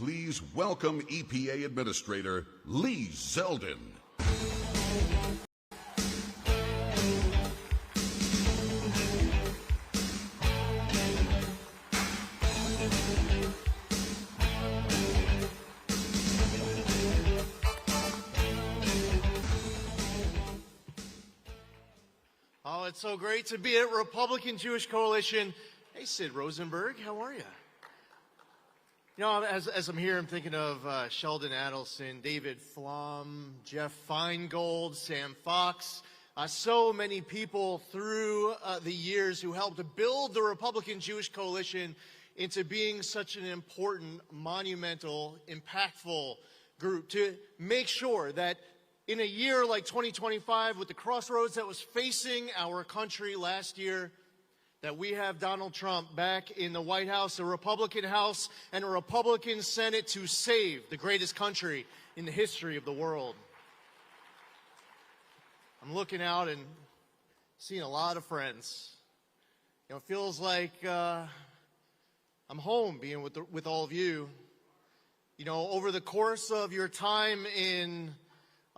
please welcome EPA Administrator Lee Zeldin. Oh, it's so great to be at Republican Jewish Coalition. Hey, Sid Rosenberg, how are you? You know, as I'm here, I'm thinking of Sheldon Adelson, David Flom, Jeff Feingold, Sam Fox, so many people through the years who helped to build the Republican Jewish Coalition into being such an important, monumental, impactful group to make sure that in a year like 2025, with the crossroads that was facing our country last year, that we have Donald Trump back in the White House, a Republican House, and a Republican Senate to save the greatest country in the history of the world. I'm looking out and seeing a lot of friends. You know, it feels like I'm home being with all of you. You know, over the course of your time in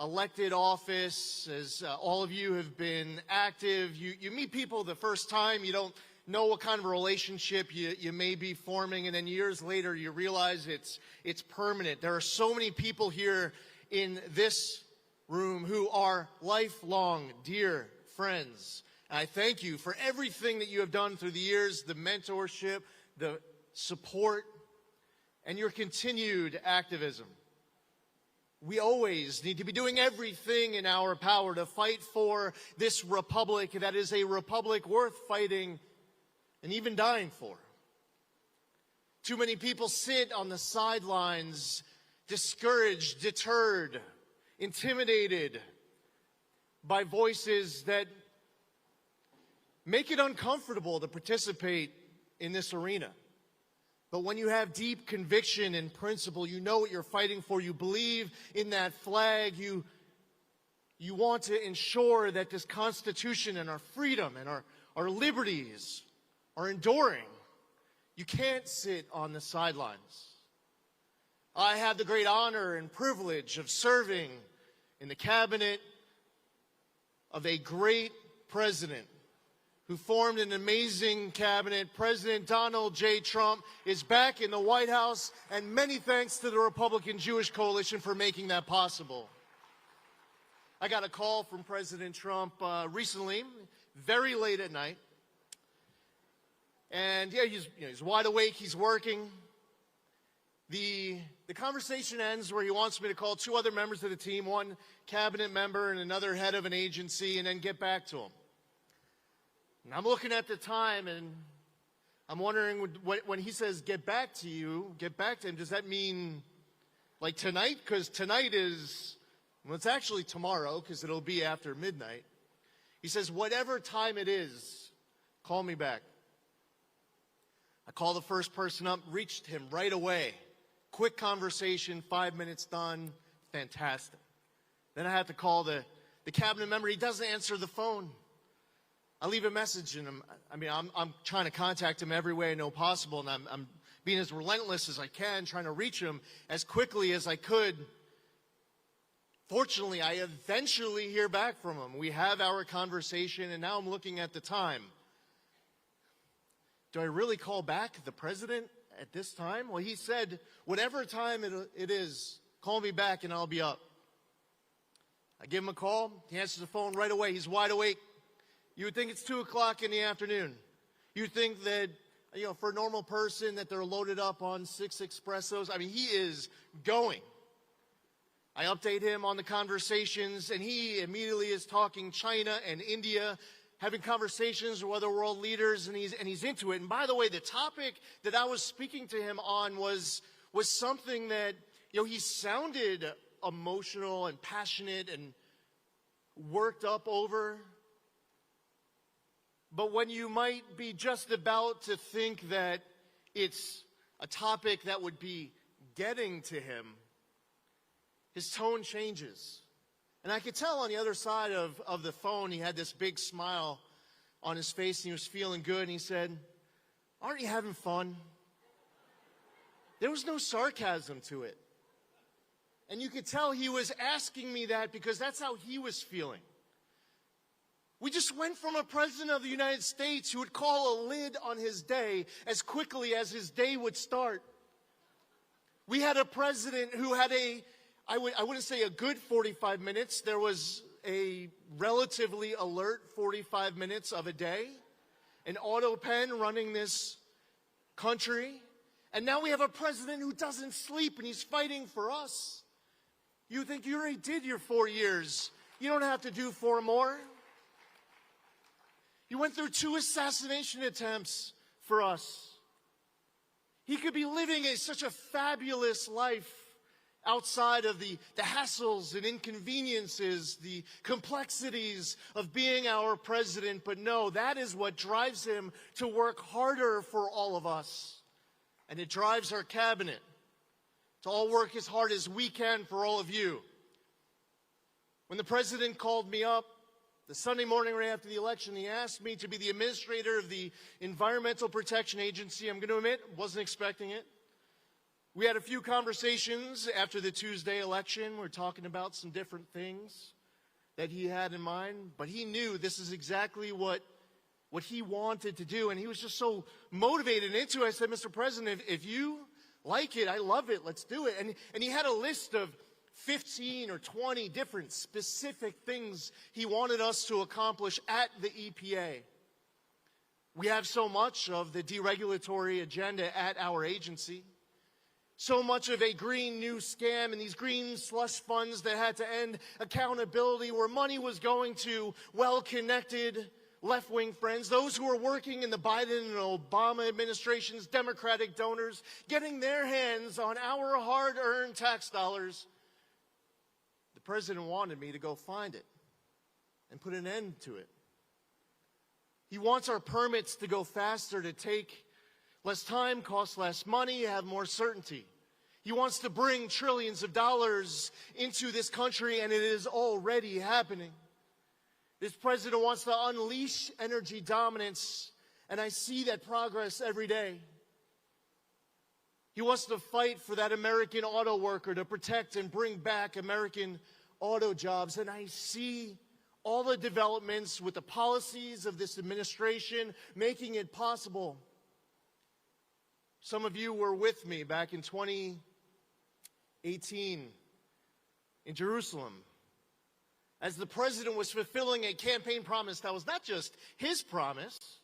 elected office, as all of you have been active, you meet people the first time, you don't know what kind of a relationship you may be forming, and then years later you realize it's permanent. There are so many people here in this room who are lifelong dear friends. And I thank you for everything that you have done through the years, the mentorship, the support, and your continued activism. We always need to be doing everything in our power to fight for this republic that is a republic worth fighting and even dying for. Too many people sit on the sidelines, discouraged, deterred, intimidated by voices that make it uncomfortable to participate in this arena. But when you have deep conviction and principle, you know what you're fighting for, you believe in that flag, you want to ensure that this Constitution and our freedom and our liberties are enduring. You can't sit on the sidelines. I have the great honor and privilege of serving in the cabinet of a great president who formed an amazing cabinet. President Donald J. Trump is back in the White House, and many thanks to the Republican Jewish Coalition for making that possible. I got a call from President Trump recently, very late at night. And yeah, he's wide awake, he's working. The conversation ends where he wants me to call two other members of the team, one cabinet member and another head of an agency, and then get back to him. And I'm looking at the time, and I'm wondering, when he says, get back to him, does that mean like tonight? Because tonight is, well, it's actually tomorrow, because it'll be after midnight. He says, whatever time it is, call me back. I called the first person up, reached him right away. Quick conversation, 5 minutes done, fantastic. Then I had to call the cabinet member. He doesn't answer the phone. I leave a message, and I'm trying to contact him every way I know possible, and I'm being as relentless as I can, trying to reach him as quickly as I could. Fortunately, I eventually hear back from him. We have our conversation, and now I'm looking at the time. Do I really call back the president at this time? Well, he said, whatever time it is, call me back and I'll be up. I give him a call. He answers the phone right away. He's wide awake. You would think it's 2 o'clock in the afternoon. You'd think that, you know, for a normal person that they're loaded up on 6 espressos. I mean, he is going. I update him on the conversations, and he immediately is talking China and India, having conversations with other world leaders, and he's into it. And by the way, the topic that I was speaking to him on was something that, you know, he sounded emotional and passionate and worked up over. But when you might be just about to think that it's a topic that would be getting to him, his tone changes. And I could tell on the other side of the phone, he had this big smile on his face, and he was feeling good. And he said, "Aren't you having fun? There was no sarcasm to it. And you could tell he was asking me that because that's how he was feeling. We just went from a president of the United States who would call a lid on his day as quickly as his day would start. We had a president who had I wouldn't say a good 45 minutes. There was a relatively alert 45 minutes of a day. An auto pen running this country. And now we have a president who doesn't sleep and he's fighting for us. You think you already did your 4 years. You don't have to do 4 more. You went through 2 assassination attempts for us. He could be living such a fabulous life outside of the hassles and inconveniences, the complexities of being our president. But no, that is what drives him to work harder for all of us. And it drives our cabinet to all work as hard as we can for all of you. When the president called me up the Sunday morning right after the election, he asked me to be the administrator of the Environmental Protection Agency. I'm going to admit, wasn't expecting it. We had a few conversations after the Tuesday election. We're talking about some different things that he had in mind, but he knew this is exactly what he wanted to do, and he was just so motivated into it. I said, Mr. President, if you like it, I love it, let's do it. And he had a list of 15 or 20 different specific things he wanted us to accomplish at the EPA. We have so much of the deregulatory agenda at our agency. So much of a green new scam and these green slush funds that had to end accountability, where money was going to well-connected left-wing friends, those who are working in the Biden and Obama administration's Democratic donors, getting their hands on our hard-earned tax dollars. The president wanted me to go find it and put an end to it. He wants our permits to go faster, to take less time, cost less money, have more certainty. He wants to bring trillions of dollars into this country, and it is already happening. This president wants to unleash energy dominance, and I see that progress every day. He wants to fight for that American auto worker, to protect and bring back American auto jobs, and I see all the developments with the policies of this administration making it possible. Some of you were with me back in 2018 in Jerusalem, as the president was fulfilling a campaign promise that was not just his promise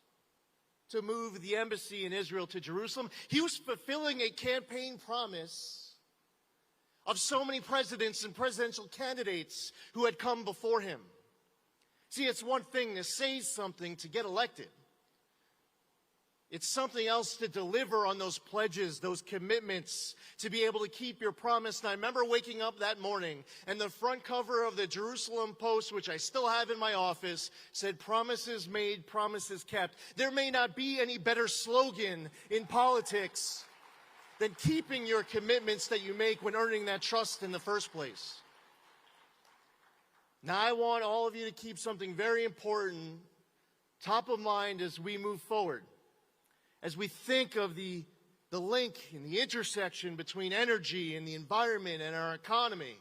to move the embassy in Israel to Jerusalem. He was fulfilling a campaign promise of so many presidents and presidential candidates who had come before him. See, it's one thing to say something to get elected. It's something else to deliver on those pledges, those commitments, to be able to keep your promise. And I remember waking up that morning, and the front cover of the Jerusalem Post, which I still have in my office, said, "Promises made, promises kept." There may not be any better slogan in politics than keeping your commitments that you make when earning that trust in the first place. Now, I want all of you to keep something very important top of mind as we move forward. As we think of the link and the intersection between energy and the environment and our economy.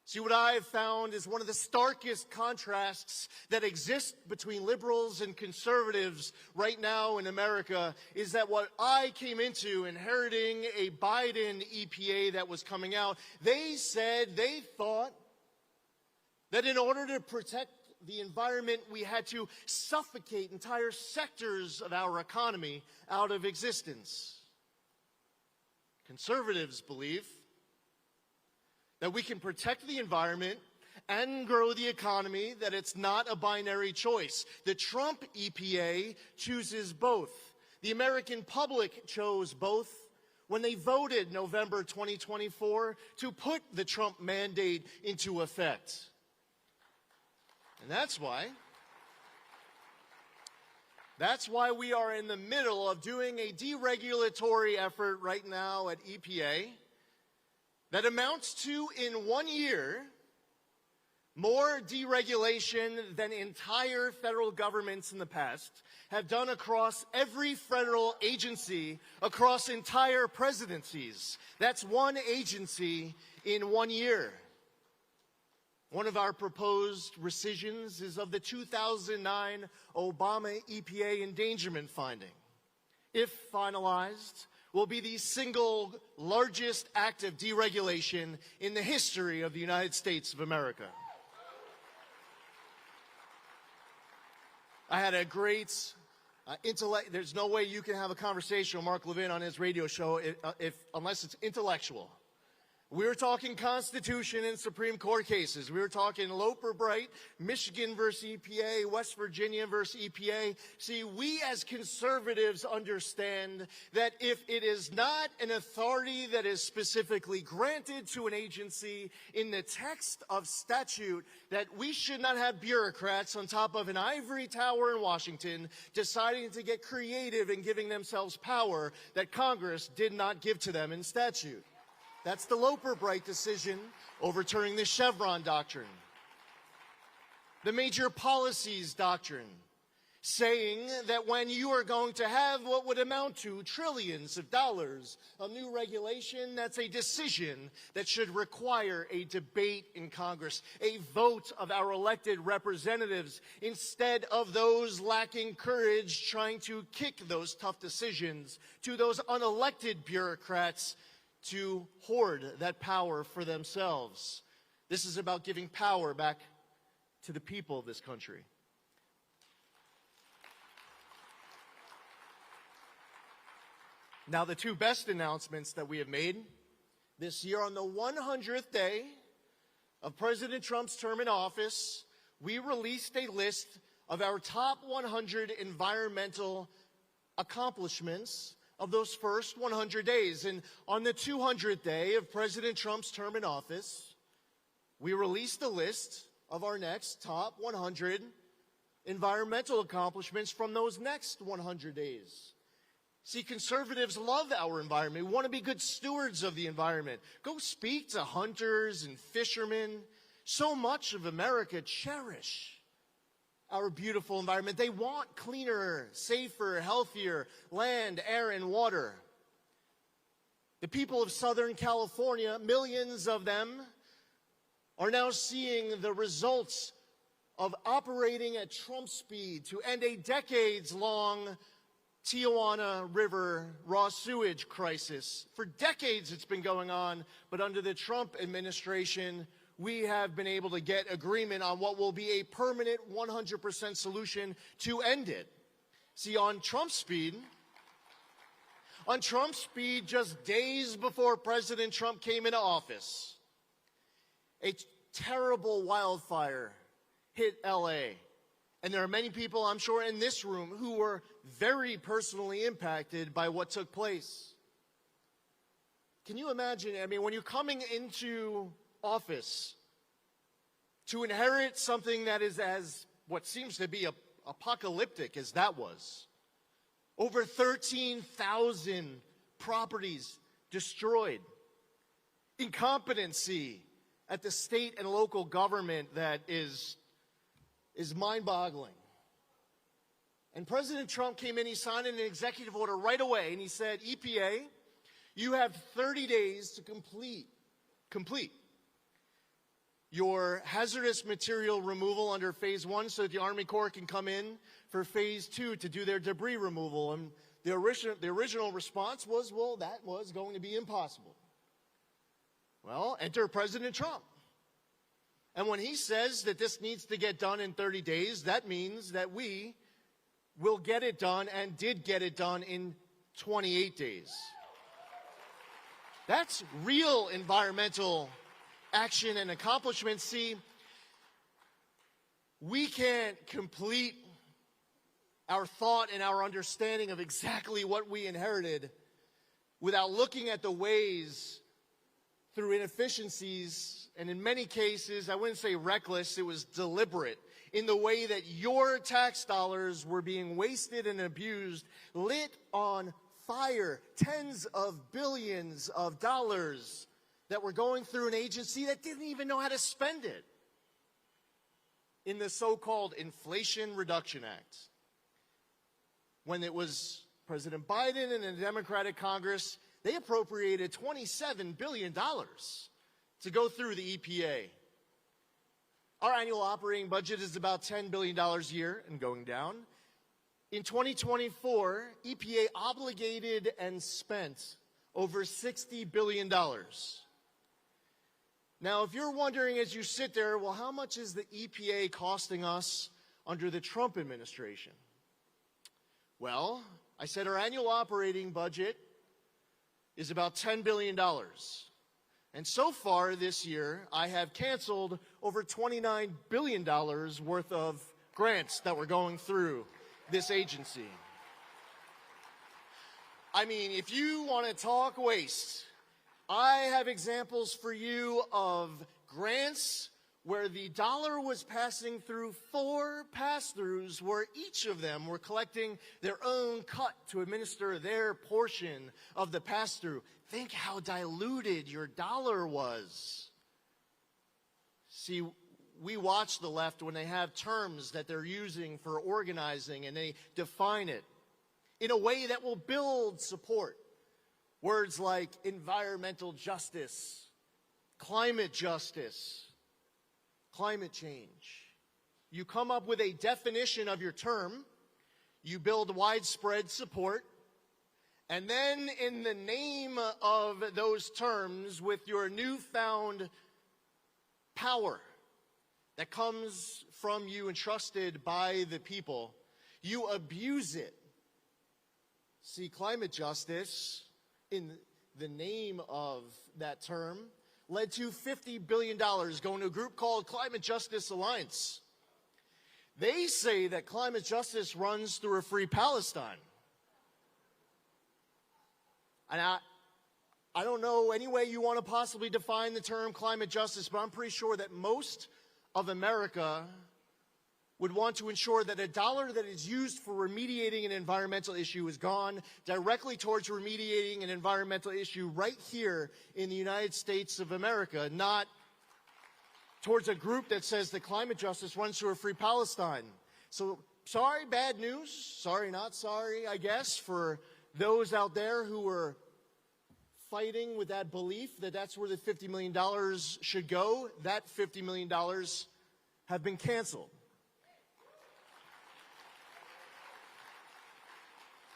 See, what I have found is one of the starkest contrasts that exist between liberals and conservatives right now in America is that what I came into inheriting a Biden EPA that was coming out, they thought that in order to protect the environment, we had to suffocate entire sectors of our economy out of existence. Conservatives believe that we can protect the environment and grow the economy, that it's not a binary choice. The Trump EPA chooses both. The American public chose both when they voted November 2024 to put the Trump mandate into effect. And that's why we are in the middle of doing a deregulatory effort right now at EPA that amounts to, in 1 year, more deregulation than entire federal governments in the past have done across every federal agency across entire presidencies. That's one agency in 1 year. One of our proposed rescissions is of the 2009 Obama EPA endangerment finding. If finalized, will be the single largest act of deregulation in the history of the United States of America. I had a great intellect. There's no way you can have a conversation with Mark Levin on his radio show unless it's intellectual. We were talking Constitution and Supreme Court cases. We were talking Loper-Bright, Michigan versus EPA, West Virginia versus EPA. See, we as conservatives understand that if it is not an authority that is specifically granted to an agency in the text of statute, that we should not have bureaucrats on top of an ivory tower in Washington deciding to get creative and giving themselves power that Congress did not give to them in statute. That's the Loper-Bright decision overturning the Chevron doctrine. The major policies doctrine, saying that when you are going to have what would amount to trillions of dollars of new regulation, that's a decision that should require a debate in Congress, a vote of our elected representatives, instead of those lacking courage trying to kick those tough decisions to those unelected bureaucrats to hoard that power for themselves. This is about giving power back to the people of this country. Now, the two best announcements that we have made this year, on the 100th day of President Trump's term in office, we released a list of our top 100 environmental accomplishments of those first 100 days. And on the 200th day of President Trump's term in office, we released a list of our next top 100 environmental accomplishments from those next 100 days. See, conservatives love our environment. We want to be good stewards of the environment. Go speak to hunters and fishermen. So much of America cherish our beautiful environment. They want cleaner, safer, healthier land, air, and water. The people of Southern California, millions of them, are now seeing the results of operating at Trump speed to end a decades-long Tijuana River raw sewage crisis. For decades it's been going on, but under the Trump administration, we have been able to get agreement on what will be a permanent 100% solution to end it. See, on Trump speed, just days before President Trump came into office, a terrible wildfire hit LA. And there are many people, I'm sure, in this room who were very personally impacted by what took place. Can you imagine, I mean, when you're coming into office to inherit something that is as what seems to be apocalyptic as that was. Over 13,000 properties destroyed. Incompetency at the state and local government that is mind-boggling. And President Trump came in, he signed an executive order right away, and he said, EPA, you have 30 days to complete your hazardous material removal under Phase 1 so that the Army Corps can come in for Phase 2 to do their debris removal. And the original response was, well, that was going to be impossible. Well, enter President Trump. And when he says that this needs to get done in 30 days, that means that we will get it done and did get it done in 28 days. That's real environmental action and accomplishment. See, we can't complete our thought and our understanding of exactly what we inherited without looking at the ways through inefficiencies, and in many cases, I wouldn't say reckless, it was deliberate, in the way that your tax dollars were being wasted and abused, lit on fire, tens of billions of dollars that were going through an agency that didn't even know how to spend it. in the so-called Inflation Reduction Act. When it was President Biden and the Democratic Congress, they appropriated $27 billion to go through the EPA. Our annual operating budget is about $10 billion a year and going down. In 2024, EPA obligated and spent over $60 billion. Now, if you're wondering as you sit there, well, how much is the EPA costing us under the Trump administration? Well, I said our annual operating budget is about $10 billion. And so far this year, I have canceled over $29 billion worth of grants that were going through this agency. I mean, if you want to talk waste, I have examples for you of grants where the dollar was passing through 4 pass-throughs where each of them were collecting their own cut to administer their portion of the pass-through. Think how diluted your dollar was. See, we watch the left when they have terms that they're using for organizing and they define it in a way that will build support. Words like environmental justice, climate justice, climate change. You come up with a definition of your term, you build widespread support, and then in the name of those terms, with your newfound power that comes from you entrusted by the people, you abuse it. See, climate justice, in the name of that term, led to $50 billion going to a group called Climate Justice Alliance. They say that climate justice runs through a free Palestine. And I don't know any way you want to possibly define the term climate justice, but I'm pretty sure that most of America would want to ensure that a dollar that is used for remediating an environmental issue is gone directly towards remediating an environmental issue right here in the United States of America, not towards a group that says that climate justice runs through a free Palestine. So, sorry, bad news. Sorry, not sorry, I guess, for those out there who were fighting with that belief that that's where the $50 million should go. That $50 million have been canceled.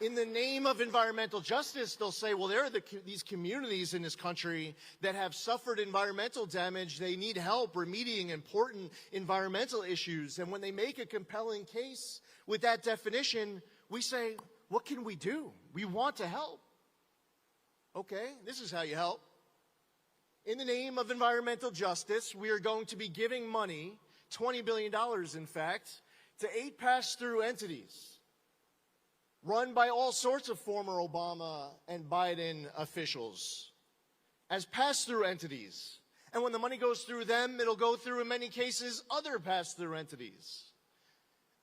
In the name of environmental justice, they'll say, well, there are these communities in this country that have suffered environmental damage. They need help remediating important environmental issues. And when they make a compelling case with that definition, we say, what can we do? We want to help. Okay, this is how you help. In the name of environmental justice, we are going to be giving money, $20 billion in fact, to 8 pass-through entities run by all sorts of former Obama and Biden officials as pass-through entities. And when the money goes through them, it'll go through, in many cases, other pass-through entities.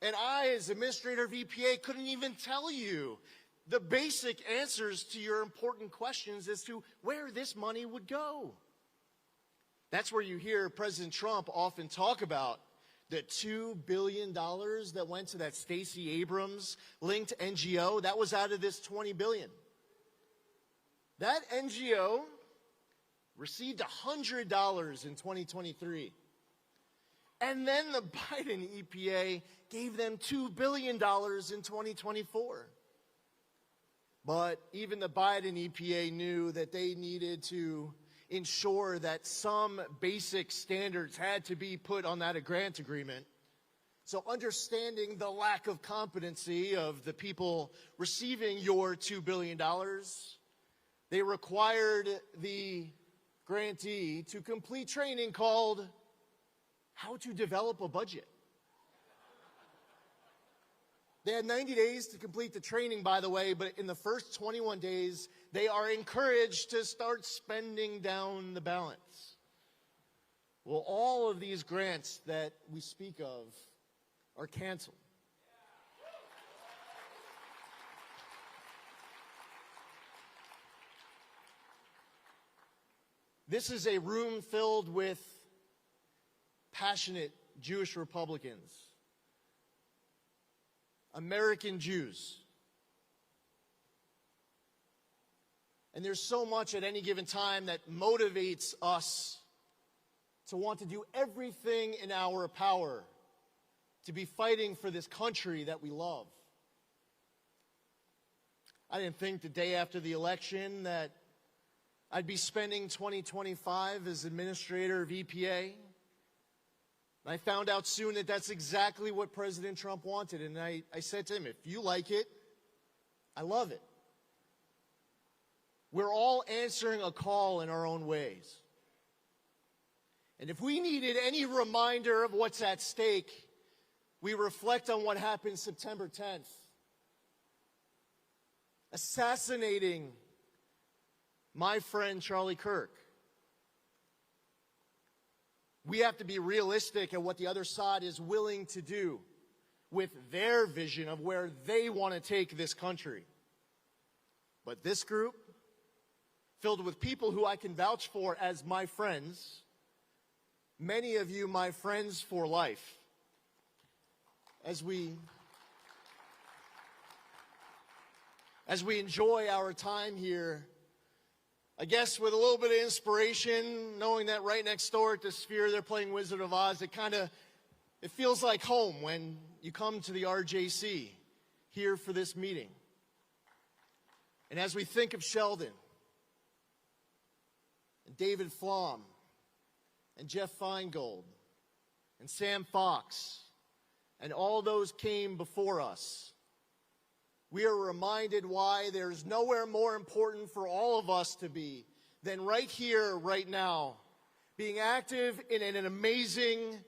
And I, as administrator of EPA, couldn't even tell you the basic answers to your important questions as to where this money would go. That's where you hear President Trump often talk about the $2 billion that went to that Stacey Abrams-linked NGO. That was out of this $20 billion. That NGO received $100 in 2023. And then the Biden EPA gave them $2 billion in 2024. But even the Biden EPA knew that they needed to ensure that some basic standards had to be put on that grant agreement. So understanding the lack of competency of the people receiving your $2 billion, they required the grantee to complete training called How to Develop a Budget. They had 90 days to complete the training, by the way, but in the first 21 days, they are encouraged to start spending down the balance. Well, all of these grants that we speak of are canceled. This is a room filled with passionate Jewish Republicans, American Jews. And there's so much at any given time that motivates us to want to do everything in our power to be fighting for this country that we love. I didn't think the day after the election that I'd be spending 2025 as administrator of EPA. And I found out soon that that's exactly what President Trump wanted. And I said to him, if you like it, I love it. We're all answering a call in our own ways. And if we needed any reminder of what's at stake, we reflect on what happened September 10th. Assassinating my friend Charlie Kirk. We have to be realistic at what the other side is willing to do with their vision of where they want to take this country. But this group, filled with people who I can vouch for as my friends, many of you my friends for life, as we enjoy our time here, I guess with a little bit of inspiration, knowing that right next door at the Sphere they're playing Wizard of Oz, it feels like home when you come to the RJC here for this meeting. And as we think of Sheldon, and David Flom, and Jeff Feingold, and Sam Fox, and all those came before us, we are reminded why there's nowhere more important for all of us to be than right here, right now, being active in an amazing,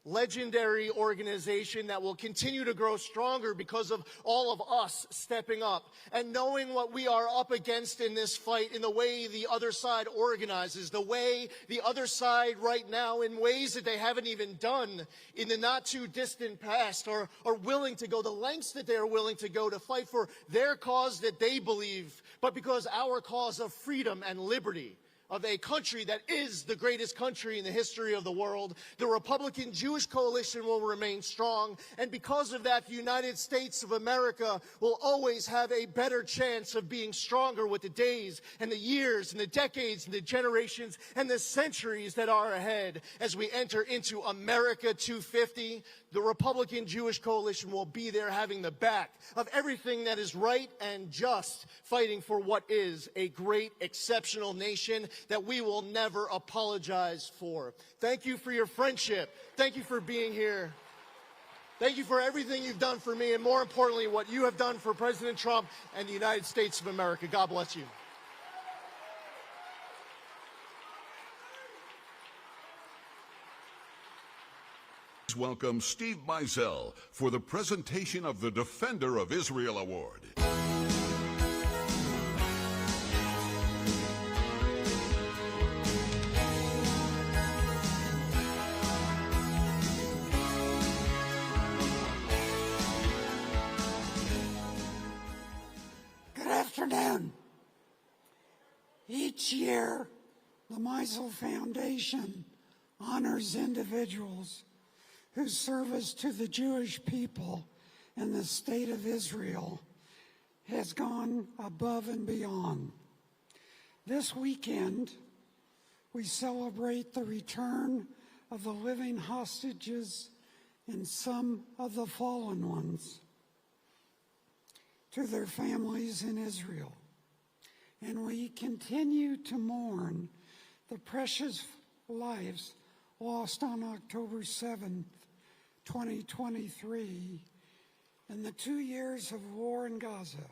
legendary organization that will continue to grow stronger because of all of us stepping up and knowing what we are up against in this fight, in the way the other side organizes, the way the other side right now, in ways that they haven't even done in the not too distant past, are willing to go the lengths that they are willing to go to fight for their cause that they believe, but because our cause of freedom and liberty, of a country that is the greatest country in the history of the world. The Republican Jewish coalition will remain strong, and because of that, the United States of America will always have a better chance of being stronger with the days and the years and the decades and the generations and the centuries that are ahead. As we enter into America 250, the Republican Jewish coalition will be there having the back of everything that is right and just, fighting for what is a great, exceptional nation that we will never apologize for. Thank you for your friendship. Thank you for being here. Thank you for everything you've done for me, and more importantly, what you have done for President Trump and the United States of America. God bless you. Welcome Steve Meisel for the presentation of the Defender of Israel Award. Good afternoon. Each year, the Meisel Foundation honors individuals whose service to the Jewish people and the state of Israel has gone above and beyond. This weekend, we celebrate the return of the living hostages and some of the fallen ones to their families in Israel. And we continue to mourn the precious lives lost on October 7th, 2023, in the 2 years of war in Gaza.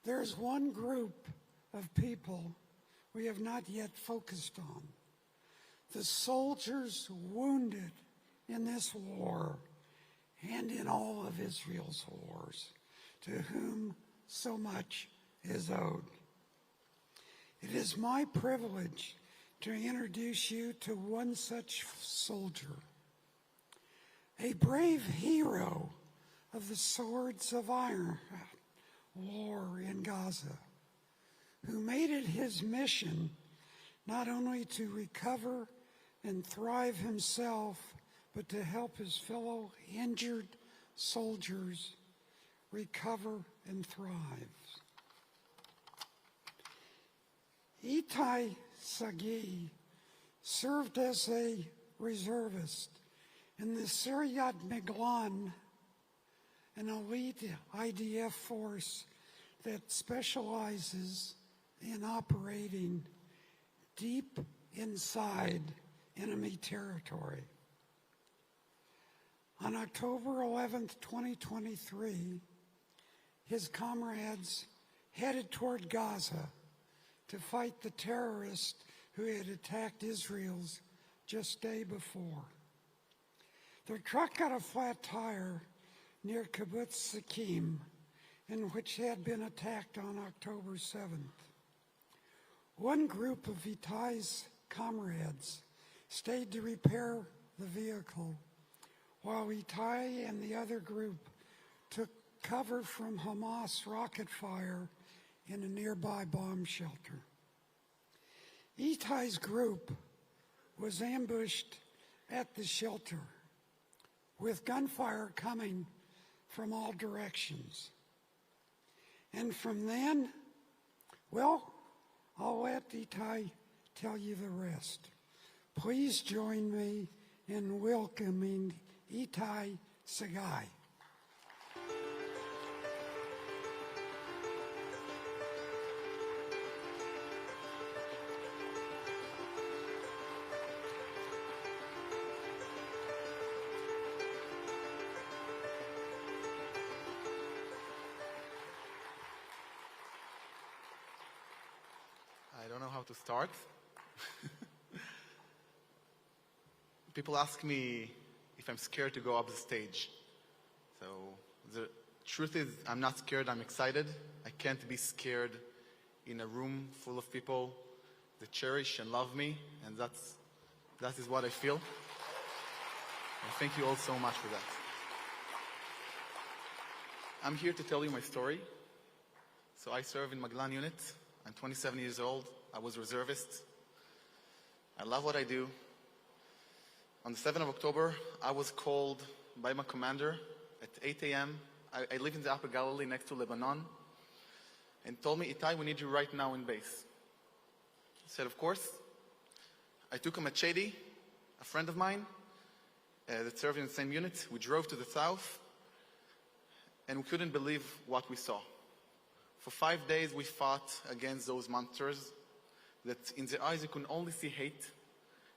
There's one group of people we have not yet focused on: the soldiers wounded in this war and in all of Israel's wars, to whom so much is owed. It is my privilege to introduce you to one such soldier, a brave hero of the Swords of Iron war in Gaza, who made it his mission not only to recover and thrive himself, but to help his fellow injured soldiers recover and thrive. Itai Sagi served as a reservist in the Syriat Miglan, an elite IDF force that specializes in operating deep inside enemy territory. On October 11, 2023, his comrades headed toward Gaza to fight the terrorists who had attacked Israel's just day before. Their truck got a flat tire near Kibbutz Sakim, in which had been attacked on October 7th. One group of Itai's comrades stayed to repair the vehicle, while Itai and the other group took cover from Hamas rocket fire in a nearby bomb shelter. Itai's group was ambushed at the shelter, with gunfire coming from all directions. And from then, well, I'll let Itai tell you the rest. Please join me in welcoming Itai Sagai. I don't know how to start. People ask me if I'm scared to go up the stage. So the truth is, I'm not scared, I'm excited. I can't be scared in a room full of people that cherish and love me, and that is what I feel. And thank you all so much for that. I'm here to tell you my story. So I serve in Maglan unit. I'm 27 years old. I was a reservist. I love what I do. On the 7th of October, I was called by my commander at 8 a.m. I live in the Upper Galilee next to Lebanon, and told me, Itai, we need you right now in base. I said, of course. I took a machete, a friend of mine that served in the same unit. We drove to the south, and we couldn't believe what we saw. For 5 days, we fought against those monsters that in their eyes you could only see hate.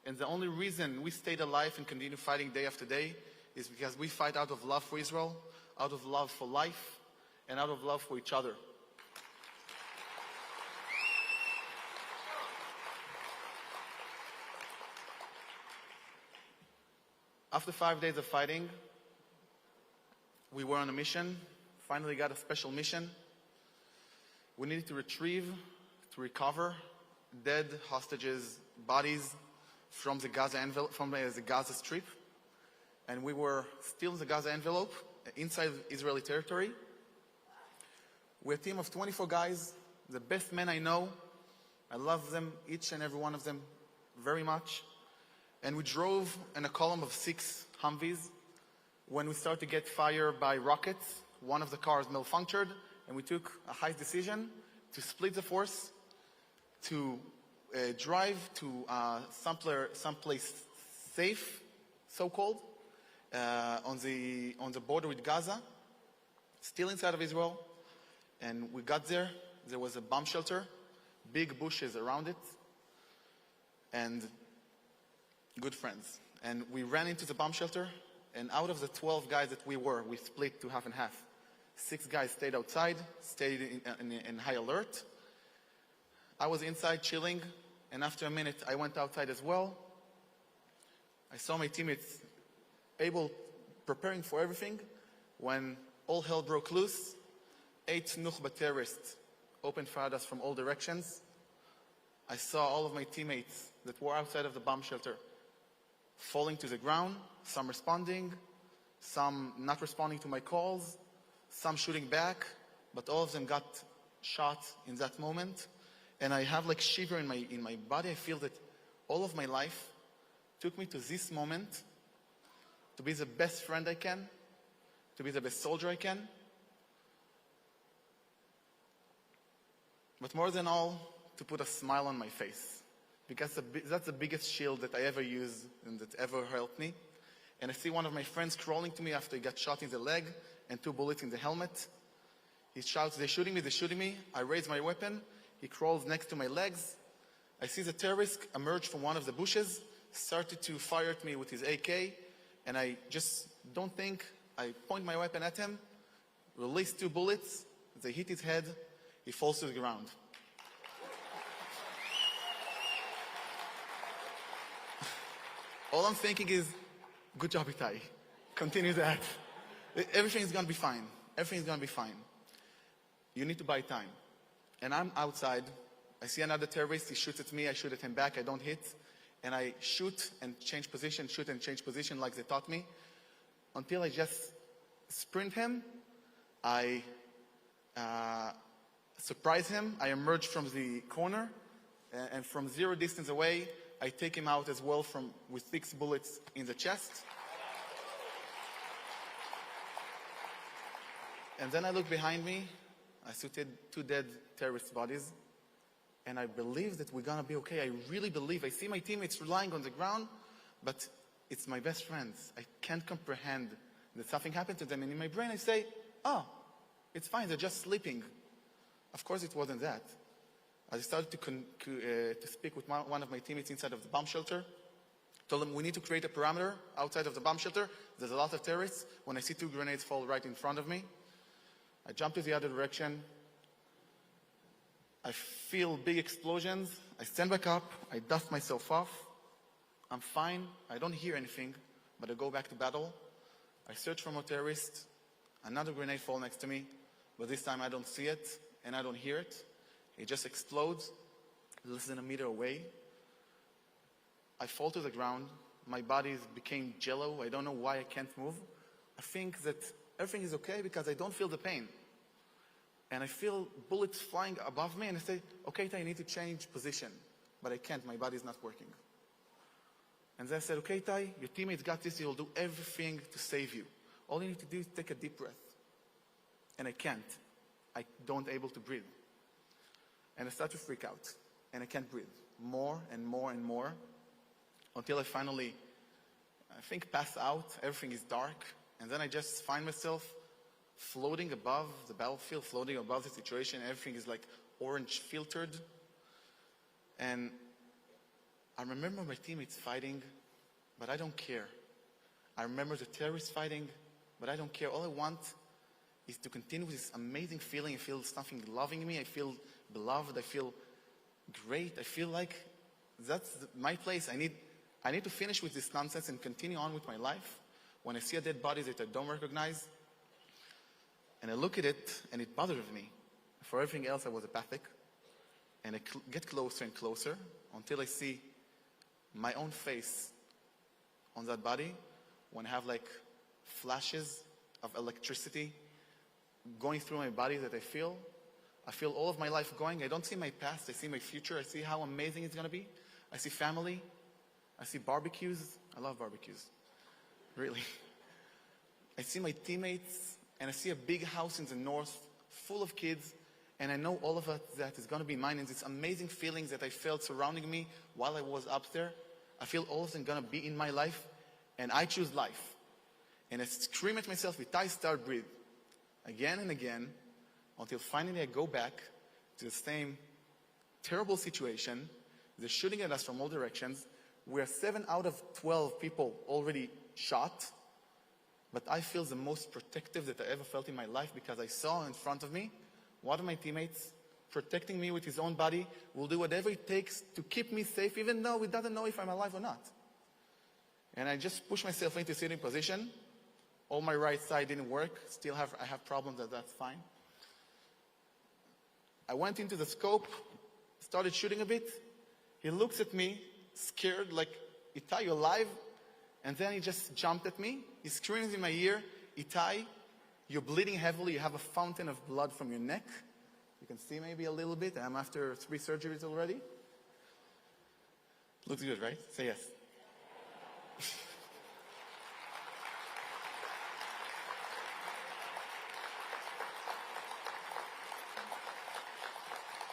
And the only reason we stayed alive and continue fighting day after day is because we fight out of love for Israel, out of love for life, and out of love for each other. After 5 days of fighting, we were on a mission, finally got a special mission. We needed to retrieve, to recover dead hostages' bodies from the Gaza envelope, from the Gaza Strip, and we were still in the Gaza envelope, inside Israeli territory. We're a team of 24 guys, the best men I know. I love them, each and every one of them, very much. And we drove in a column of 6 Humvees. When we started to get fired by rockets, one of the cars malfunctioned, and we took a high decision to split the force, to drive to someplace safe, so-called, on the border with Gaza, still inside of Israel. And we got there. There was a bomb shelter, big bushes around it, and good friends. And we ran into the bomb shelter, and out of the 12 guys that we split to half and half. 6 guys stayed outside, stayed in high alert. I was inside chilling, and after a minute, I went outside as well. I saw my teammates preparing for everything, when all hell broke loose. 8 Nukhba terrorists opened fire at us from all directions. I saw all of my teammates that were outside of the bomb shelter falling to the ground, some responding, some not responding to my calls, some shooting back, but all of them got shot in that moment. And I have like shiver in my body. I feel that all of my life took me to this moment to be the best friend I can, to be the best soldier I can. But more than all, to put a smile on my face. Because that's the biggest shield that I ever used and that ever helped me. And I see one of my friends crawling to me after he got shot in the leg and 2 bullets in the helmet. He shouts, "They're shooting me, they're shooting me." I raise my weapon. He crawls next to my legs. I see the terrorist emerge from one of the bushes, started to fire at me with his AK, and I just don't think. I point my weapon at him, release 2 bullets. They hit his head. He falls to the ground. All I'm thinking is, good job, Itai. Continue that. Everything's gonna be fine. Everything's gonna be fine. You need to buy time. And I'm outside. I see another terrorist. He shoots at me. I shoot at him back. I don't hit. And I shoot and change position, shoot and change position like they taught me, until I just sprint him. I surprise him. I emerge from the corner, and from 0 distance away, I take him out as well with 6 bullets in the chest. And then I look behind me. I see 2 dead terrorist bodies. And I believe that we're gonna be okay. I really believe. I see my teammates lying on the ground, but it's my best friends. I can't comprehend that something happened to them. And in my brain I say, oh, it's fine, they're just sleeping. Of course it wasn't that. I started to speak with one of my teammates inside of the bomb shelter. Told them we need to create a perimeter outside of the bomb shelter. There's a lot of terrorists. When I see 2 grenades fall right in front of me, I jump to the other direction. I feel big explosions. I stand back up. I dust myself off. I'm fine. I don't hear anything, but I go back to battle. I search for more terrorists. Another grenade falls next to me, but this time I don't see it and I don't hear it. It just explodes less than a meter away. I fall to the ground. My body became jello. I don't know why I can't move. I think that everything is okay because I don't feel the pain. And I feel bullets flying above me, and I say, okay, I need to change position. But I can't, my body's not working. And then I said, okay, Tai, your teammates got this, he'll do everything to save you. All you need to do is take a deep breath. And I can't. I don't able to breathe. And I start to freak out. And I can't breathe. More and more and more. Until I finally, I think, pass out. Everything is dark. And then I just find myself floating above the battlefield, floating above the situation. Everything is like orange filtered. And I remember my teammates fighting, but I don't care. I remember the terrorists fighting, but I don't care. All I want is to continue with this amazing feeling. I feel something loving me. I feel beloved. I feel great. I feel like that's my place. I need to finish with this nonsense and continue on with my life. When I see a dead body that I don't recognize, and I look at it, and it bothers me. For everything else, I was apathic. And I get closer and closer until I see my own face on that body. When I have like flashes of electricity going through my body that I feel all of my life going. I don't see my past, I see my future. I see how amazing it's gonna be. I see family. I see barbecues. I love barbecues. Really. I see my teammates. And I see a big house in the north full of kids, and I know all of that is going to be mine. And these amazing feelings that I felt surrounding me while I was up there, I feel all of them going to be in my life, and I choose life. And I scream at myself, Itai, start breathe. Again and again, until finally I go back to the same terrible situation. They're shooting at us from all directions. We are 7 out of 12 people already shot. But I feel the most protective that I ever felt in my life because I saw in front of me one of my teammates protecting me with his own body, will do whatever it takes to keep me safe, even though he doesn't know if I'm alive or not. And I just push myself into sitting position. All my right side didn't work. I have problems, that's fine. I went into the scope, started shooting a bit. He looks at me, scared, like, Itai, you alive? And then he just jumped at me. He screams in my ear, Itai, you're bleeding heavily. You have a fountain of blood from your neck. You can see maybe a little bit. I'm after 3 surgeries already. Looks good, right? Say yes.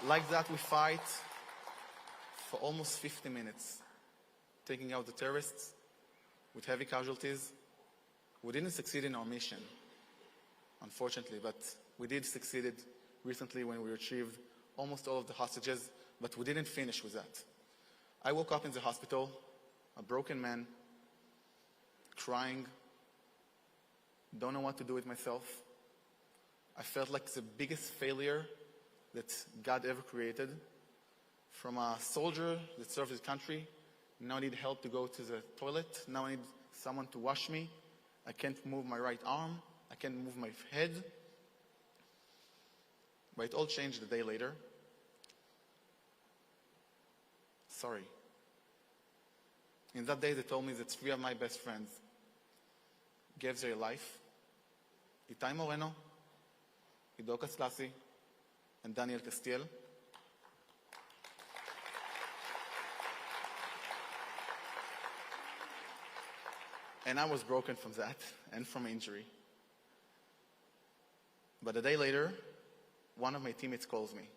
Like that, we fight for almost 50 minutes, taking out the terrorists with heavy casualties. We didn't succeed in our mission, unfortunately, but we did succeed recently when we retrieved almost all of the hostages, but we didn't finish with that. I woke up in the hospital, a broken man, crying, don't know what to do with myself. I felt like the biggest failure that God ever created. From a soldier that served his country, now I need help to go to the toilet. Now I need someone to wash me. I can't move my right arm. I can't move my head. But it all changed a day later. Sorry. In that day, they told me that 3 of my best friends gave their life. Itai Moreno, Ido Kaslasi, and Daniel Castiel. And I was broken from that and from injury. But a day later, one of my teammates calls me.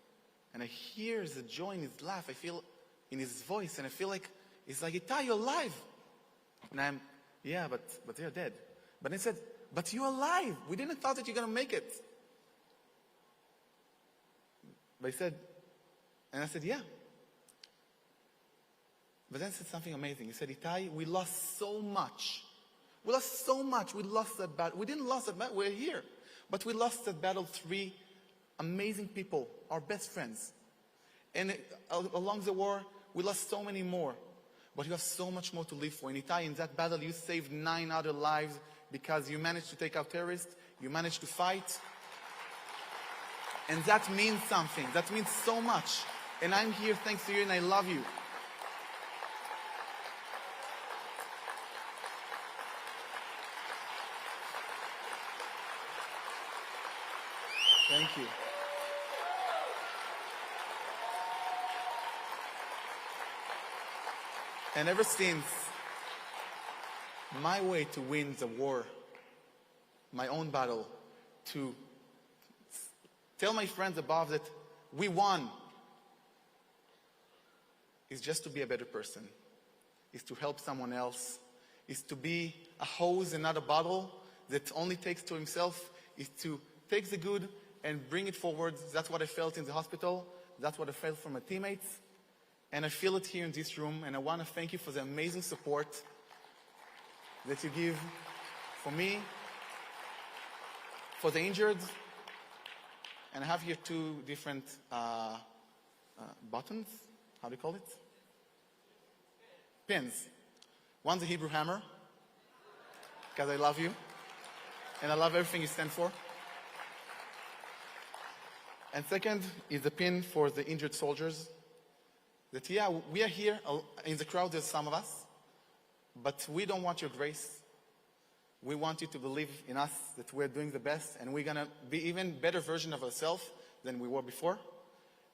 And I hear the joy in his laugh. I feel in his voice. And I feel like, he's like, Itai, you're alive. And I'm, yeah, but they're dead. But he said, but you're alive. We didn't thought that you're going to make it. But he said, and I said, yeah. But then he said something amazing. He said, Itai, we lost so much. We lost so much. We lost that battle. We didn't lose that battle. We're here. But we lost that battle 3 amazing people, our best friends. And along the war, we lost so many more. But you have so much more to live for. In Itai, in that battle, you saved 9 other lives because you managed to take out terrorists. You managed to fight. And that means something. That means so much. And I'm here thanks to you, and I love you. Thank you. And ever since, my way to win the war, my own battle, to tell my friends above that we won, is just to be a better person, is to help someone else, is to be a hose and not a bottle that only takes to himself, is to take the good and bring it forward. That's what I felt in the hospital. That's what I felt from my teammates. And I feel it here in this room. And I want to thank you for the amazing support that you give for me, for the injured. And I have here 2 different buttons. How do you call it? Pins. One's a Hebrew hammer, because I love you. And I love everything you stand for. And second is the pin for the injured soldiers. That, yeah, we are here in the crowd, there's some of us, but we don't want your grace. We want you to believe in us that we're doing the best, and we're going to be even better version of ourselves than we were before.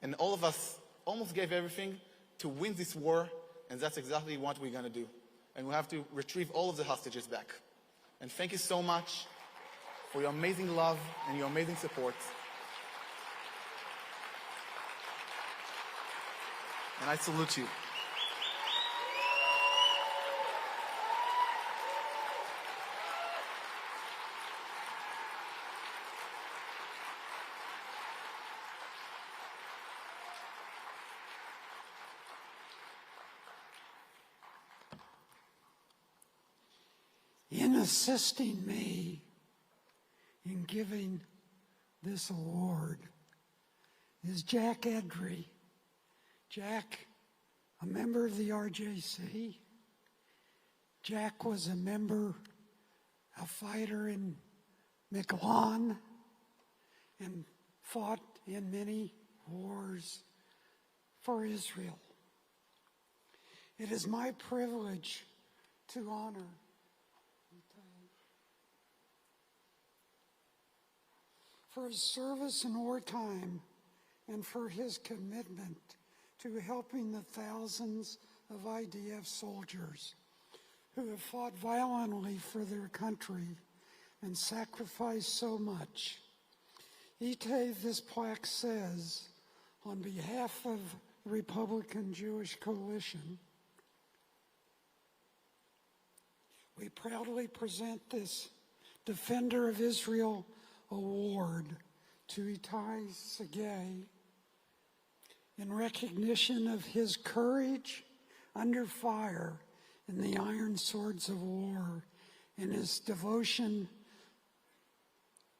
And all of us almost gave everything to win this war, and that's exactly what we're going to do. And we have to retrieve all of the hostages back. And thank you so much for your amazing love and your amazing support. And I salute you. In assisting me in giving this award is Jack Edry. Jack, a member of the RJC. Jack was a member, a fighter in Miquelon, and fought in many wars for Israel. It is my privilege to honor for his service in wartime and for his commitment to helping the thousands of IDF soldiers who have fought violently for their country and sacrificed so much. Itay, this plaque says, on behalf of the Republican Jewish Coalition, we proudly present this Defender of Israel Award to Itai Segei in recognition of his courage under fire in the iron swords of war and his devotion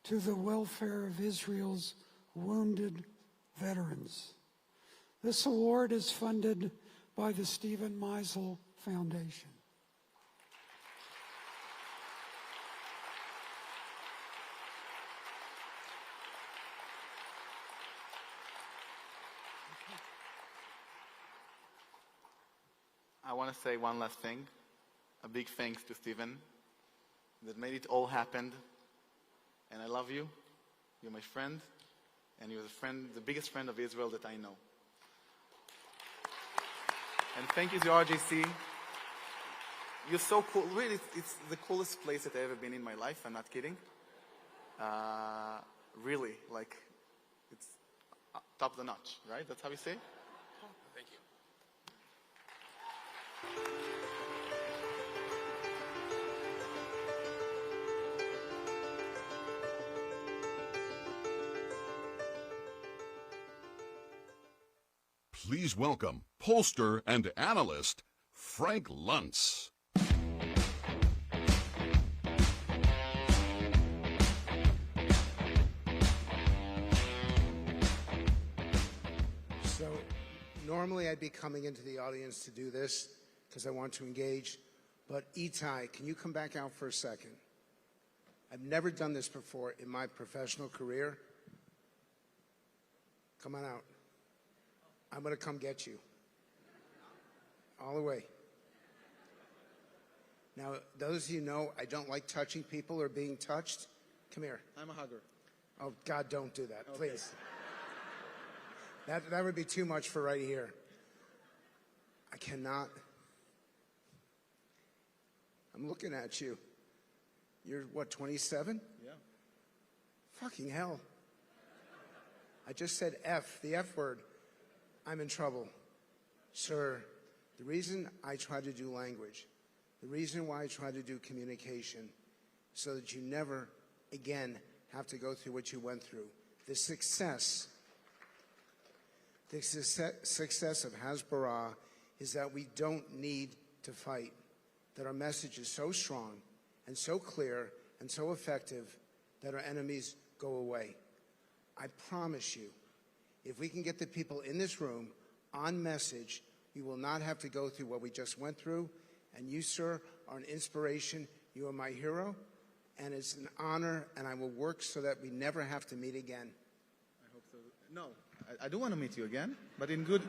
to the welfare of Israel's wounded veterans. This award is funded by the Stephen Meisel Foundation. I want to say one last thing. A big thanks to Stephen that made it all happen. And I love you. You're my friend. And you're the biggest friend of Israel that I know. And thank you to RJC. You're so cool. Really, it's the coolest place that I've ever been in my life. I'm not kidding. Really, like, it's top of the notch, right? That's how we say it? Thank you. Please welcome pollster and analyst Frank Luntz. So normally I'd be coming into the audience to do this because I want to engage, but Itai, can you come back out for a second? I've never done this before in my professional career. Come on out. I'm going to come get you. All the way. Now, those of you know I don't like touching people or being touched. Come here. I'm a hugger. Oh, God, don't do that, Okay. please. That would be too much for right here. I cannot. I'm looking at you. You're, what, 27? Yeah. Fucking hell. I just said F, the F word. I'm in trouble. Sir, the reason I try to do language, the reason why I try to do communication, so that you never again have to go through what you went through. The success of Hasbara is that we don't need to fight, that our message is so strong and so clear and so effective that our enemies go away. I promise you, if we can get the people in this room on message, we will not have to go through what we just went through. And you, sir, are an inspiration. You are my hero, and it's an honor, and I will work so that we never have to meet again. I hope so. No, I do want to meet you again, but in good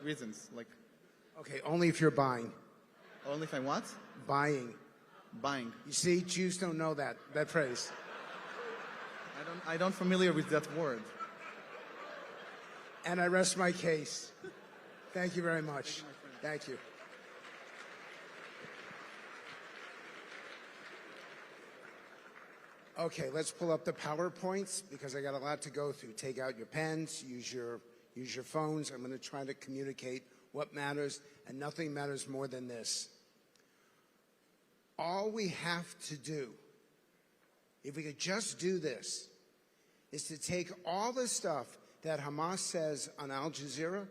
reasons. Like, Okay, only if you're buying. only if I what? Buying. Buying. You see, Jews don't know that phrase. I don't familiar with that word. And I rest my case. Thank you very much. Thank you. Okay, let's pull up the PowerPoints because I got a lot to go through. Take out your pens, use your phones. I'm going to try to communicate what matters, and nothing matters more than this. All we have to do, if we could just do this, is to take all the stuff that Hamas says on Al Jazeera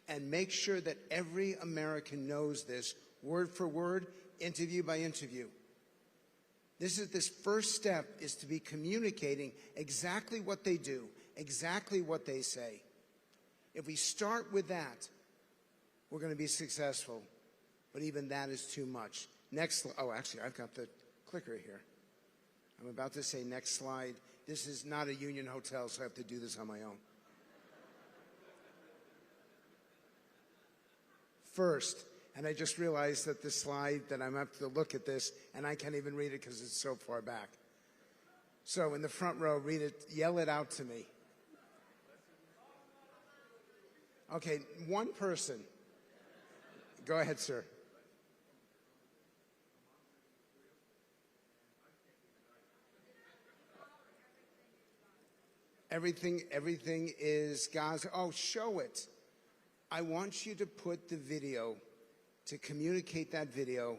and make sure that every American knows this word for word, interview by interview. This first step is to be communicating exactly what they do, exactly what they say. If we start with that, we're going to be successful. But even that is too much. Next, oh, actually, I've got the clicker here. I'm about to say next slide. This is not a union hotel, so I have to do this on my own. First, and I just realized that the slide that I'm up to look at this, and I can't even read it because it's so far back. So in the front row, read it, yell it out to me. Okay, one person. Go ahead, sir. everything is Gaza. Oh, show it. I want you to put the video, to communicate that video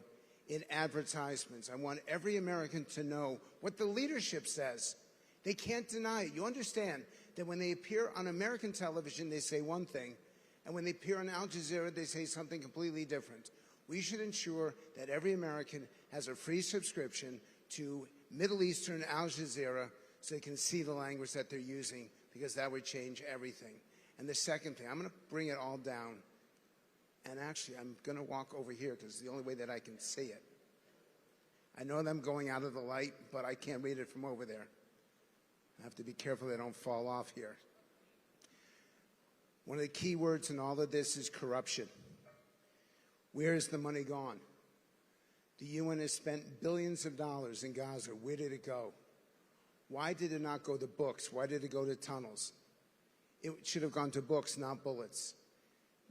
in advertisements. I want every American to know what the leadership says. They can't deny it. You understand that when they appear on American television, they say one thing, and when they appear on Al Jazeera, they say something completely different. We should ensure that every American has a free subscription to Middle Eastern Al Jazeera so they can see the language that they're using, because that would change everything. And the second thing, I'm going to bring it all down. And actually, I'm going to walk over here because it's the only way that I can see it. I know that I'm going out of the light, but I can't read it from over there. I have to be careful they don't fall off here. One of the key words in all of this is corruption. Where is the money gone? The UN has spent billions of dollars in Gaza. Where did it go? Why did it not go to books? Why did it go to tunnels? It should have gone to books, not bullets.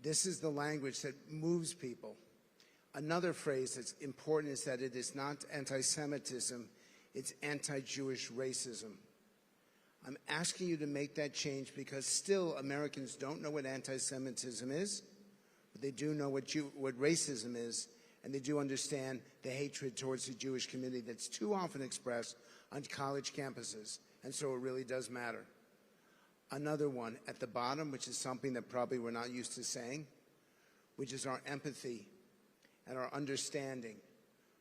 This is the language that moves people. Another phrase that's important is that it is not anti-Semitism, it's anti-Jewish racism. I'm asking you to make that change because still Americans don't know what anti-Semitism is, but they do know what racism is, and they do understand the hatred towards the Jewish community that's too often expressed on college campuses, and so it really does matter. Another one at the bottom, which is something that probably we're not used to saying, which is our empathy and our understanding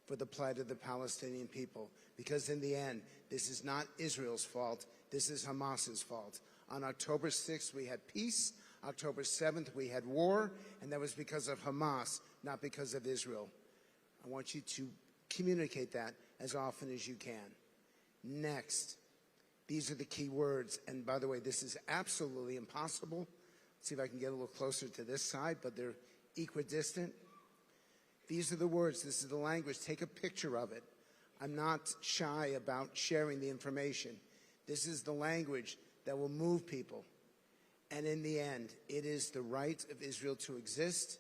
for the plight of the Palestinian people. Because in the end, this is not Israel's fault, this is Hamas's fault. On October 6th, we had peace. October 7th, we had war, and that was because of Hamas, not because of Israel. I want you to communicate that as often as you can. Next. These are the key words, and by the way, this is absolutely impossible. Let's see if I can get a little closer to this side, but they're equidistant. These are the words, this is the language. Take a picture of it. I'm not shy about sharing the information. This is the language that will move people. And in the end, it is the right of Israel to exist,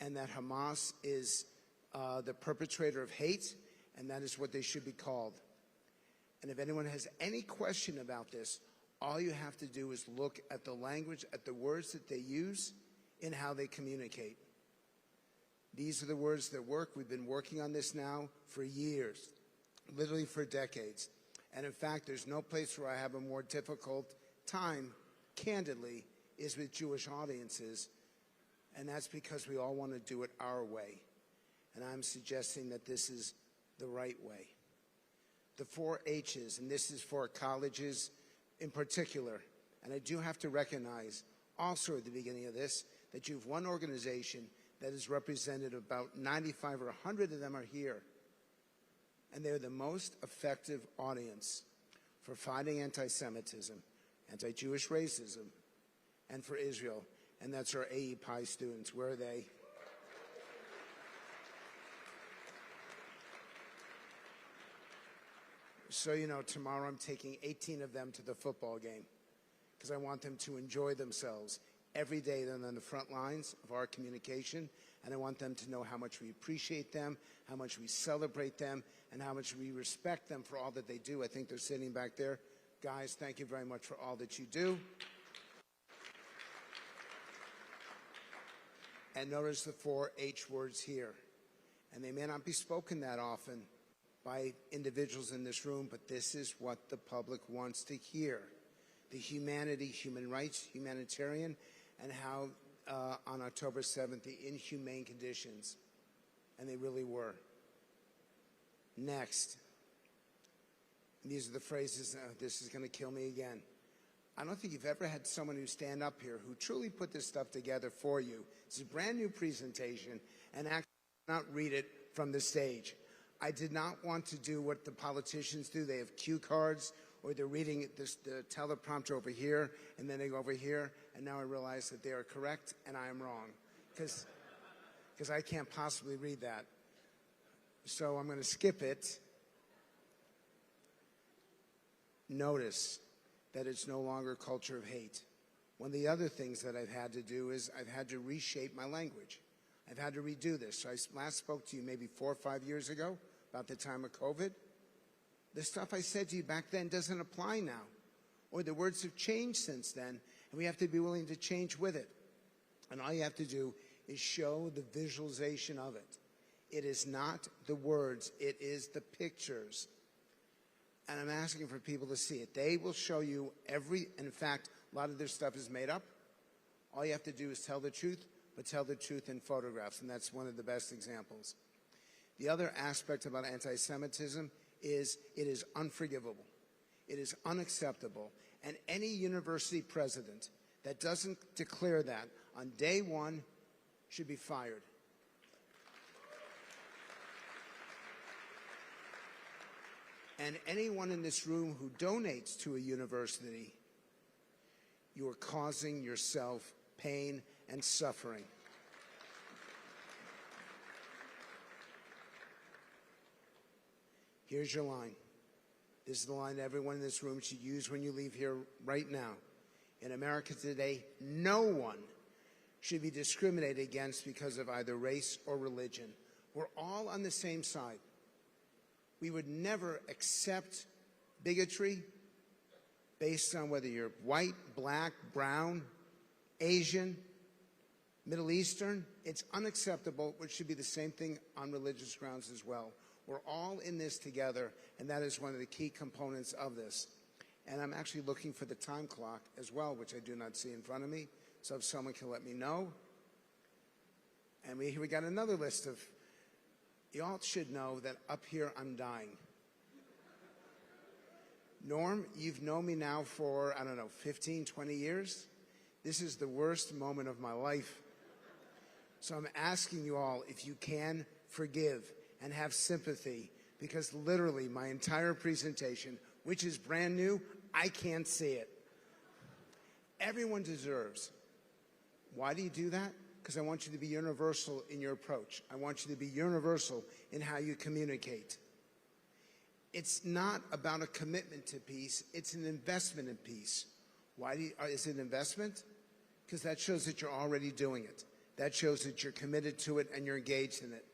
and that Hamas is the perpetrator of hate, and that is what they should be called. And if anyone has any question about this, all you have to do is look at the language, at the words that they use in how they communicate. These are the words that work. We've been working on this now for years, literally for decades. And in fact, there's no place where I have a more difficult time, candidly, is with Jewish audiences. And that's because we all want to do it our way. And I'm suggesting that this is the right way. The 4 H's, and this is for colleges in particular. And I do have to recognize also at the beginning of this that you have one organization that is represented, about 95 or 100 of them are here. And they're the most effective audience for fighting anti-Semitism, anti-Jewish racism, and for Israel. And that's our AEPI students. Where are they? So, you know, tomorrow I'm taking 18 of them to the football game because I want them to enjoy themselves. Every day they're on the front lines of our communication, and I want them to know how much we appreciate them, how much we celebrate them, and how much we respect them for all that they do. I think they're sitting back there. Guys, thank you very much for all that you do. And notice the 4 H words here. And they may not be spoken that often by individuals in this room, but this is what the public wants to hear. The humanity, human rights, humanitarian, and how on October 7th, the inhumane conditions. And they really were. Next. And these are the phrases, this is going to kill me again. I don't think you've ever had someone who stand up here who truly put this stuff together for you. It's a brand new presentation, and actually not read it from the stage. I did not want to do what the politicians do. They have cue cards, or they're reading the teleprompter over here, and then they go over here, and now I realize that they are correct and I am wrong, because I can't possibly read that. So I'm going to skip it. Notice that it's no longer a culture of hate. One of the other things that I've had to do is I've had to reshape my language. I've had to redo this. So I last spoke to you maybe 4 or 5 years ago about the time of COVID. The stuff I said to you back then doesn't apply now. or the words have changed since then, and we have to be willing to change with it. And all you have to do is show the visualization of it. It is not the words, it is the pictures. And I'm asking for people to see it. They will show you and in fact, a lot of their stuff is made up. All you have to do is tell the truth, but tell the truth in photographs, and that's one of the best examples. The other aspect about anti-Semitism is it is unforgivable. It is unacceptable. And any university president that doesn't declare that on day one should be fired. And anyone in this room who donates to a university, you are causing yourself pain and suffering. Here's your line. This is the line everyone in this room should use when you leave here right now. In America today, no one should be discriminated against because of either race or religion. We're all on the same side. We would never accept bigotry based on whether you're white, black, brown, Asian, Middle Eastern. It's unacceptable, which should be the same thing on religious grounds as well. We're all in this together, and that is one of the key components of this. And I'm actually looking for the time clock as well, which I do not see in front of me, so if someone can let me know. And we got another list of, you all should know that up here I'm dying. Norm, you've known me now for, 15, 20 years. This is the worst moment of my life. So I'm asking you all, if you can, forgive and have sympathy, because literally my entire presentation, which is brand new, I can't see it. Everyone deserves. Why do you do that? Because I want you to be universal in your approach. I want you to be universal in how you communicate. It's not about a commitment to peace, it's an investment in peace. Why is it an investment? Because that shows that you're already doing it. That shows that you're committed to it and you're engaged in it.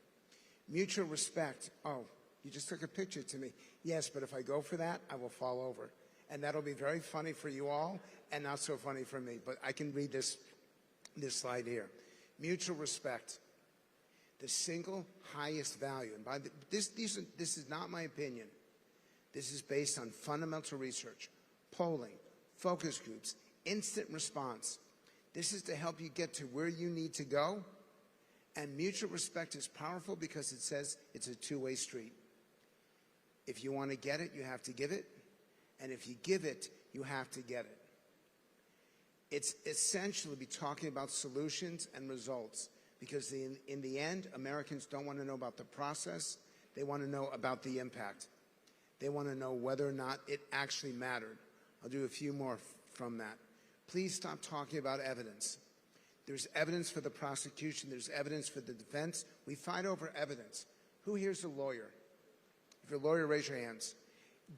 Mutual respect. Oh, you just took a picture to me. Yes, but if I go for that, I will fall over. And that'll be very funny for you all and not so funny for me. But I can read this slide here. Mutual respect. The single highest value. And this is not my opinion. This is based on fundamental research, polling, focus groups, instant response. This is to help you get to where you need to go. And mutual respect is powerful because it says it's a two-way street. If you want to get it, you have to give it. And if you give it, you have to get it. It's essentially be talking about solutions and results, because in the end, Americans don't want to know about the process. They want to know about the impact. They want to know whether or not it actually mattered. I'll do a few more from that. Please stop talking about evidence. There's evidence for the prosecution. There's evidence for the defense. We fight over evidence. Who here's a lawyer? If you're a lawyer, raise your hands.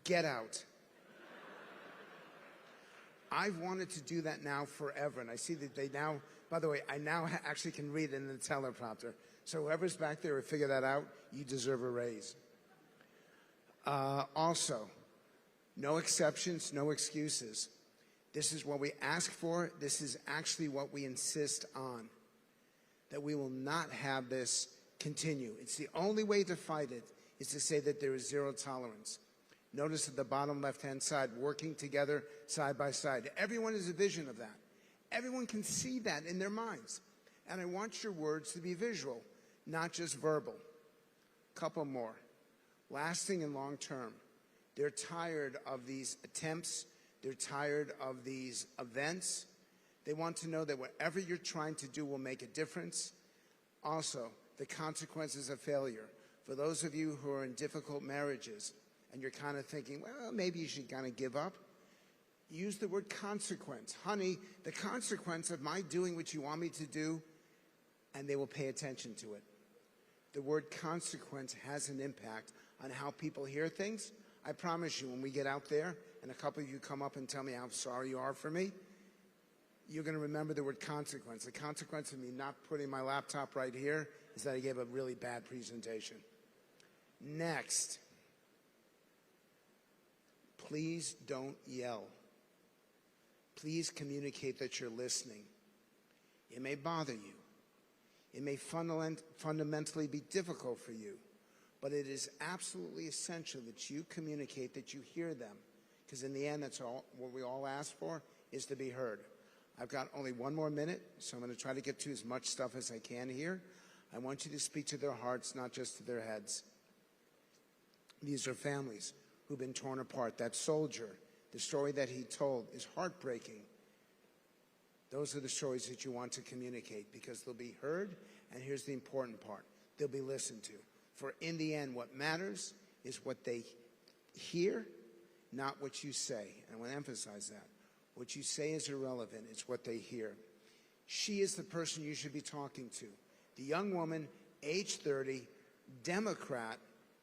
Get out. I've wanted to do that now forever, and I see that they now, by the way, I now actually can read it in the teleprompter. So whoever's back there will figure that out. You deserve a raise. Also, no exceptions, no excuses. This is what we ask for. This is actually what we insist on, that we will not have this continue. It's the only way to fight it is to say that there is zero tolerance. Notice at the bottom left-hand side, working together side by side. Everyone has a vision of that. Everyone can see that in their minds. And I want your words to be visual, not just verbal. Couple more. Lasting and long-term. They're tired of these attempts. They're tired of these events. They want to know that whatever you're trying to do will make a difference. Also, the consequences of failure. For those of you who are in difficult marriages and you're kind of thinking, well, maybe you should kind of give up, use the word consequence. Honey, the consequence of my doing what you want me to do, and they will pay attention to it. The word consequence has an impact on how people hear things. I promise you, when we get out there and a couple of you come up and tell me how sorry you are for me, you're going to remember the word consequence. The consequence of me not putting my laptop right here is that I gave a really bad presentation. Next. Please don't yell. please communicate that you're listening. It may bother you. It may fundamentally be difficult for you, but it is absolutely essential that you communicate that you hear them, because in the end, that's all what we all ask for, is to be heard. I've got only 1 more minute, so I'm going to try to get to as much stuff as I can here. I want you to speak to their hearts, not just to their heads. These are families who've been torn apart. That soldier, the story that he told is heartbreaking. Those are the stories that you want to communicate, because they'll be heard, and here's the important part. They'll be listened to. For in the end, what matters is what they hear, not what you say. And I want to emphasize that. What you say is irrelevant. It's what they hear. She is the person you should be talking to. The young woman, age 30, Democrat,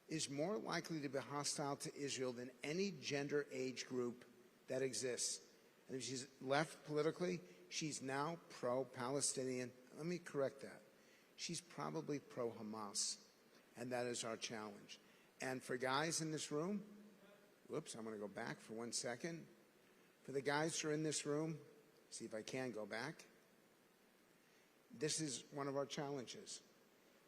is more likely to be hostile to Israel than any gender age group that exists. And if she's left politically, she's now pro-Palestinian. Let me correct that. She's probably pro-Hamas, and that is our challenge. And for guys in this room, whoops, I'm going to go back for 1 second. For the guys who are in this room, see if I can go back. This is one of our challenges.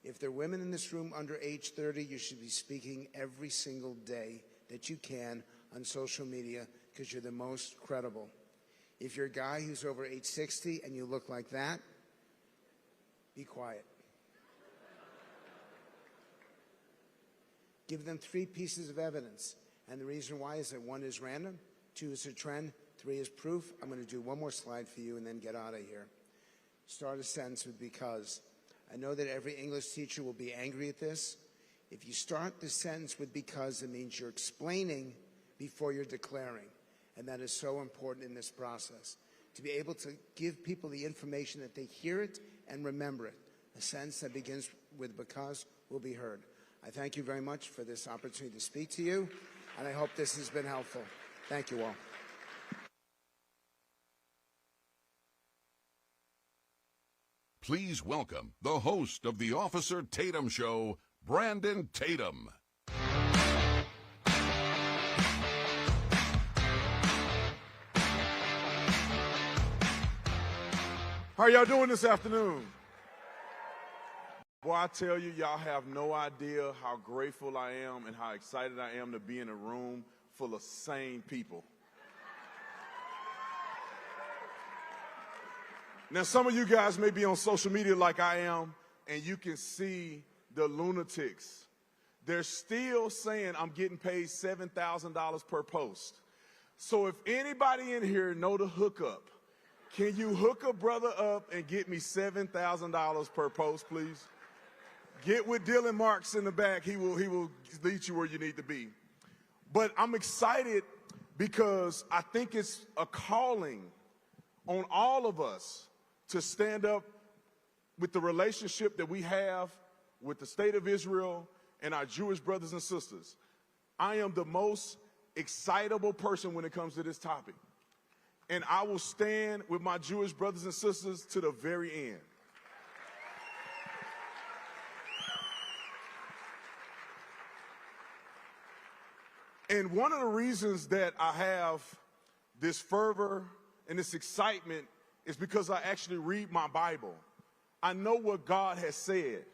If there are women in this room under age 30, you should be speaking every single day that you can on social media, because you're the most credible. If you're a guy who's over age 60 and you look like that, be quiet. Give them 3 pieces of evidence. And the reason why is that 1 is random, 2 is a trend, 3 is proof. I'm going to do 1 more slide for you and then get out of here. Start a sentence with because. I know that every English teacher will be angry at this. If you start the sentence with because, it means you're explaining before you're declaring. And that is so important in this process, to be able to give people the information that they hear it and remember it. A sentence that begins with because will be heard. I thank you very much for this opportunity to speak to you, and I hope this has been helpful. Thank you all. Please welcome the host of the Officer Tatum Show, Brandon Tatum. How y'all doing this afternoon? Boy, I tell you, y'all have no idea how grateful I am and how excited I am to be in a room full of sane people. Now, some of you guys may be on social media like I am, and you can see the lunatics. They're still saying I'm getting paid $7,000 per post. So if anybody in here know the hookup, can you hook a brother up and get me $7,000 per post, please? Get with Dylan Marks in the back. He will lead you where you need to be. But I'm excited because I think it's a calling on all of us to stand up with the relationship that we have with the state of Israel and our Jewish brothers and sisters. I am the most excitable person when it comes to this topic. And I will stand with my Jewish brothers and sisters to the very end. And one of the reasons that I have this fervor and this excitement is because I actually read my Bible. I know what God has said.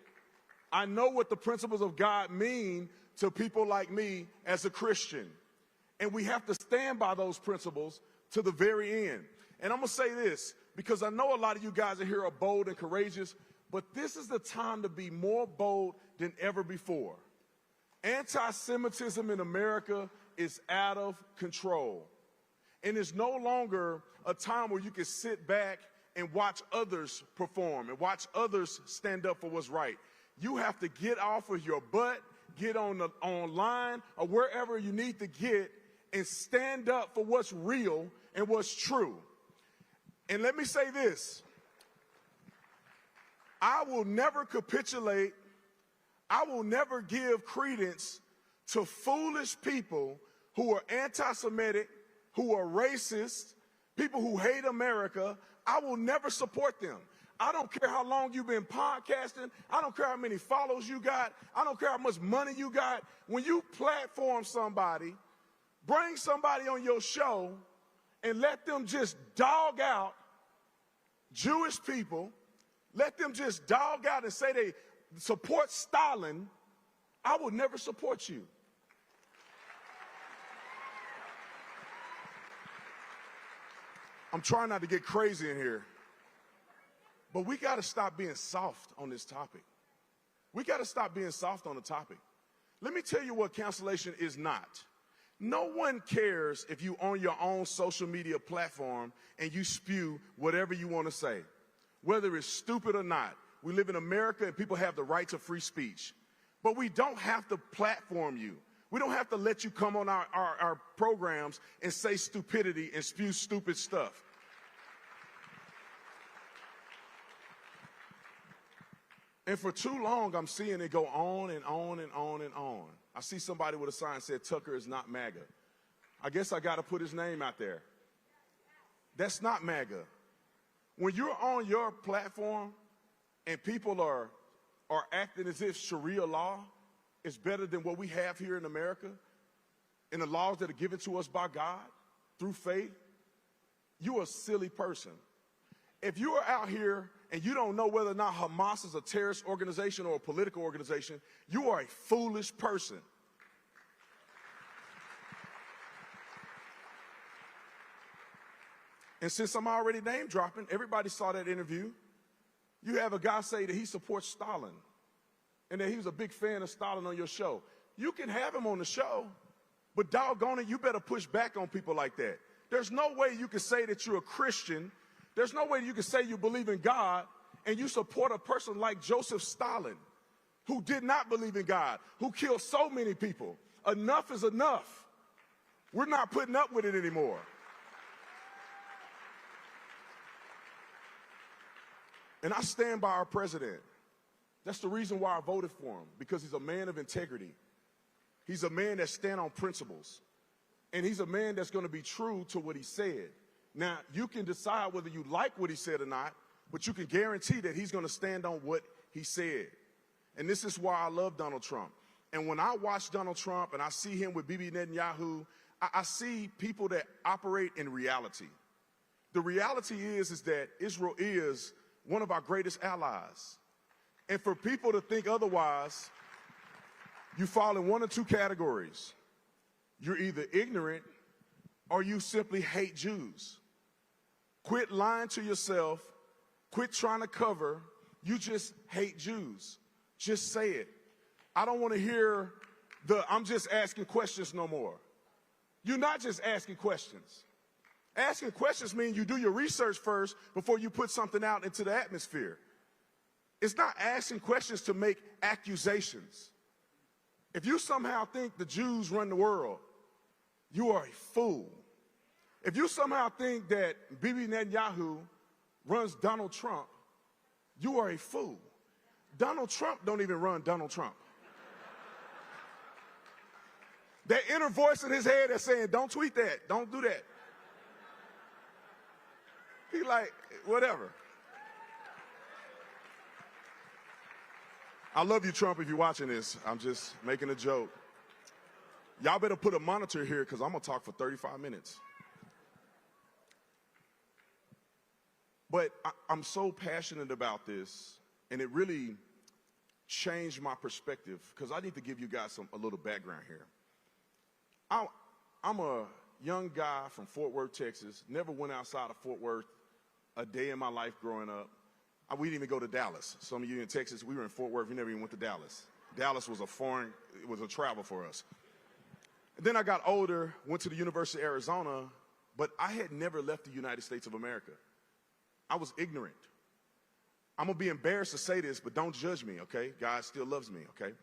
I know what the principles of God mean to people like me as a Christian. And we have to stand by those principles to the very end. And I'm going to say this, because I know a lot of you guys in here are bold and courageous, but this is the time to be more bold than ever before. Anti-Semitism in America is out of control. And it's no longer a time where you can sit back and watch others perform and watch others stand up for what's right. You have to get off of your butt, get online or wherever you need to get and stand up for what's real and what's true. And let me say this. I will never capitulate. I will never give credence to foolish people who are anti-Semitic, who are racist, people who hate America. I will never support them. I don't care how long you've been podcasting. I don't care how many followers you got. I don't care how much money you got. When you platform somebody, bring somebody on your show and let them just dog out Jewish people, let them just dog out and say they support Stalin, I will never support you. I'm trying not to get crazy in here, but we got to stop being soft on this topic. We got to stop being soft on the topic. Let me tell you what cancellation is not. No one cares if you own your own social media platform and you spew whatever you want to say, whether it's stupid or not. We live in America and people have the right to free speech. But we don't have to platform you. We don't have to let you come on our programs and say stupidity and spew stupid stuff. And for too long, I'm seeing it go on and on and on and on. I see somebody with a sign that said, Tucker is not MAGA. I guess I got to put his name out there. That's not MAGA. When you're on your platform and people are acting as if Sharia law is better than what we have here in America and the laws that are given to us by God through faith, you're a silly person. If you are out here and you don't know whether or not Hamas is a terrorist organization or a political organization, you are a foolish person. And since I'm already name dropping, everybody saw that interview. You have a guy say that he supports Stalin and that he was a big fan of Stalin on your show. You can have him on the show, but doggone it, you better push back on people like that. There's no way you can say that you're a Christian. There's no way you can say you believe in God and you support a person like Joseph Stalin, who did not believe in God, who killed so many people. Enough is enough. We're not putting up with it anymore. And I stand by our president. That's the reason why I voted for him, because he's a man of integrity. He's a man that stands on principles. And he's a man that's going to be true to what he said. Now, you can decide whether you like what he said or not, but you can guarantee that he's going to stand on what he said. And this is why I love Donald Trump. And when I watch Donald Trump and I see him with Bibi Netanyahu, I see people that operate in reality. The reality is that Israel is one of our greatest allies. And for people to think otherwise, you fall in one of two categories. You're either ignorant or you simply hate Jews. Quit lying to yourself. Quit trying to cover. You just hate Jews. Just say it. I don't want to hear I'm just asking questions no more. You're not just asking questions. Asking questions means you do your research first before you put something out into the atmosphere. It's not asking questions to make accusations. If you somehow think the Jews run the world, you are a fool. If you somehow think that Bibi Netanyahu runs Donald Trump, you are a fool. Donald Trump don't even run Donald Trump. That inner voice in his head that's saying, don't tweet that, don't do that. He like, whatever. I love you, Trump, if you're watching this. I'm just making a joke. Y'all better put a monitor here because I'm going to talk for 35 minutes. But I'm so passionate about this, and it really changed my perspective because I need to give you guys a little background here. I'm a young guy from Fort Worth, Texas, never went outside of Fort Worth a day in my life growing up. We didn't even go to Dallas. Some of you in Texas, we were in Fort Worth, we never even went to Dallas. Dallas was it was a travel for us. And then I got older, went to the University of Arizona, but I had never left the United States of America. I was ignorant. I'm going to be embarrassed to say this, but don't judge me, okay? God still loves me, okay?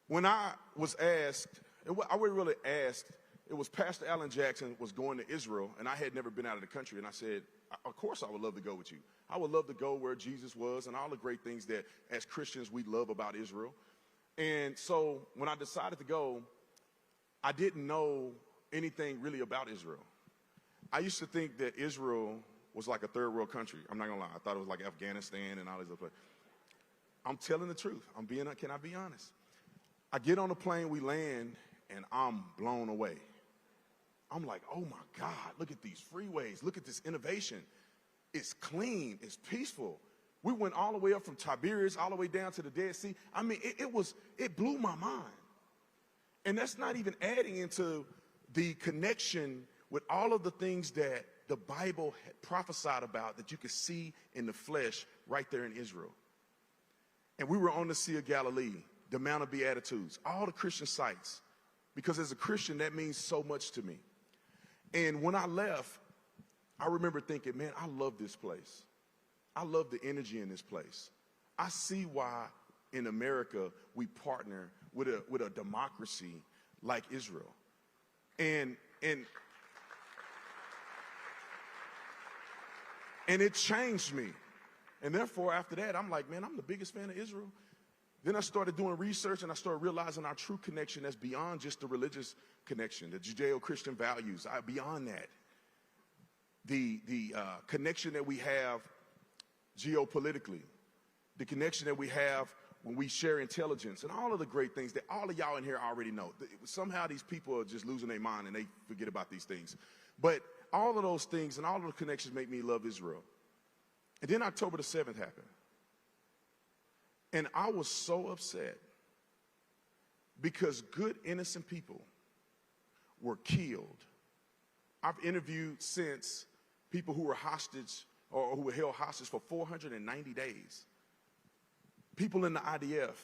When I was asked, I wasn't really asked, it was Pastor Alan Jackson was going to Israel, and I had never been out of the country, and I said, of course I would love to go with you. I would love to go where Jesus was and all the great things that as Christians we love about Israel. And so when I decided to go, I didn't know anything really about Israel. I used to think that Israel was like a third world country. I'm not gonna lie. I thought it was like Afghanistan and all these other places. I'm telling the truth. Can I be honest? I get on the plane, we land, and I'm blown away. I'm like, oh my God, look at these freeways. Look at this innovation. It's clean. It's peaceful. We went all the way up from Tiberias all the way down to the Dead Sea. I mean, it blew my mind. And that's not even adding into the connection with all of the things that the Bible had prophesied about that you could see in the flesh right there in Israel. And we were on the Sea of Galilee, the Mount of Beatitudes, all the Christian sites. Because as a Christian, that means so much to me. And when I left, I remember thinking, man, I love this place. I love the energy in this place. I see why in America we partner with a democracy like Israel. And it changed me. And therefore, after that, I'm like, man, I'm the biggest fan of Israel. Then I started doing research, and I started realizing our true connection that's beyond just the religious connection, the Judeo-Christian values, beyond that. The connection that we have geopolitically, the connection that we have when we share intelligence, and all of the great things that all of y'all in here already know. Somehow these people are just losing their mind and they forget about these things. But all of those things and all of the connections make me love Israel. And then October the 7th happened. And I was so upset because good, innocent people were killed. I've interviewed since people who were hostage or who were held hostage for 490 days. People in the IDF.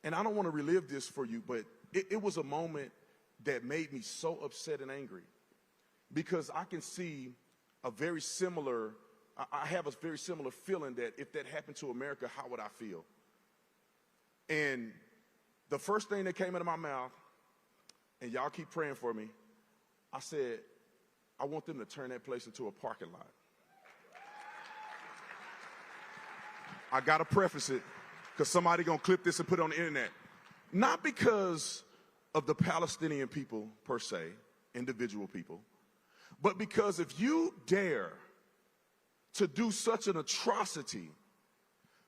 And I don't want to relive this for you, but it was a moment that made me so upset and angry because I can see a very similar, I have a very similar feeling that if that happened to America, how would I feel? And the first thing that came out of my mouth, and y'all keep praying for me, I said, I want them to turn that place into a parking lot. I got to preface it because somebody going to clip this and put it on the internet. Not because of the Palestinian people per se, individual people, but because if you dare to do such an atrocity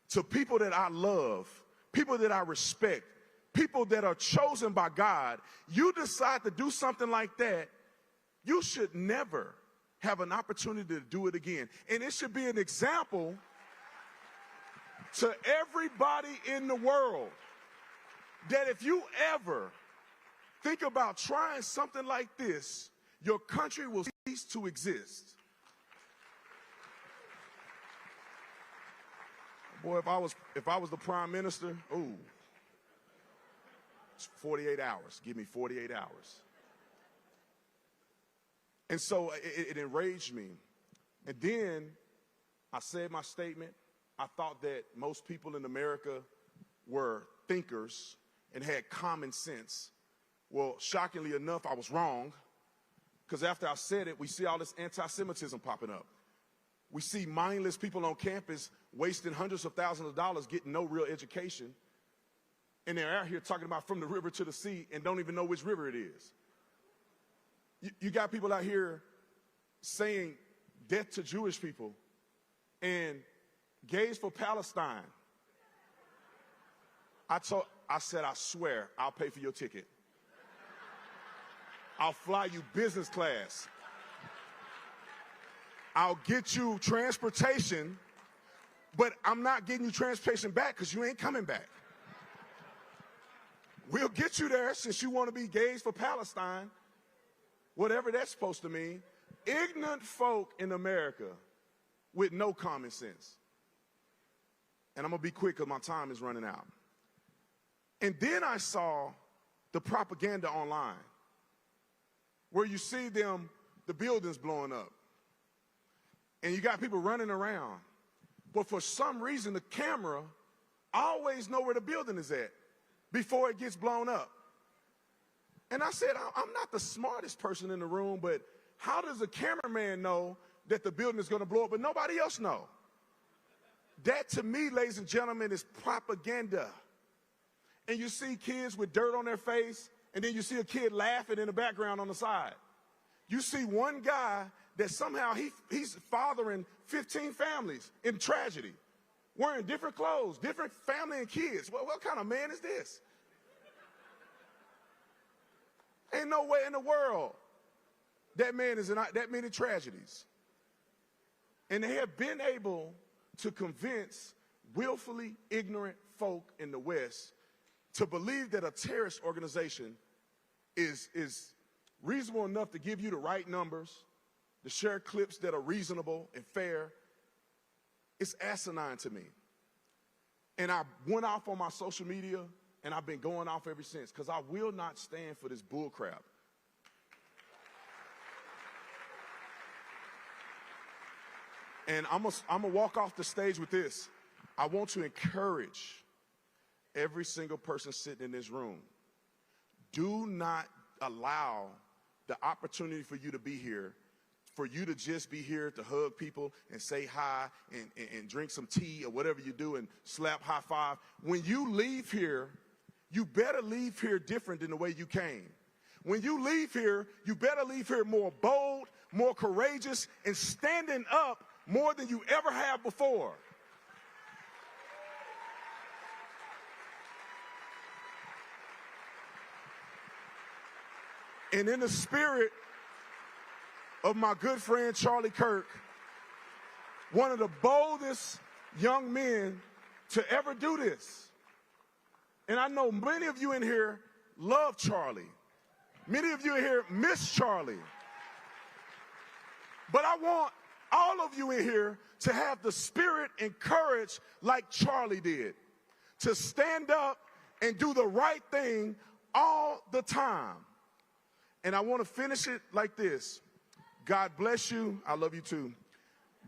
to people that I love, people that I respect, people that are chosen by God, you decide to do something like that, you should never have an opportunity to do it again. And it should be an example to everybody in the world that if you ever think about trying something like this, your country will cease to exist. Boy, if I was the prime minister, ooh, it's 48 hours. Give me 48 hours. And so it enraged me. And then I said my statement. I thought that most people in America were thinkers and had common sense. Well, shockingly enough, I was wrong. Because after I said it, we see all this anti-Semitism popping up. We see mindless people on campus wasting hundreds of thousands of dollars getting no real education. And they're out here talking about from the river to the sea and don't even know which river it is. You got people out here saying death to Jewish people and gays for Palestine. I said, I swear, I'll pay for your ticket. I'll fly you business class. I'll get you transportation, but I'm not getting you transportation back because you ain't coming back. We'll get you there since you want to be gays for Palestine, whatever that's supposed to mean. Ignorant folk in America with no common sense. And I'm going to be quick because my time is running out. And then I saw the propaganda online where you see them, the buildings blowing up. And you got people running around. But for some reason, the camera always know where the building is at before it gets blown up. And I said, I'm not the smartest person in the room, but how does a cameraman know that the building is going to blow up, but nobody else know? That, to me, ladies and gentlemen, is propaganda. And you see kids with dirt on their face, and then you see a kid laughing in the background on the side. You see one guy that somehow he's fathering 15 families in tragedy, wearing different clothes, different family and kids. What kind of man is this? Ain't no way in the world that man is in that many tragedies. And they have been able to convince willfully ignorant folk in the West to believe that a terrorist organization is reasonable enough to give you the right numbers, to share clips that are reasonable and fair. It's asinine to me. And I went off on my social media, and I've been going off ever since, because I will not stand for this bull crap. And I'm gonna walk off the stage with this. I want to encourage every single person sitting in this room. Do not allow the opportunity for you to be here, for you to just be here to hug people and say hi and drink some tea or whatever you do and slap high five. When you leave here, you better leave here different than the way you came. When you leave here, you better leave here more bold, more courageous, and standing up more than you ever have before. And in the spirit of my good friend Charlie Kirk, one of the boldest young men to ever do this. And I know many of you in here love Charlie. Many of you in here miss Charlie. But I want all of you in here to have the spirit and courage like Charlie did, to stand up and do the right thing all the time. And I want to finish it like this. God bless you. I love you too.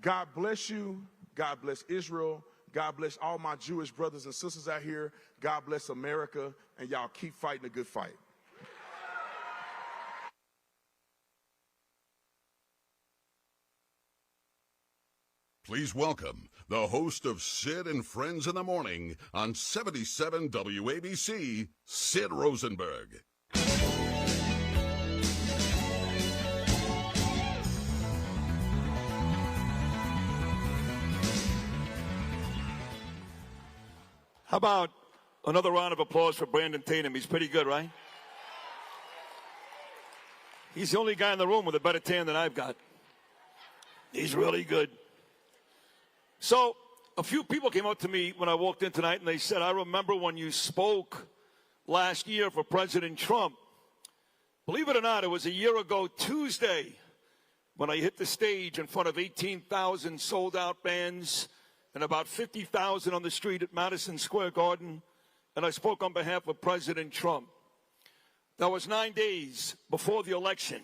God bless you. God bless Israel. God bless all my Jewish brothers and sisters out here. God bless America. And y'all keep fighting a good fight. Please welcome the host of Sid and Friends in the Morning on 77 WABC, Sid Rosenberg. How about another round of applause for Brandon Tatum? He's pretty good, right? He's the only guy in the room with a better tan than I've got. He's really good. So a few people came up to me when I walked in tonight, and they said, I remember when you spoke last year for President Trump. Believe it or not, it was a year ago Tuesday when I hit the stage in front of 18,000 sold-out bands and about 50,000 on the street at Madison Square Garden, and I spoke on behalf of President Trump. That was 9 days before the election,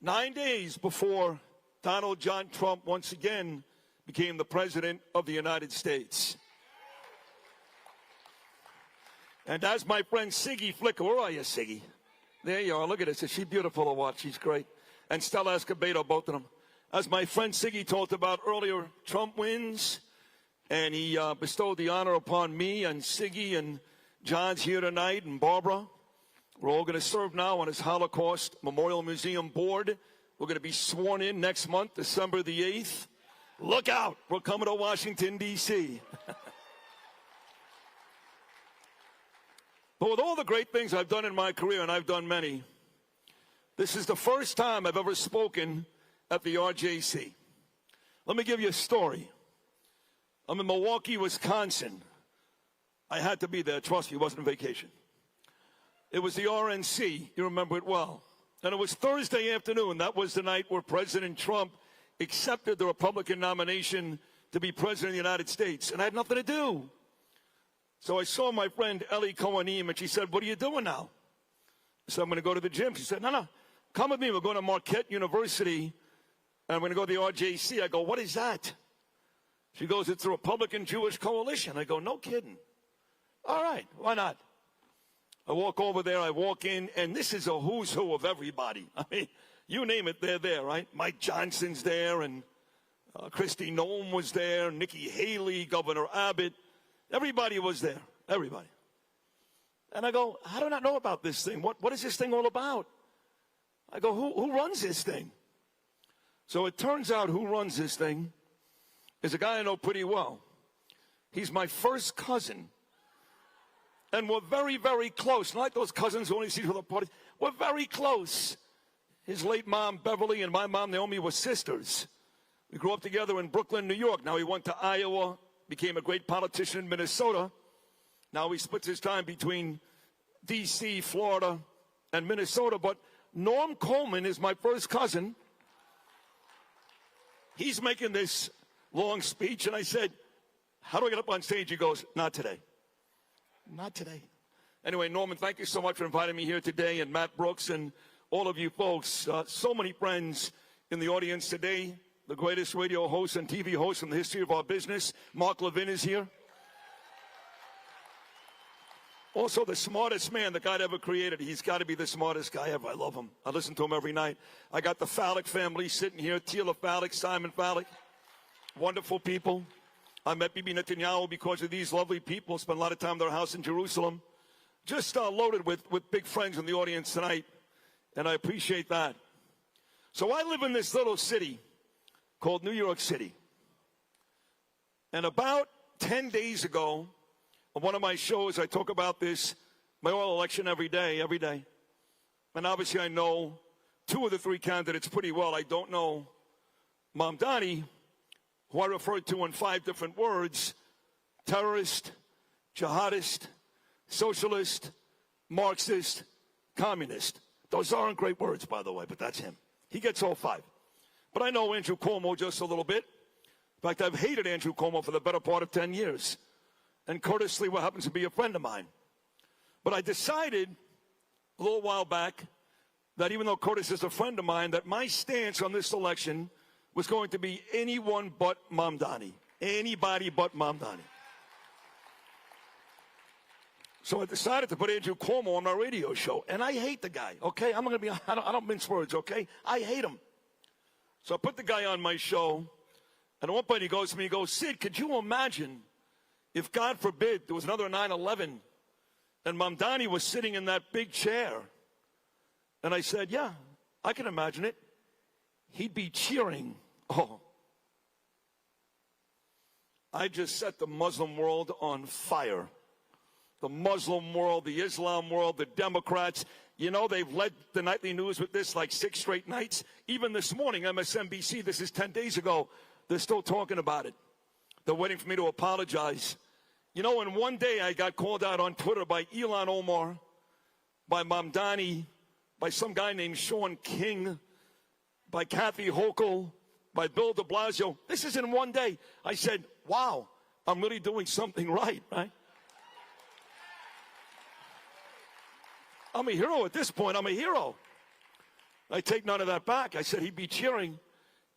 9 days before Donald John Trump once again became the President of the United States. And as my friend Siggy Flicker, where are you, Siggy? There you are, look at this, she's beautiful to watch, she's great. And Stella Escobedo, both of them. As my friend Siggy talked about earlier, Trump wins, and he bestowed the honor upon me and Siggy, and John's here tonight, and Barbara. We're all going to serve now on his Holocaust Memorial Museum board. We're going to be sworn in next month, December the 8th. Look out, we're coming to Washington, D.C. But with all the great things I've done in my career, and I've done many, this is the first time I've ever spoken at the RJC. Let me give you a story. I'm in Milwaukee, Wisconsin. I had to be there, trust me, it wasn't a vacation. It was the RNC, you remember it well. And it was Thursday afternoon, that was the night where President Trump accepted the Republican nomination to be President of the United States. And I had nothing to do. So I saw my friend Ellie Cohenim, and she said, what are you doing now? I said, I'm going to go to the gym. She said, no, come with me. We're going to Marquette University, and I'm going to go to the RJC. I go, what is that? She goes, it's the Republican Jewish Coalition. I go, no kidding. All right, why not? I walk over there, I walk in, and this is a who's who of everybody. I mean, you name it, they're there, right? Mike Johnson's there, and Kristi Noem was there, Nikki Haley, Governor Abbott. Everybody was there, everybody. And I go, how do I not know about this thing? What is this thing all about? I go, who runs this thing? So it turns out who runs this thing is a guy I know pretty well. He's my first cousin. And we're very, very close. Not like those cousins who only see each other at parties. We're very close. his late mom, Beverly, and my mom, Naomi, were sisters. We grew up together in Brooklyn, New York. Now he went to Iowa, became a great politician in Minnesota. Now he splits his time between D.C., Florida, and Minnesota. But Norm Coleman is my first cousin. He's making this long speech, and I said, how do I get up on stage? He goes, not today. Not today. Anyway, Norman, thank you so much for inviting me here today, and Matt Brooks and all of you folks. So many friends in the audience today. The greatest radio host and TV host in the history of our business, Mark Levin, is here. Also, the smartest man that God ever created. He's got to be the smartest guy ever. I love him. I listen to him every night. I got the Fallick family sitting here, Tila Fallick, Simon Fallick. Wonderful people. I met Bibi Netanyahu because of these lovely people. Spent a lot of time at their house in Jerusalem. Just loaded with big friends in the audience tonight, and I appreciate that. So I live in this little city called New York City. And about 10 days ago, on one of my shows, I talk about this mayoral election every day. And obviously I know two of the three candidates pretty well. I don't know Mamdani, who I referred to in 5 different words: terrorist, jihadist, socialist, Marxist, communist. Those aren't great words, by the way, but that's him. He gets all 5. But I know Andrew Cuomo just a little bit. In fact, I've hated Andrew Cuomo for the better part of 10 years. And Curtis Lee, who happens to be a friend of mine. But I decided a little while back that even though Curtis is a friend of mine, that my stance on this election was going to be anyone but Mamdani. Anybody but Mamdani. So I decided to put Andrew Cuomo on my radio show. And I hate the guy, okay? I don't mince words, okay? I hate him. So I put the guy on my show. And at one point he goes to me, he goes, Sid, could you imagine if, God forbid, there was another 9/11 and Mamdani was sitting in that big chair? And I said, yeah, I can imagine it. He'd be cheering. Oh. I just set the Muslim world on fire. The Muslim world, the Islam world, the Democrats. You know, they've led the nightly news with this like 6 straight nights. Even this morning, MSNBC, this is 10 days ago, they're still talking about it. They're waiting for me to apologize. You know, in one day I got called out on Twitter by Ilhan Omar, by Mamdani, by some guy named Sean King, by Kathy Hochul, by Bill de Blasio. This is in one day. I said, wow, I'm really doing something right? I'm a hero at this point. I'm a hero. I take none of that back. I said he'd be cheering.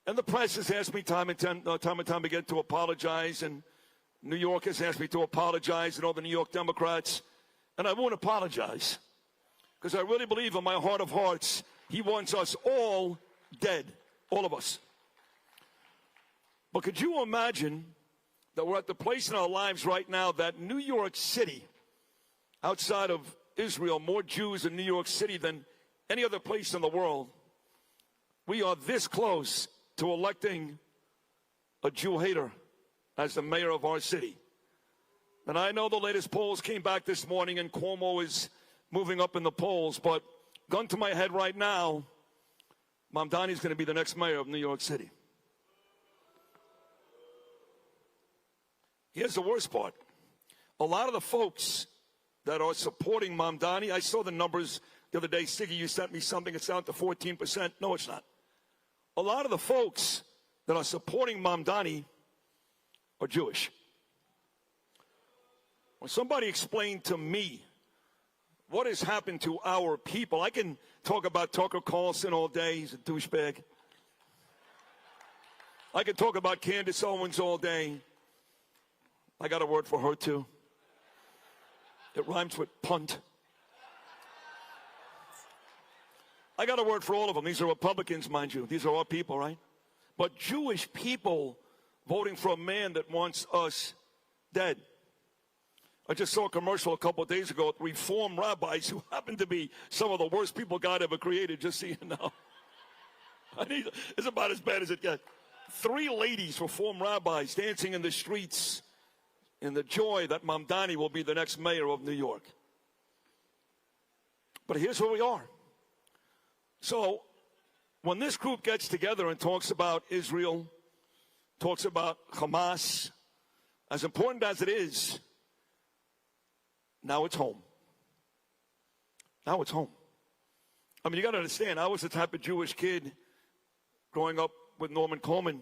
And the press has asked me time and time again to apologize. And New York has asked me to apologize, and all the New York Democrats. And I won't apologize. Because I really believe in my heart of hearts, he wants us all dead. All of us. But could you imagine that we're at the place in our lives right now that New York City, outside of Israel, more Jews in New York City than any other place in the world, we are this close to electing a Jew hater as the mayor of our city. And I know the latest polls came back this morning and Cuomo is moving up in the polls, but gun to my head right now, Mamdani is going to be the next mayor of New York City. Here's the worst part. A lot of the folks that are supporting Mamdani, I saw the numbers the other day. Siggy, you sent me something. It's down to 14%. No, it's not. A lot of the folks that are supporting Mamdani are Jewish. When somebody explained to me what has happened to our people, I can talk about Tucker Carlson all day. He's a douchebag. I can talk about Candace Owens all day. I got a word for her, too. It rhymes with punt. I got a word for all of them. These are Republicans, mind you. These are our people, right? But Jewish people voting for a man that wants us dead. I just saw a commercial a couple of days ago with Reform rabbis who happen to be some of the worst people God ever created, just so you know. It's about as bad as it gets. 3 ladies, Reform rabbis, dancing in the streets in the joy that Mamdani will be the next mayor of New York. But here's where we are. So when this group gets together and talks about Israel, talks about Hamas, as important as it is, now it's home. Now it's home. I mean, you got to understand, I was the type of Jewish kid growing up with Norman Coleman.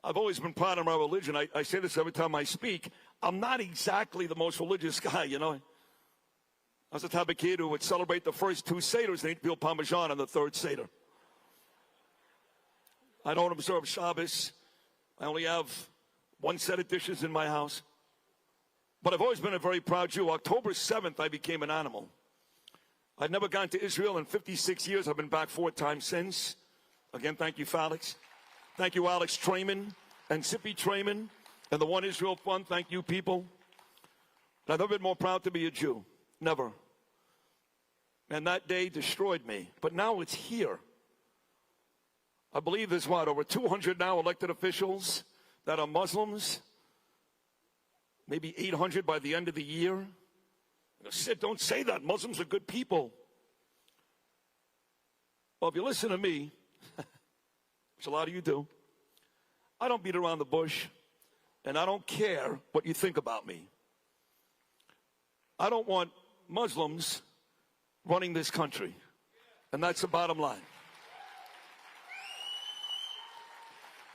I've always been proud of my religion. I say this every time I speak. I'm not exactly the most religious guy, you know. I was the type of kid who would celebrate the first 2 Seders and eat veal Parmesan on the 3rd Seder. I don't observe Shabbos. I only have 1 set of dishes in my house. But I've always been a very proud Jew. October 7th, I became an animal. I'd never gone to Israel in 56 years. I've been back 4 times since. Again, thank you, Alex. Thank you, Alex Trayman and Sippy Trayman and the One Israel Fund. Thank you, people. And I've never been more proud to be a Jew. Never. And that day destroyed me. But now it's here. I believe there's, over 200 now elected officials that are Muslims. Maybe 800 by the end of the year. Sid, don't say that. Muslims are good people. Well, if you listen to me, which a lot of you do, I don't beat around the bush, and I don't care what you think about me. I don't want Muslims running this country, and that's the bottom line.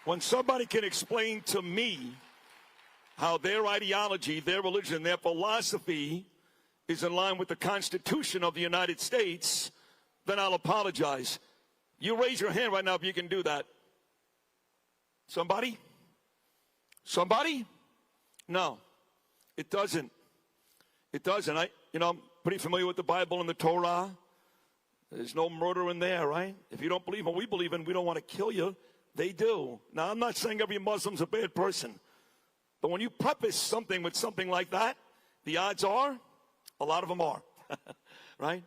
When somebody can explain to me how their ideology, their religion, their philosophy is in line with the Constitution of the United States, then I'll apologize. You raise your hand right now if you can do that. Somebody? Somebody? No, it doesn't. It doesn't. I'm pretty familiar with the Bible and the Torah. There's no murder in there, right? If you don't believe what we believe in, we don't want to kill you. They do. Now, I'm not saying every Muslim's a bad person. But when you preface something with something like that, the odds are, a lot of them are, right?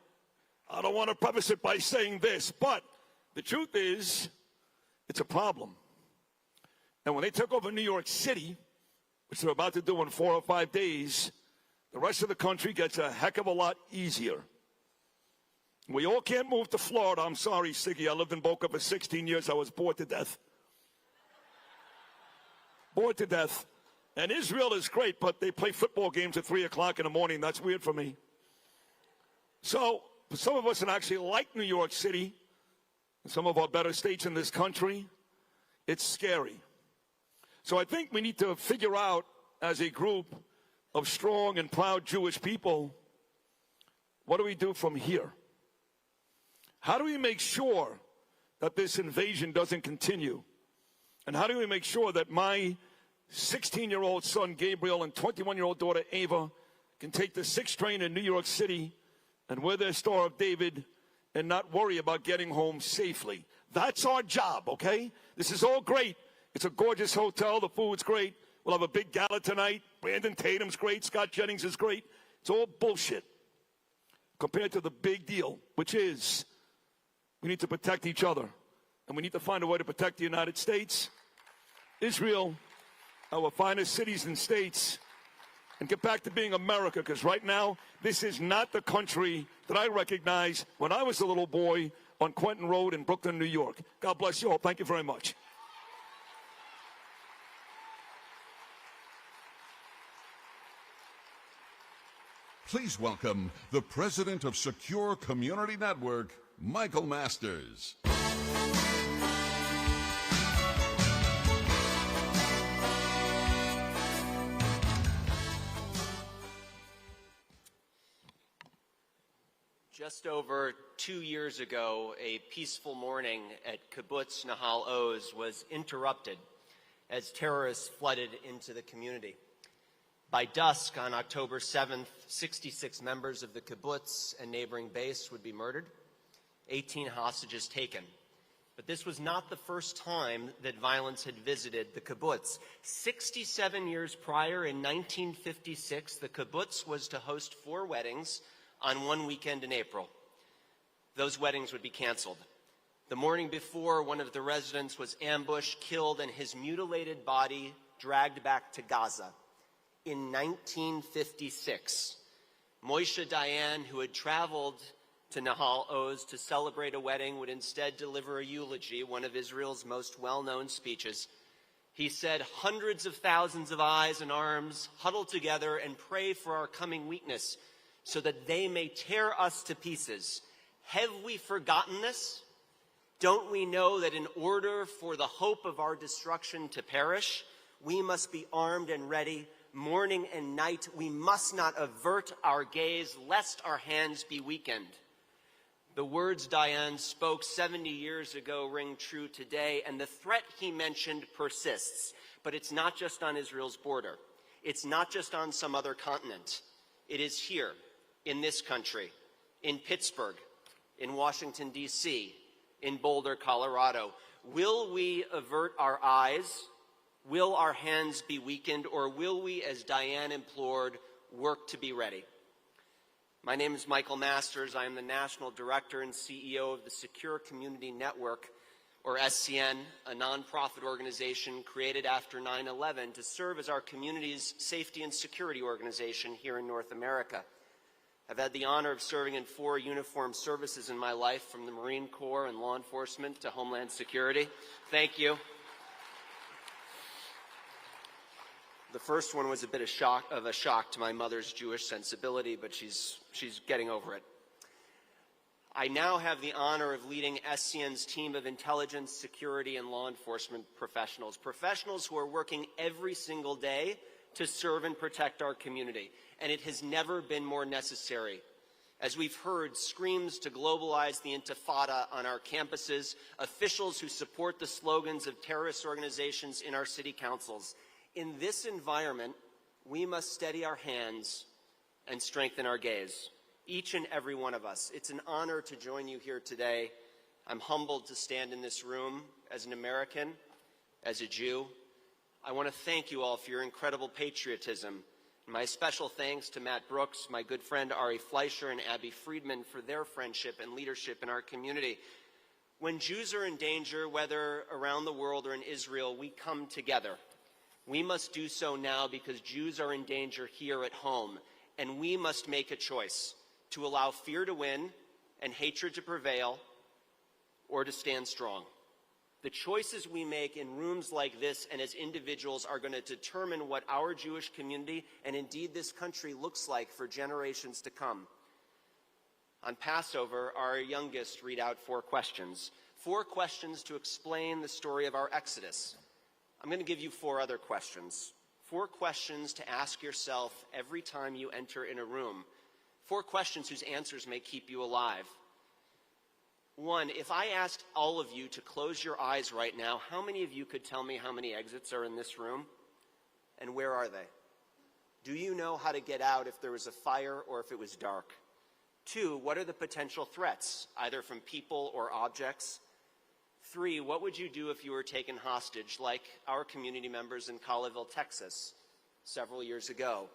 I don't want to preface it by saying this, but the truth is, it's a problem. And when they took over New York City, which they're about to do in 4 or 5 days, the rest of the country gets a heck of a lot easier. We all can't move to Florida. I'm sorry, Siggy. I lived in Boca for 16 years. I was bored to death. Bored to death. And Israel is great, but they play football games at 3 o'clock in the morning. That's weird for me. So, for some of us that actually like New York City, and some of our better states in this country, it's scary. So I think we need to figure out, as a group of strong and proud Jewish people, what do we do from here? How do we make sure that this invasion doesn't continue? And how do we make sure that my 16-year-old son, Gabriel, and 21-year-old daughter, Ava, can take the 6th train in New York City and wear their Star of David and not worry about getting home safely? That's our job, okay? This is all great. It's a gorgeous hotel. The food's great. We'll have a big gala tonight. Brandon Tatum's great. Scott Jennings is great. It's all bullshit compared to the big deal, which is we need to protect each other. And we need to find a way to protect the United States, Israel, our finest cities and states, and get back to being America, because right now, this is not the country that I recognized when I was a little boy on Quentin Road in Brooklyn, New York. God bless you all. Thank you very much. Please welcome the president of Secure Community Network, Michael Masters. Just over 2 years ago, a peaceful morning at Kibbutz Nahal Oz was interrupted as terrorists flooded into the community. By dusk on October 7th, 66 members of the kibbutz and neighboring base would be murdered, 18 hostages taken. But this was not the first time that violence had visited the kibbutz. 67 years prior, in 1956, the kibbutz was to host 4 weddings on one weekend in April. Those weddings would be canceled. The morning before, one of the residents was ambushed, killed, and his mutilated body dragged back to Gaza. In 1956, Moshe Dayan, who had traveled to Nahal Oz to celebrate a wedding would instead deliver a eulogy, one of Israel's most well-known speeches. He said, "Hundreds of thousands of eyes and arms huddle together and pray for our coming weakness so that they may tear us to pieces. Have we forgotten this? Don't we know that in order for the hope of our destruction to perish, we must be armed and ready morning and night. We must not avert our gaze lest our hands be weakened." The words Diane spoke 70 years ago ring true today, and the threat he mentioned persists. But it's not just on Israel's border. It's not just on some other continent. It is here, in this country, in Pittsburgh, in Washington, D.C., in Boulder, Colorado. Will we avert our eyes? Will our hands be weakened? Or will we, as Diane implored, work to be ready? My name is Michael Masters. I am the National Director and CEO of the Secure Community Network, or SCN, a nonprofit organization created after 9/11 to serve as our community's safety and security organization here in North America. I've had the honor of serving in 4 uniformed services in my life, from the Marine Corps and law enforcement to Homeland Security. Thank you. The first one was a bit of a shock to my mother's Jewish sensibility, but she's getting over it. I now have the honor of leading SCN's team of intelligence, security, and law enforcement professionals who are working every single day to serve and protect our community, and it has never been more necessary. As we've heard, screams to globalize the Intifada on our campuses, officials who support the slogans of terrorist organizations in our city councils. In this environment, we must steady our hands and strengthen our gaze, each and every one of us. It's an honor to join you here today. I'm humbled to stand in this room as an American, as a Jew. I want to thank you all for your incredible patriotism. My special thanks to Matt Brooks, my good friend Ari Fleischer, and Abby Friedman for their friendship and leadership in our community. When Jews are in danger, whether around the world or in Israel, we come together. We must do so now because Jews are in danger here at home, and we must make a choice to allow fear to win and hatred to prevail, or to stand strong. The choices we make in rooms like this and as individuals are going to determine what our Jewish community, and indeed this country, looks like for generations to come. On Passover, our youngest read out 4 questions. 4 questions to explain the story of our Exodus. I'm going to give you 4 other questions. 4 questions to ask yourself every time you enter in a room. 4 questions whose answers may keep you alive. 1, if I asked all of you to close your eyes right now, how many of you could tell me how many exits are in this room? And where are they? Do you know how to get out if there was a fire or if it was dark? 2, what are the potential threats, either from people or objects? 3, what would you do if you were taken hostage, like our community members in Colleyville, Texas, several years ago?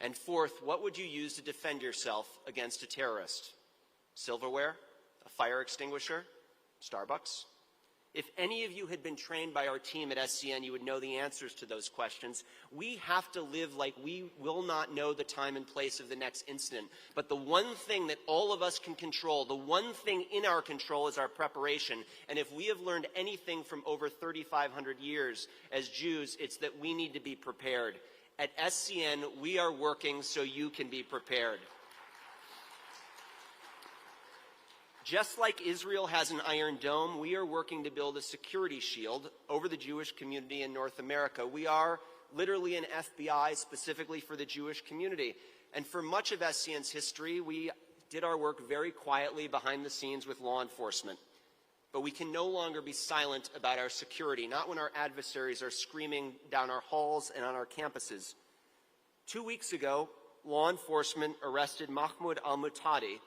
And 4th, what would you use to defend yourself against a terrorist? Silverware? A fire extinguisher? Starbucks? If any of you had been trained by our team at SCN, you would know the answers to those questions. We have to live like we will not know the time and place of the next incident. But the one thing that all of us can control, the one thing in our control, is our preparation. And if we have learned anything from over 3,500 years as Jews, it's that we need to be prepared. At SCN, we are working so you can be prepared. Just like Israel has an Iron Dome, we are working to build a security shield over the Jewish community in North America. We are literally an FBI specifically for the Jewish community. And for much of SCN's history, we did our work very quietly behind the scenes with law enforcement. But we can no longer be silent about our security, not when our adversaries are screaming down our halls and on our campuses. 2 weeks ago, law enforcement arrested Mahmoud al-Muhtadi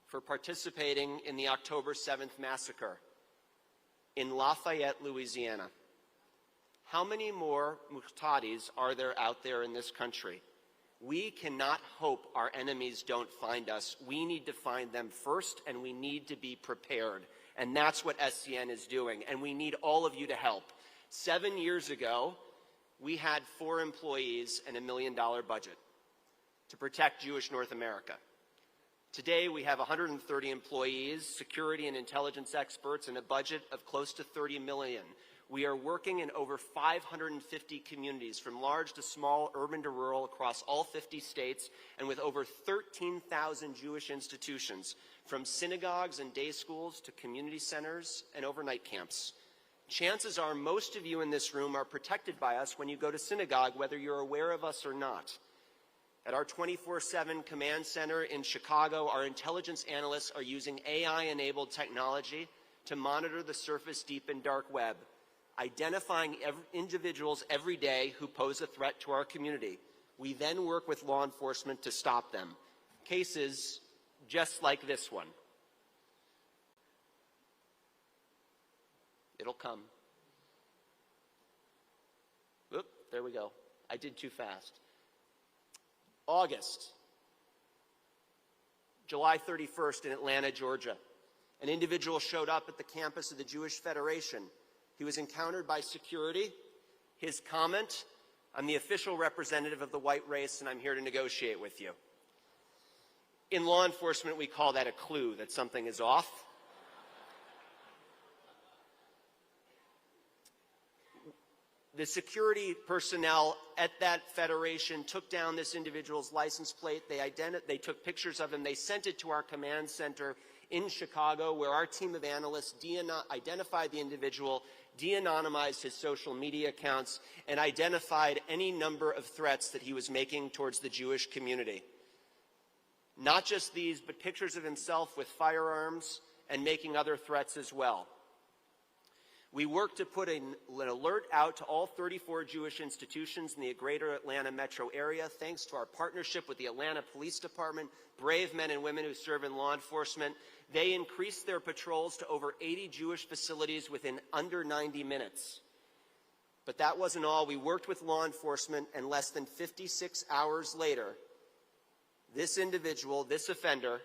for participating in the October 7th massacre in Lafayette, Louisiana. How many more Muhtadis are there out there in this country? We cannot hope our enemies don't find us. We need to find them first, and we need to be prepared. And that's what SCN is doing, and we need all of you to help. 7 years ago, we had 4 employees and $1 million budget to protect Jewish North America. Today, we have 130 employees, security and intelligence experts, and a budget of close to $30 million. We are working in over 550 communities, from large to small, urban to rural, across all 50 states, and with over 13,000 Jewish institutions, from synagogues and day schools to community centers and overnight camps. Chances are most of you in this room are protected by us when you go to synagogue, whether you're aware of us or not. At our 24/7 command center in Chicago, our intelligence analysts are using AI-enabled technology to monitor the surface, deep, and dark web, identifying individuals every day who pose a threat to our community. We then work with law enforcement to stop them. Cases just like this one. It'll come. Oop, there we go. I did too fast. August, July 31st in Atlanta, Georgia. An individual showed up at the campus of the Jewish Federation. He was encountered by security. His comment, "I'm the official representative of the white race and I'm here to negotiate with you." In law enforcement, we call that a clue that something is off. The security personnel at that federation took down this individual's license plate. They took pictures of him. They sent it to our command center in Chicago, where our team of analysts identified the individual, de-anonymized his social media accounts, and identified any number of threats that he was making towards the Jewish community. Not just these, but pictures of himself with firearms and making other threats as well. We worked to put an alert out to all 34 Jewish institutions in the greater Atlanta metro area, thanks to our partnership with the Atlanta Police Department, brave men and women who serve in law enforcement. They increased their patrols to over 80 Jewish facilities within under 90 minutes. But that wasn't all. We worked with law enforcement, and less than 56 hours later, this individual, this offender,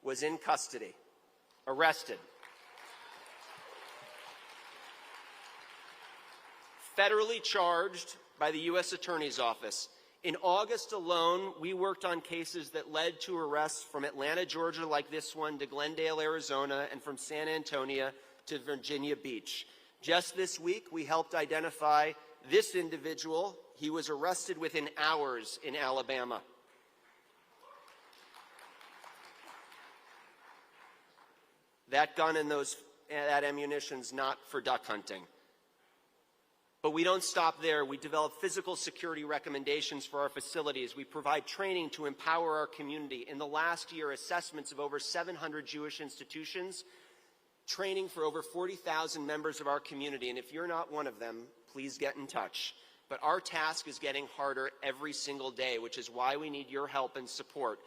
was in custody, arrested. Federally charged by the U.S. Attorney's Office. In August alone, we worked on cases that led to arrests from Atlanta, Georgia, like this one, to Glendale, Arizona, and from San Antonio to Virginia Beach. Just this week, we helped identify this individual. He was arrested within hours in Alabama. That gun and that ammunition's not for duck hunting. But we don't stop there. We develop physical security recommendations for our facilities. We provide training to empower our community. In the last year, assessments of over 700 Jewish institutions, training for over 40,000 members of our community. And if you're not one of them, please get in touch. But our task is getting harder every single day, which is why we need your help and support.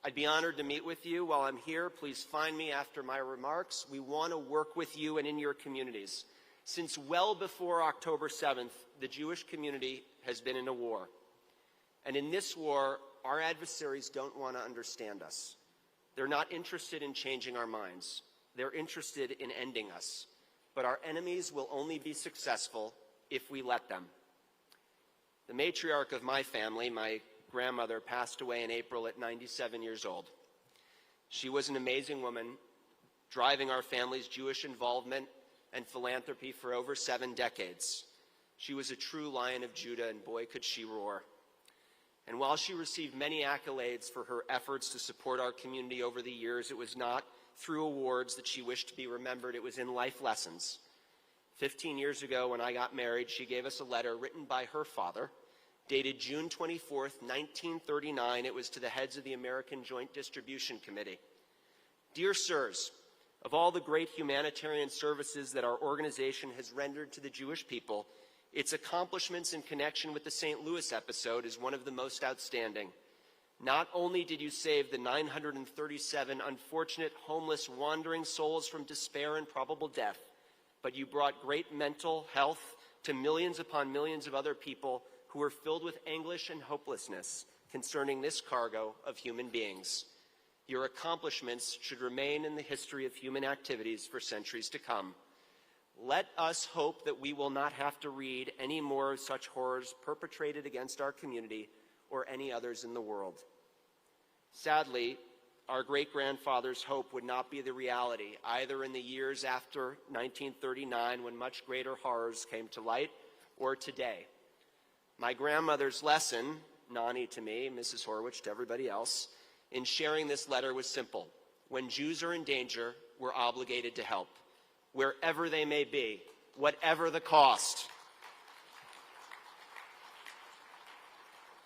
I'd be honored to meet with you. While I'm here, please find me after my remarks. We want to work with you and in your communities. Since well before October 7th, the Jewish community has been in a war. And in this war, our adversaries don't want to understand us. They're not interested in changing our minds. They're interested in ending us. But our enemies will only be successful if we let them. The matriarch of my family, my grandmother, passed away in April at 97 years old. She was an amazing woman, driving our family's Jewish involvement and philanthropy for over 7 decades. She was a true Lion of Judah, and boy, could she roar. And while she received many accolades for her efforts to support our community over the years, it was not through awards that she wished to be remembered. It was in life lessons. 15 years ago, when I got married, she gave us a letter written by her father, dated June 24th, 1939. It was to the heads of the American Joint Distribution Committee. Dear sirs, of all the great humanitarian services that our organization has rendered to the Jewish people, its accomplishments in connection with the St. Louis episode is one of the most outstanding. Not only did you save the 937 unfortunate, homeless, wandering souls from despair and probable death, but you brought great mental health to millions upon millions of other people who were filled with anguish and hopelessness concerning this cargo of human beings. Your accomplishments should remain in the history of human activities for centuries to come. Let us hope that we will not have to read any more of such horrors perpetrated against our community or any others in the world. Sadly, our great-grandfathers' hope would not be the reality, either in the years after 1939 when much greater horrors came to light, or today. My grandmother's lesson, Nani to me, Mrs. Horwich to everybody else, in sharing this letter was simple. When Jews are in danger, we're obligated to help, wherever they may be, whatever the cost.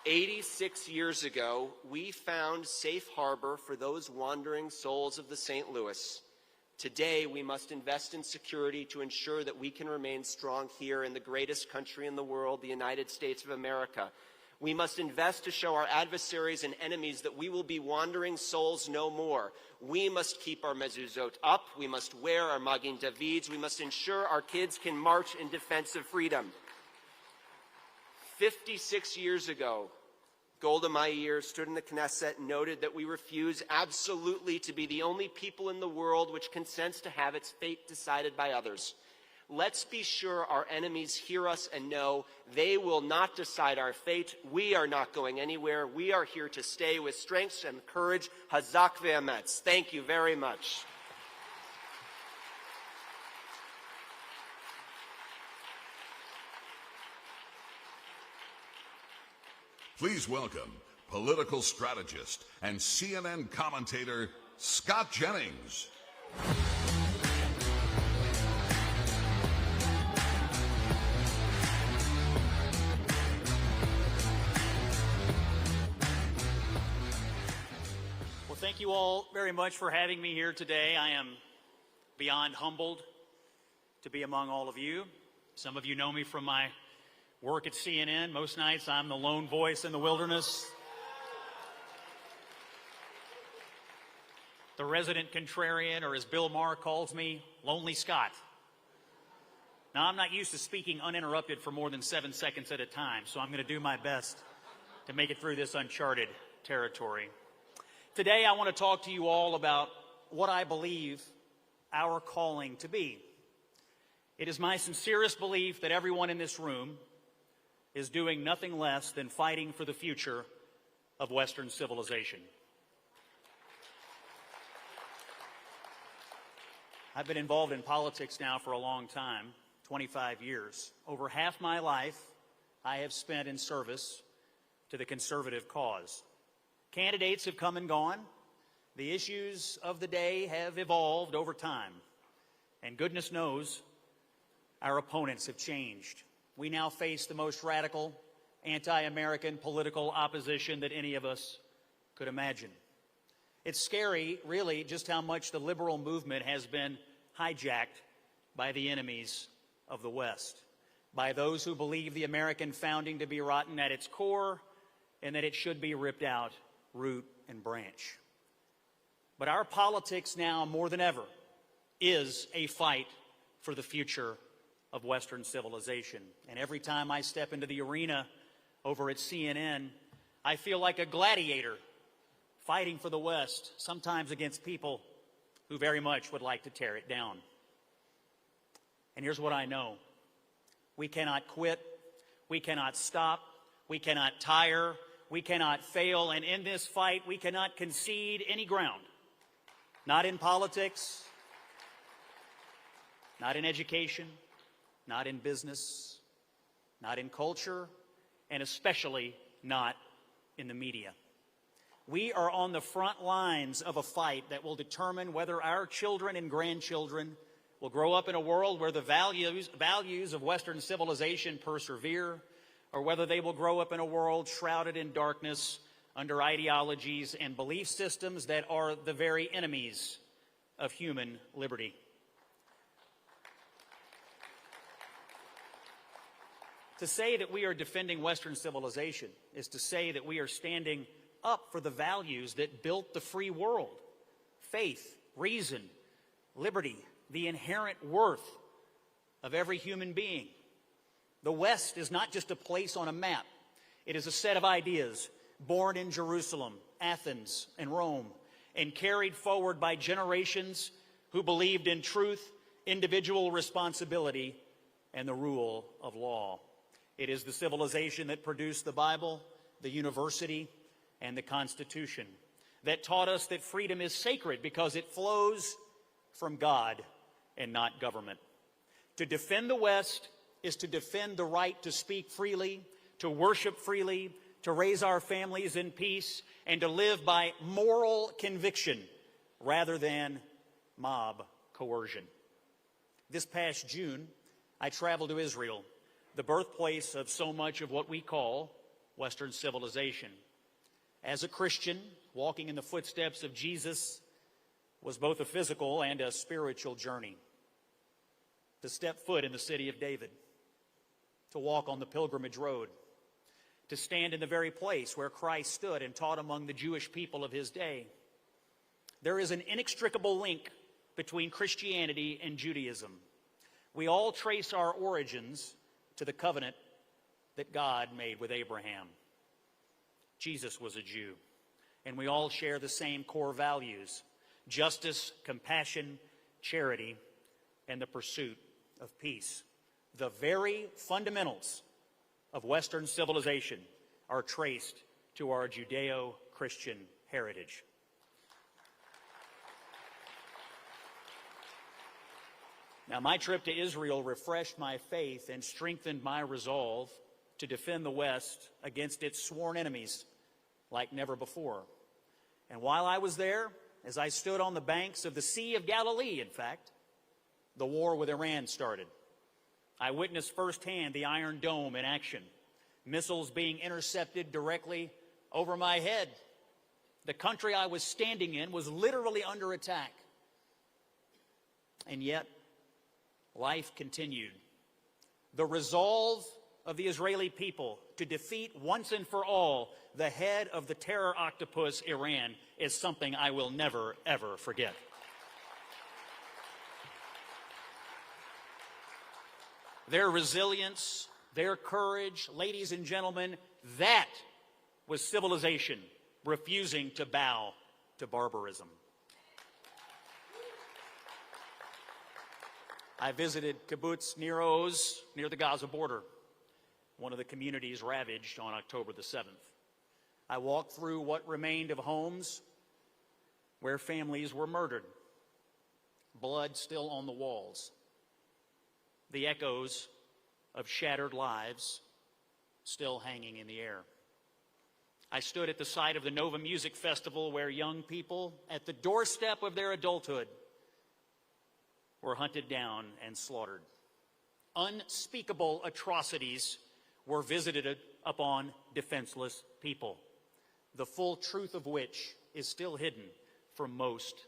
86 years ago, we found safe harbor for those wandering souls of the St. Louis. Today, we must invest in security to ensure that we can remain strong here in the greatest country in the world, the United States of America. We must invest to show our adversaries and enemies that we will be wandering souls no more. We must keep our mezuzot up. We must wear our Magin Davids. We must ensure our kids can march in defense of freedom. 56 years ago, Golda Meir stood in the Knesset and noted that we refuse absolutely to be the only people in the world which consents to have its fate decided by others. Let's be sure our enemies hear us and know they will not decide our fate. We are not going anywhere. We are here to stay with strength and courage. Hazak ve'emetz. Thank you very much. Please welcome political strategist and CNN commentator Scott Jennings. Well, thank you all very much for having me here today. I am beyond humbled to be among all of you. Some of you know me from my work at CNN. Most nights I'm the lone voice in the wilderness, the resident contrarian, or as Bill Maher calls me, Lonely Scott. Now, I'm not used to speaking uninterrupted for more than 7 seconds at a time, so I'm going to do my best to make it through this uncharted territory. Today, I want to talk to you all about what I believe our calling to be. It is my sincerest belief that everyone in this room is doing nothing less than fighting for the future of Western civilization. I've been involved in politics now for a long time, 25 years. Over half my life, I have spent in service to the conservative cause. Candidates have come and gone. The issues of the day have evolved over time. And goodness knows, our opponents have changed. We now face the most radical, anti-American political opposition that any of us could imagine. It's scary, really, just how much the liberal movement has been hijacked by the enemies of the West, by those who believe the American founding to be rotten at its core and that it should be ripped out, root and branch. But our politics now, more than ever, is a fight for the future of Western civilization. And every time I step into the arena over at CNN, I feel like a gladiator fighting for the West, sometimes against people who very much would like to tear it down. And here's what I know. We cannot quit. We cannot stop. We cannot tire. We cannot fail. And in this fight, we cannot concede any ground. Not in politics, not in education, not in business, not in culture, and especially not in the media. We are on the front lines of a fight that will determine whether our children and grandchildren will grow up in a world where the values of Western civilization persevere, or whether they will grow up in a world shrouded in darkness under ideologies and belief systems that are the very enemies of human liberty. To say that we are defending Western civilization is to say that we are standing up for the values that built the free world: faith, reason, liberty, the inherent worth of every human being. The West is not just a place on a map. It is a set of ideas born in Jerusalem, Athens, and Rome, and carried forward by generations who believed in truth, individual responsibility, and the rule of law. It is the civilization that produced the Bible, the university, and the Constitution. that taught us that freedom is sacred because it flows from God and not government. To defend the West is to defend the right to speak freely, to worship freely, to raise our families in peace, and to live by moral conviction rather than mob coercion. This past June, I traveled to Israel, the birthplace of so much of what we call Western civilization. As a Christian, walking in the footsteps of Jesus was both a physical and a spiritual journey. To step foot in the city of David, to walk on the pilgrimage road, to stand in the very place where Christ stood and taught among the Jewish people of his day. There is an inextricable link between Christianity and Judaism. We all trace our origins to the covenant that God made with Abraham. Jesus was a Jew, and we all share the same core values: justice, compassion, charity, and the pursuit of peace. The very fundamentals of Western civilization are traced to our Judeo-Christian heritage. Now, my trip to Israel refreshed my faith and strengthened my resolve to defend the West against its sworn enemies like never before. And while I was there, as I stood on the banks of the Sea of Galilee, in fact, the war with Iran started. I witnessed firsthand the Iron Dome in action, missiles being intercepted directly over my head. The country I was standing in was literally under attack. And yet, life continued. The resolve of the Israeli people to defeat once and for all the head of the terror octopus Iran is something I will never, ever forget. Their resilience, their courage, ladies and gentlemen, that was civilization refusing to bow to barbarism. I visited Kibbutz Nir Oz near the Gaza border, one of the communities ravaged on October the 7th. I walked through what remained of homes where families were murdered, blood still on the walls, the echoes of shattered lives still hanging in the air. I stood at the site of the Nova Music Festival where young people at the doorstep of their adulthood were hunted down and slaughtered. Unspeakable atrocities were visited upon defenseless people, the full truth of which is still hidden from most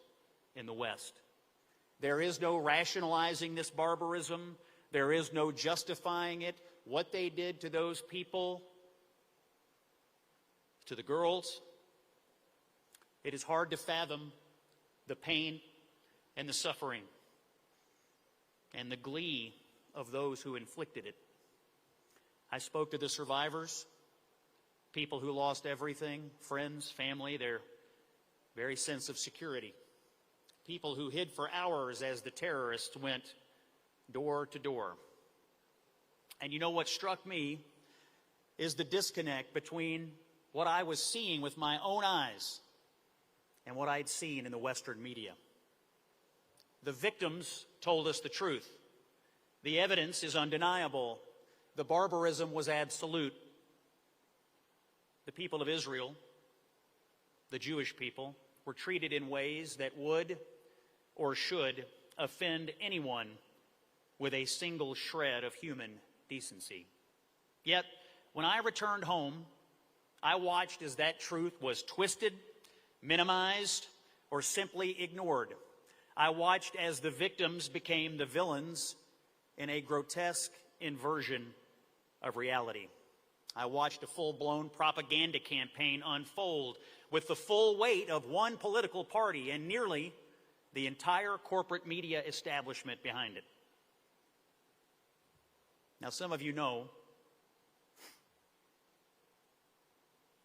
in the West. There is no rationalizing this barbarism. There is no justifying it. What they did to those people, to the girls, it is hard to fathom the pain and the suffering and the glee of those who inflicted it. I spoke to the survivors, people who lost everything, friends, family, their very sense of security, people who hid for hours as the terrorists went door to door. And you know what struck me is the disconnect between what I was seeing with my own eyes and what I'd seen in the Western media. The victims told us the truth. The evidence is undeniable. The barbarism was absolute. The people of Israel, the Jewish people, were treated in ways that would or should offend anyone with a single shred of human decency. Yet, when I returned home, I watched as that truth was twisted, minimized, or simply ignored. I watched as the victims became the villains in a grotesque inversion of reality. I watched a full-blown propaganda campaign unfold with the full weight of one political party and nearly the entire corporate media establishment behind it. Now, some of you know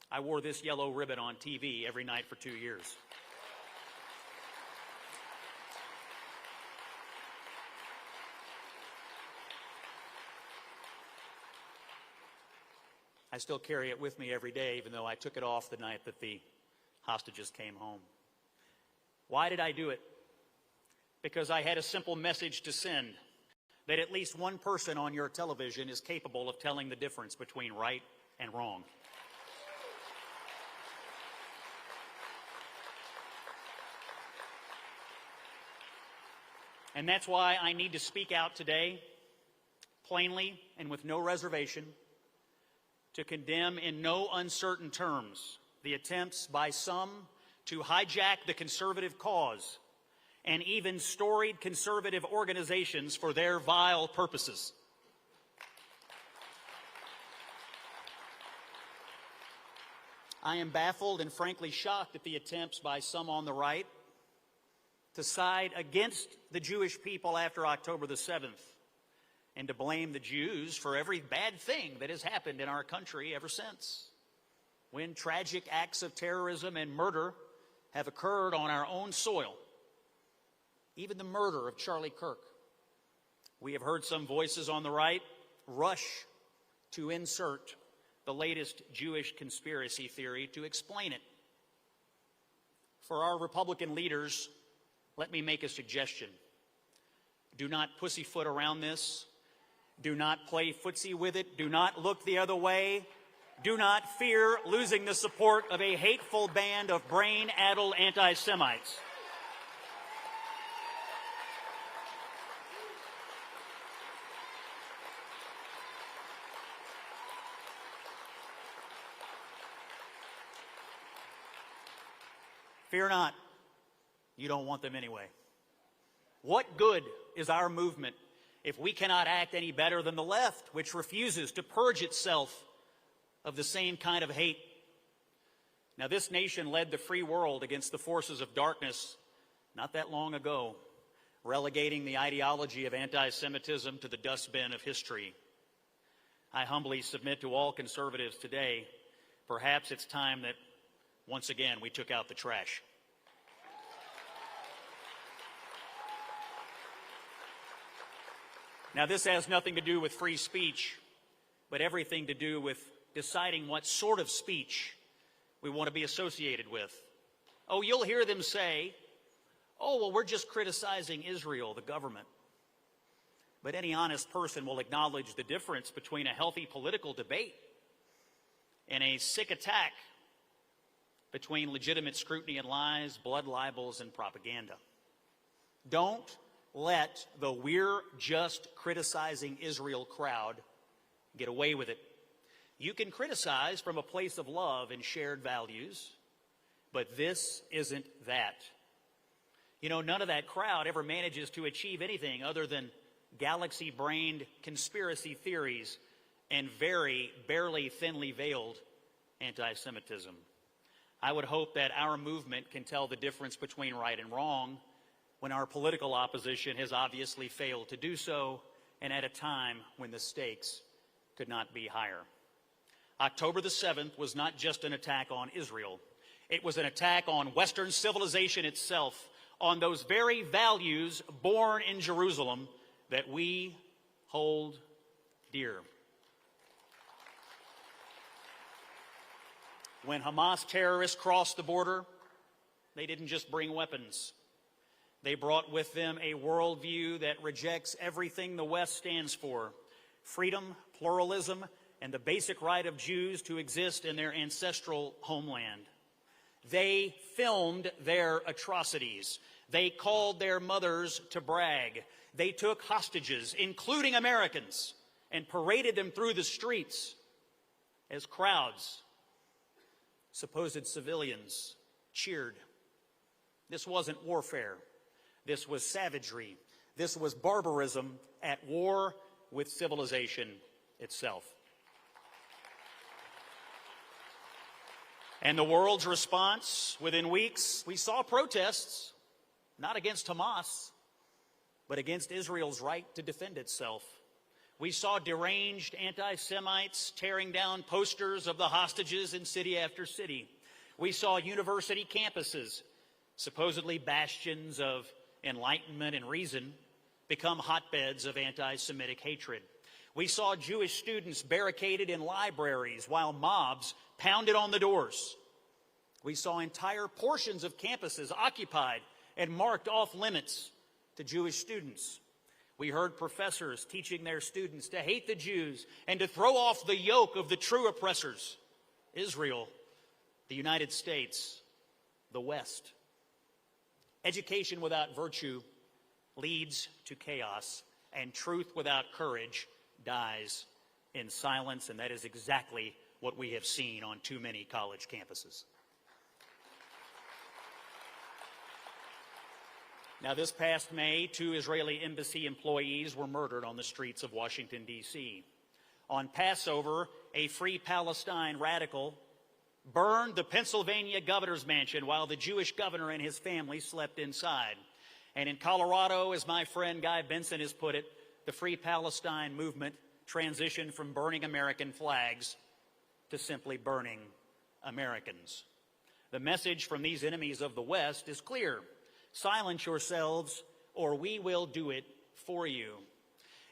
I wore this yellow ribbon on TV every night for 2 years. I still carry it with me every day, even though I took it off the night that the hostages came home. Why did I do it? Because I had a simple message to send, that at least one person on your television is capable of telling the difference between right and wrong. And that's why I need to speak out today, plainly and with no reservation, to condemn in no uncertain terms the attempts by some to hijack the conservative cause and even storied conservative organizations for their vile purposes. I am baffled and frankly shocked at the attempts by some on the right to side against the Jewish people after October the 7th and to blame the Jews for every bad thing that has happened in our country ever since, when tragic acts of terrorism and murder have occurred on our own soil, even the murder of Charlie Kirk. We have heard some voices on the right rush to insert the latest Jewish conspiracy theory to explain it. For our Republican leaders, let me make a suggestion. Do not pussyfoot around this. Do not play footsie with it. Do not look the other way. Do not fear losing the support of a hateful band of brain-addled anti-Semites. Fear not. You don't want them anyway. What good is our movement if we cannot act any better than the left, which refuses to purge itself of the same kind of hate? Now, this nation led the free world against the forces of darkness not that long ago, relegating the ideology of anti-Semitism to the dustbin of history. I humbly submit to all conservatives today, perhaps it's time that, once again, we took out the trash. Now, this has nothing to do with free speech, but everything to do with deciding what sort of speech we want to be associated with. Oh, you'll hear them say, oh, well, we're just criticizing Israel, the government. But any honest person will acknowledge the difference between a healthy political debate and a sick attack between legitimate scrutiny and lies, blood libels, and propaganda. Don't let the "we're just criticizing Israel" crowd get away with it. You can criticize from a place of love and shared values, but this isn't that. You know, none of that crowd ever manages to achieve anything other than galaxy-brained conspiracy theories and very barely thinly veiled anti-Semitism. I would hope that our movement can tell the difference between right and wrong when our political opposition has obviously failed to do so, and at a time when the stakes could not be higher. October the 7th was not just an attack on Israel. It was an attack on Western civilization itself, on those very values born in Jerusalem that we hold dear. When Hamas terrorists crossed the border, they didn't just bring weapons. They brought with them a worldview that rejects everything the West stands for: freedom, pluralism, and the basic right of Jews to exist in their ancestral homeland. They filmed their atrocities. They called their mothers to brag. They took hostages, including Americans, and paraded them through the streets as crowds, supposed civilians, cheered. This wasn't warfare. This was savagery. This was barbarism at war with civilization itself. And the world's response, within weeks, we saw protests, not against Hamas, but against Israel's right to defend itself. We saw deranged anti-Semites tearing down posters of the hostages in city after city. We saw university campuses, supposedly bastions of enlightenment and reason, become hotbeds of anti-Semitic hatred. We saw Jewish students barricaded in libraries while mobs pounded on the doors. We saw entire portions of campuses occupied and marked off limits to Jewish students. We heard professors teaching their students to hate the Jews and to throw off the yoke of the true oppressors, Israel, the United States, the West. Education without virtue leads to chaos, and truth without courage dies in silence, and that is exactly what we have seen on too many college campuses. Now, this past May, 2 Israeli embassy employees were murdered on the streets of Washington, D.C. On Passover, a Free Palestine radical burned the Pennsylvania governor's mansion while the Jewish governor and his family slept inside. And in Colorado, as my friend Guy Benson has put it, the Free Palestine movement transitioned from burning American flags to simply burning Americans. The message from these enemies of the West is clear. Silence yourselves, or we will do it for you.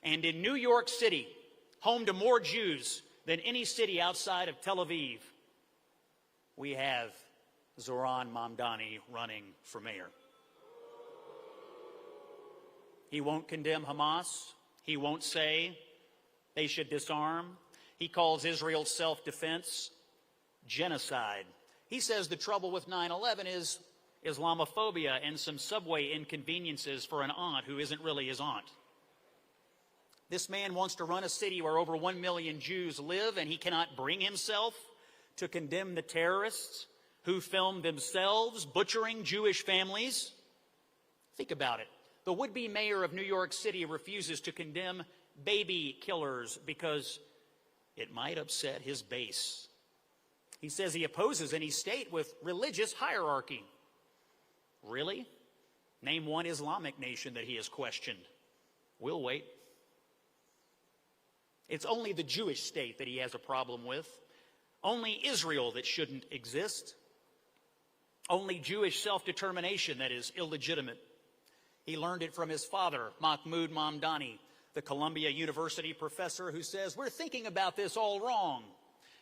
And in New York City, home to more Jews than any city outside of Tel Aviv, we have Zoran Mamdani running for mayor. He won't condemn Hamas. He won't say they should disarm. He calls Israel's self-defense genocide. He says the trouble with 9/11 is Islamophobia and some subway inconveniences for an aunt who isn't really his aunt. This man wants to run a city where over 1 million Jews live, and he cannot bring himself to condemn the terrorists who filmed themselves butchering Jewish families. Think about it. The would-be mayor of New York City refuses to condemn baby killers because it might upset his base. He says he opposes any state with religious hierarchy. Really? Name one Islamic nation that he has questioned. We'll wait. It's only the Jewish state that he has a problem with. Only Israel that shouldn't exist. Only Jewish self-determination that is illegitimate. He learned it from his father, Mahmoud Mamdani, the Columbia University professor who says, we're thinking about this all wrong,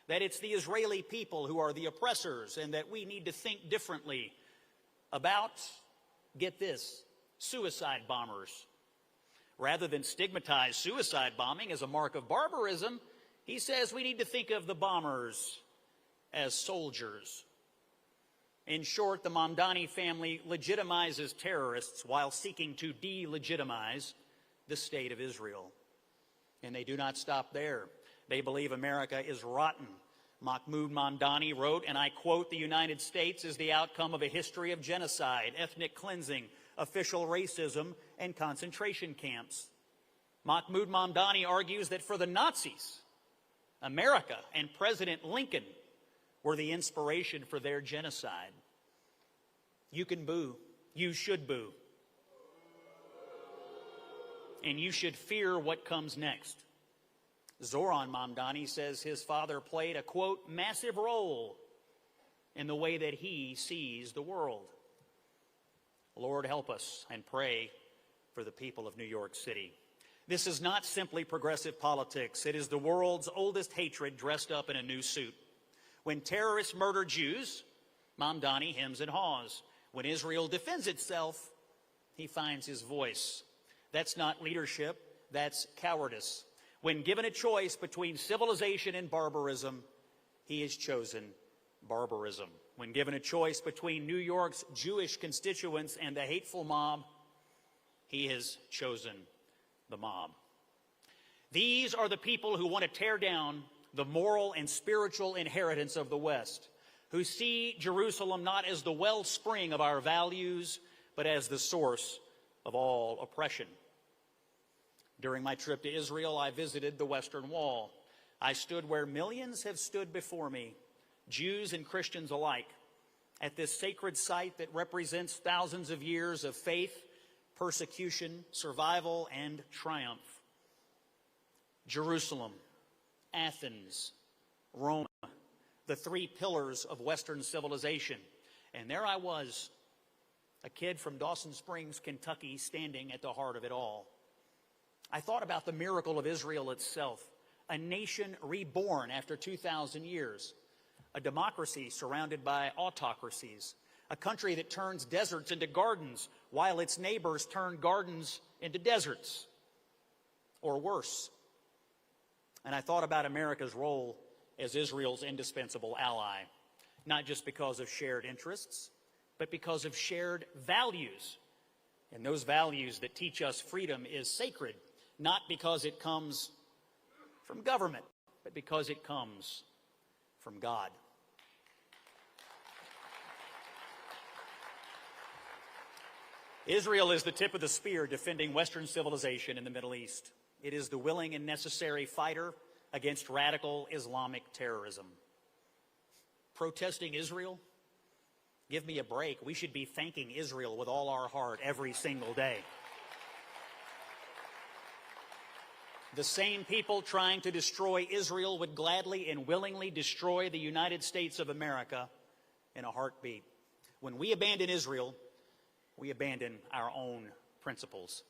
that it's the Israeli people who are the oppressors and that we need to think differently about, get this, suicide bombers. Rather than stigmatize suicide bombing as a mark of barbarism, he says we need to think of the bombers as soldiers. In short, the Mamdani family legitimizes terrorists while seeking to delegitimize the state of Israel. And they do not stop there. They believe America is rotten. Mahmoud Mamdani wrote, and I quote, the United States is the outcome of a history of genocide, ethnic cleansing, official racism, and concentration camps. Mahmoud Mamdani argues that for the Nazis, America and President Lincoln were the inspiration for their genocide. You can boo. You should boo. And you should fear what comes next. Zoran Mamdani says his father played a, quote, massive role in the way that he sees the world. Lord, help us and pray for the people of New York City. This is not simply progressive politics. It is the world's oldest hatred dressed up in a new suit. When terrorists murder Jews, Mamdani hems and haws. When Israel defends itself, he finds his voice. That's not leadership, that's cowardice. When given a choice between civilization and barbarism, he has chosen barbarism. When given a choice between New York's Jewish constituents and the hateful mob, he has chosen the mob. These are the people who want to tear down the moral and spiritual inheritance of the West, who see Jerusalem not as the wellspring of our values, but as the source of all oppression. During my trip to Israel, I visited the Western Wall. I stood where millions have stood before me, Jews and Christians alike, at this sacred site that represents thousands of years of faith, persecution, survival, and triumph. Jerusalem, Athens, Rome, the three pillars of Western civilization. And there I was, a kid from Dawson Springs, Kentucky, standing at the heart of it all. I thought about the miracle of Israel itself, a nation reborn after 2,000 years. a democracy surrounded by autocracies, a country that turns deserts into gardens while its neighbors turn gardens into deserts, or worse. And I thought about America's role as Israel's indispensable ally, not just because of shared interests, but because of shared values. And those values that teach us freedom is sacred, not because it comes from government, but because it comes from God. Israel is the tip of the spear defending Western civilization in the Middle East. It is the willing and necessary fighter against radical Islamic terrorism. Protesting Israel? Give me a break. We should be thanking Israel with all our heart every single day. The same people trying to destroy Israel would gladly and willingly destroy the United States of America in a heartbeat. When we abandon Israel, we abandon our own principles.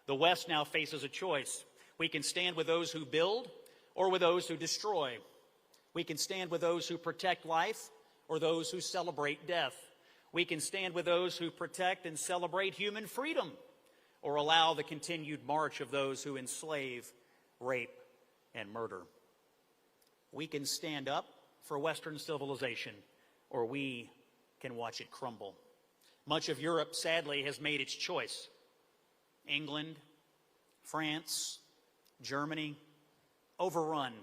The West now faces a choice. We can stand with those who build or with those who destroy. We can stand with those who protect life or those who celebrate death. We can stand with those who protect and celebrate human freedom or allow the continued march of those who enslave, rape, and murder. We can stand up for Western civilization or we can watch it crumble. Much of Europe, sadly, has made its choice. England, France, Germany, overrun,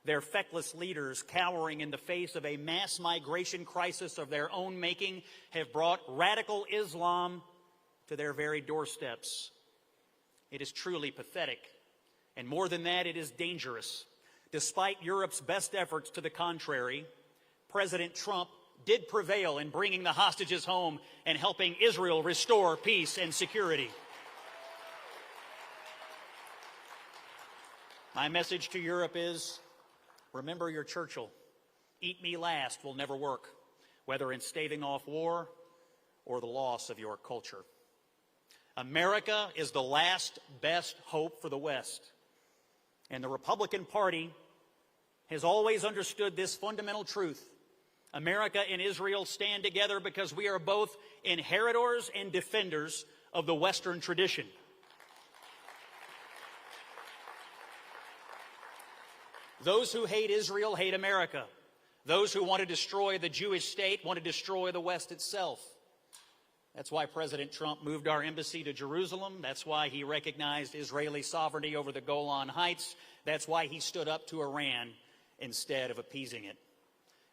their feckless leaders cowering in the face of a mass migration crisis of their own making have brought radical Islam to their very doorsteps. It is truly pathetic, and more than that, it is dangerous. Despite Europe's best efforts to the contrary, President Trump did prevail in bringing the hostages home and helping Israel restore peace and security. My message to Europe is, remember your Churchill. Eat me last will never work, whether in staving off war or the loss of your culture. America is the last best hope for the West. And the Republican Party has always understood this fundamental truth. America and Israel stand together because we are both inheritors and defenders of the Western tradition. Those who hate Israel hate America. Those who want to destroy the Jewish state want to destroy the West itself. That's why President Trump moved our embassy to Jerusalem. That's why he recognized Israeli sovereignty over the Golan Heights. That's why he stood up to Iran instead of appeasing it.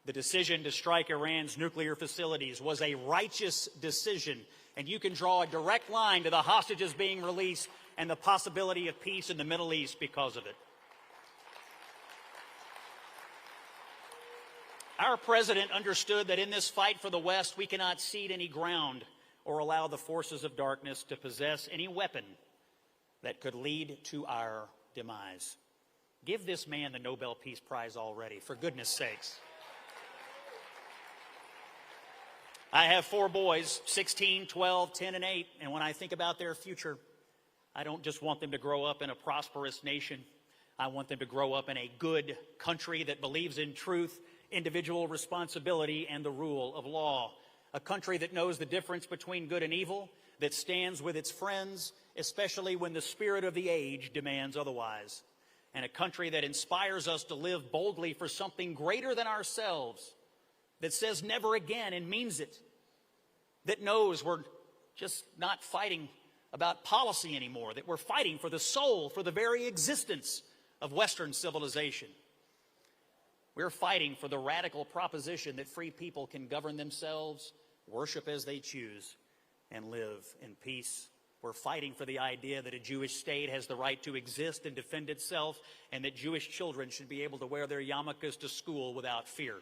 The decision to strike Iran's nuclear facilities was a righteous decision, and you can draw a direct line to the hostages being released and the possibility of peace in the Middle East because of it. Our president understood that in this fight for the West, we cannot cede any ground or allow the forces of darkness to possess any weapon that could lead to our demise. Give this man the Nobel Peace Prize already, for goodness sakes. I have 4 boys, 16, 12, 10, and 8, and when I think about their future, I don't just want them to grow up in a prosperous nation. I want them to grow up in a good country that believes in truth, individual responsibility, and the rule of law. A country that knows the difference between good and evil, that stands with its friends, especially when the spirit of the age demands otherwise. And a country that inspires us to live boldly for something greater than ourselves, that says never again and means it, that knows we're just not fighting about policy anymore, that we're fighting for the soul, for the very existence of Western civilization. We're fighting for the radical proposition that free people can govern themselves, worship as they choose, and live in peace. We're fighting for the idea that a Jewish state has the right to exist and defend itself, and that Jewish children should be able to wear their yarmulkes to school without fear.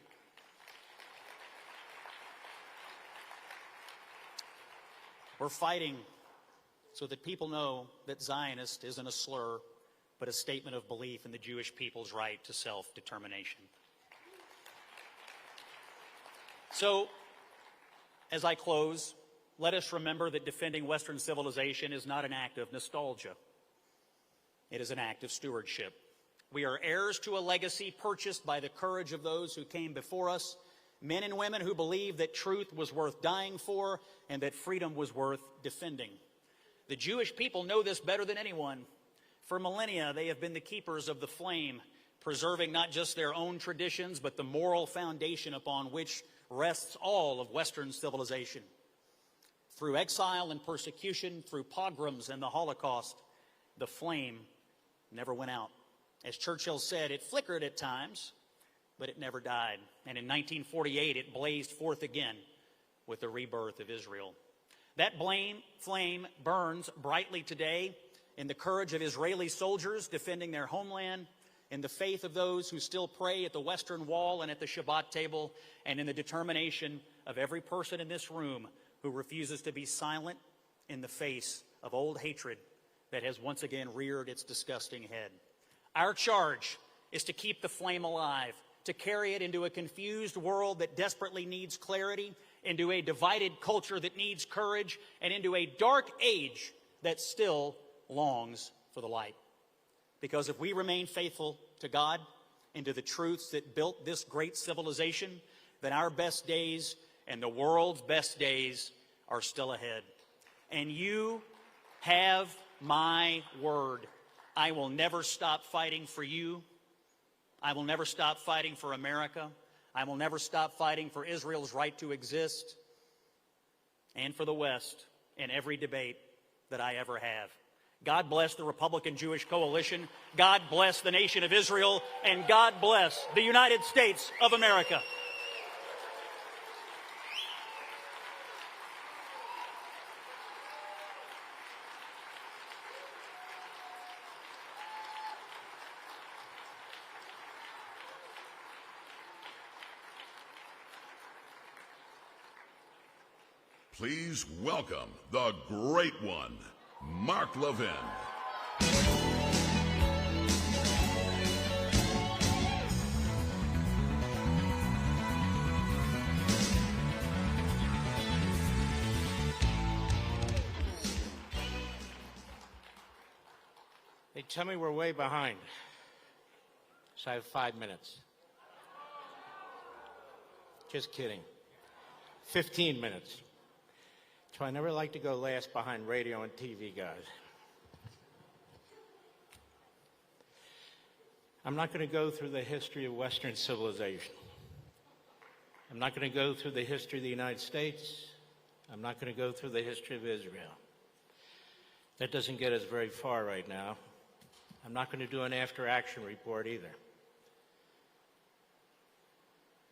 We're fighting so that people know that Zionist isn't a slur, but a statement of belief in the Jewish people's right to self-determination. So, as I close, let us remember that defending Western civilization is not an act of nostalgia. It is an act of stewardship. We are heirs to a legacy purchased by the courage of those who came before us, men and women who believed that truth was worth dying for and that freedom was worth defending. The Jewish people know this better than anyone. For millennia, they have been the keepers of the flame, preserving not just their own traditions, but the moral foundation upon which rests all of Western civilization. Through exile and persecution, through pogroms and the Holocaust, the flame never went out. As Churchill said, it flickered at times, but it never died. And in 1948, it blazed forth again with the rebirth of Israel. That flame burns brightly today in the courage of Israeli soldiers defending their homeland, in the faith of those who still pray at the Western Wall and at the Shabbat table, and in the determination of every person in this room who refuses to be silent in the face of old hatred that has once again reared its disgusting head. Our charge is to keep the flame alive, to carry it into a confused world that desperately needs clarity, into a divided culture that needs courage, and into a dark age that still longs for the light. Because if we remain faithful to God and to the truths that built this great civilization, then our best days and the world's best days are still ahead. And you have my word. I will never stop fighting for you. I will never stop fighting for America. I will never stop fighting for Israel's right to exist and for the West in every debate that I ever have. God bless the Republican Jewish Coalition. God bless the nation of Israel. And God bless the United States of America. Please welcome the great one, Mark Levin. They tell me we're way behind, so I have 5 minutes. Just kidding. 15 minutes. So I never like to go last behind radio and TV guys. I'm not going to go through the history of Western civilization. I'm not going to go through the history of the United States. I'm not going to go through the history of Israel. That doesn't get us very far right now. I'm not going to do an after-action report either.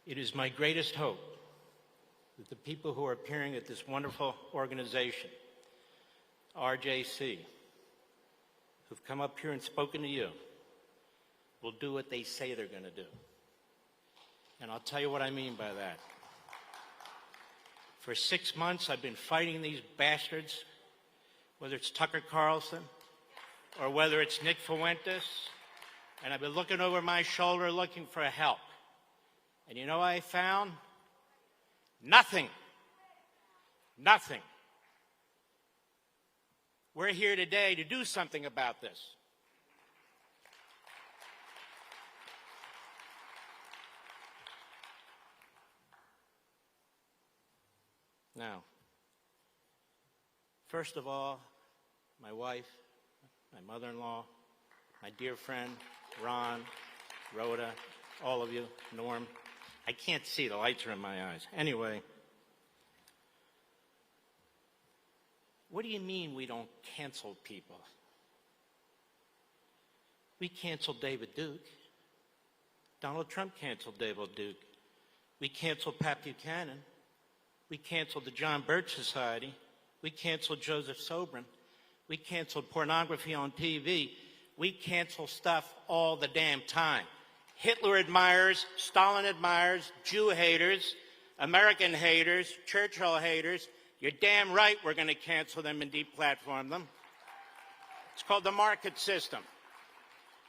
It is my greatest hope that the people who are appearing at this wonderful organization, RJC, who've come up here and spoken to you, will do what they say they're going to do. And I'll tell you what I mean by that. For 6 months, I've been fighting these bastards, whether it's Tucker Carlson or whether it's Nick Fuentes, and I've been looking over my shoulder looking for help. And you know what I found? Nothing. Nothing. We're here today to do something about this. Now, first of all, my wife, my mother-in-law, my dear friend, Ron, Rhoda, all of you, Norm. I can't see, the lights are in my eyes. Anyway, what do you mean we don't cancel people? We canceled David Duke. Donald Trump canceled David Duke. We canceled Pat Buchanan. We canceled the John Birch Society. We canceled Joseph Sobran. We canceled pornography on TV. We cancel stuff all the damn time. Hitler admirers, Stalin admirers, Jew haters, American haters, Churchill haters. You're damn right we're going to cancel them and deplatform them. It's called the market system.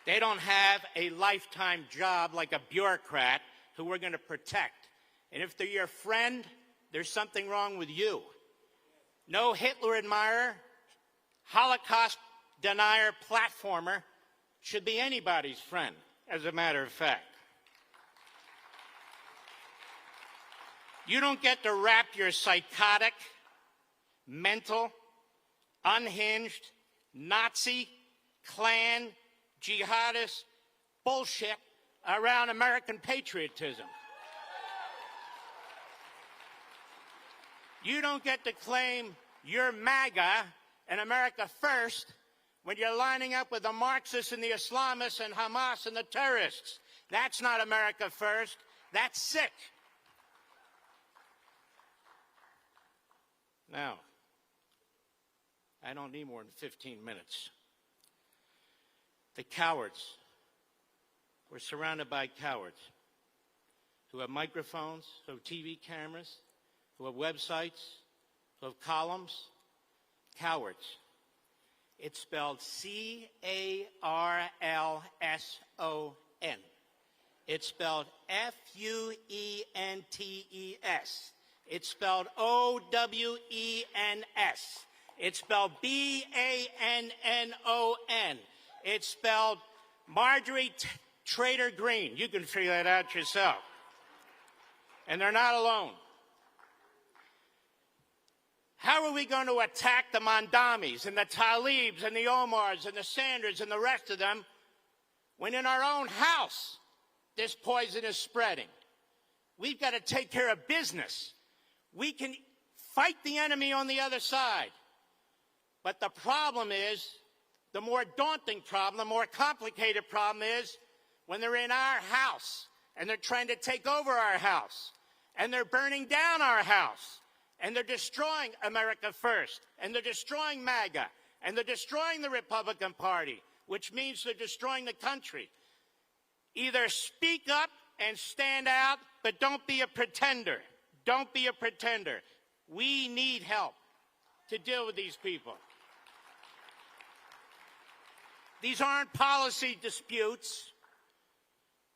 They don't have a lifetime job like a bureaucrat who we're going to protect. And if they're your friend, there's something wrong with you. No Hitler admirer, Holocaust denier, platformer should be anybody's friend, as a matter of fact. You don't get to wrap your psychotic, mental, unhinged, Nazi, Klan, jihadist bullshit around American patriotism. You don't get to claim you're MAGA and America first when you're lining up with the Marxists and the Islamists and Hamas and the terrorists. That's not America first. That's sick. Now, I don't need more than 15 minutes. The cowards. We're surrounded by cowards who have microphones, who have TV cameras, who have websites, who have columns. Cowards. It's spelled C-A-R-L-S-O-N. It's spelled F-U-E-N-T-E-S. It's spelled O-W-E-N-S. It's spelled B-A-N-N-O-N. It's spelled Marjorie Trader Green. You can figure that out yourself. And they're not alone. How are we going to attack the Mandamis and the Talibs and the Omars and the Sanders and the rest of them when in our own house this poison is spreading? We've got to take care of business. We can fight the enemy on the other side. But the problem is, the more daunting problem, the more complicated problem is when they're in our house and they're trying to take over our house and they're burning down our house and they're destroying America First and they're destroying MAGA and they're destroying the Republican Party, which means they're destroying the country. Either speak up and stand out, but don't be a pretender. Don't be a pretender. We need help to deal with these people. These aren't policy disputes.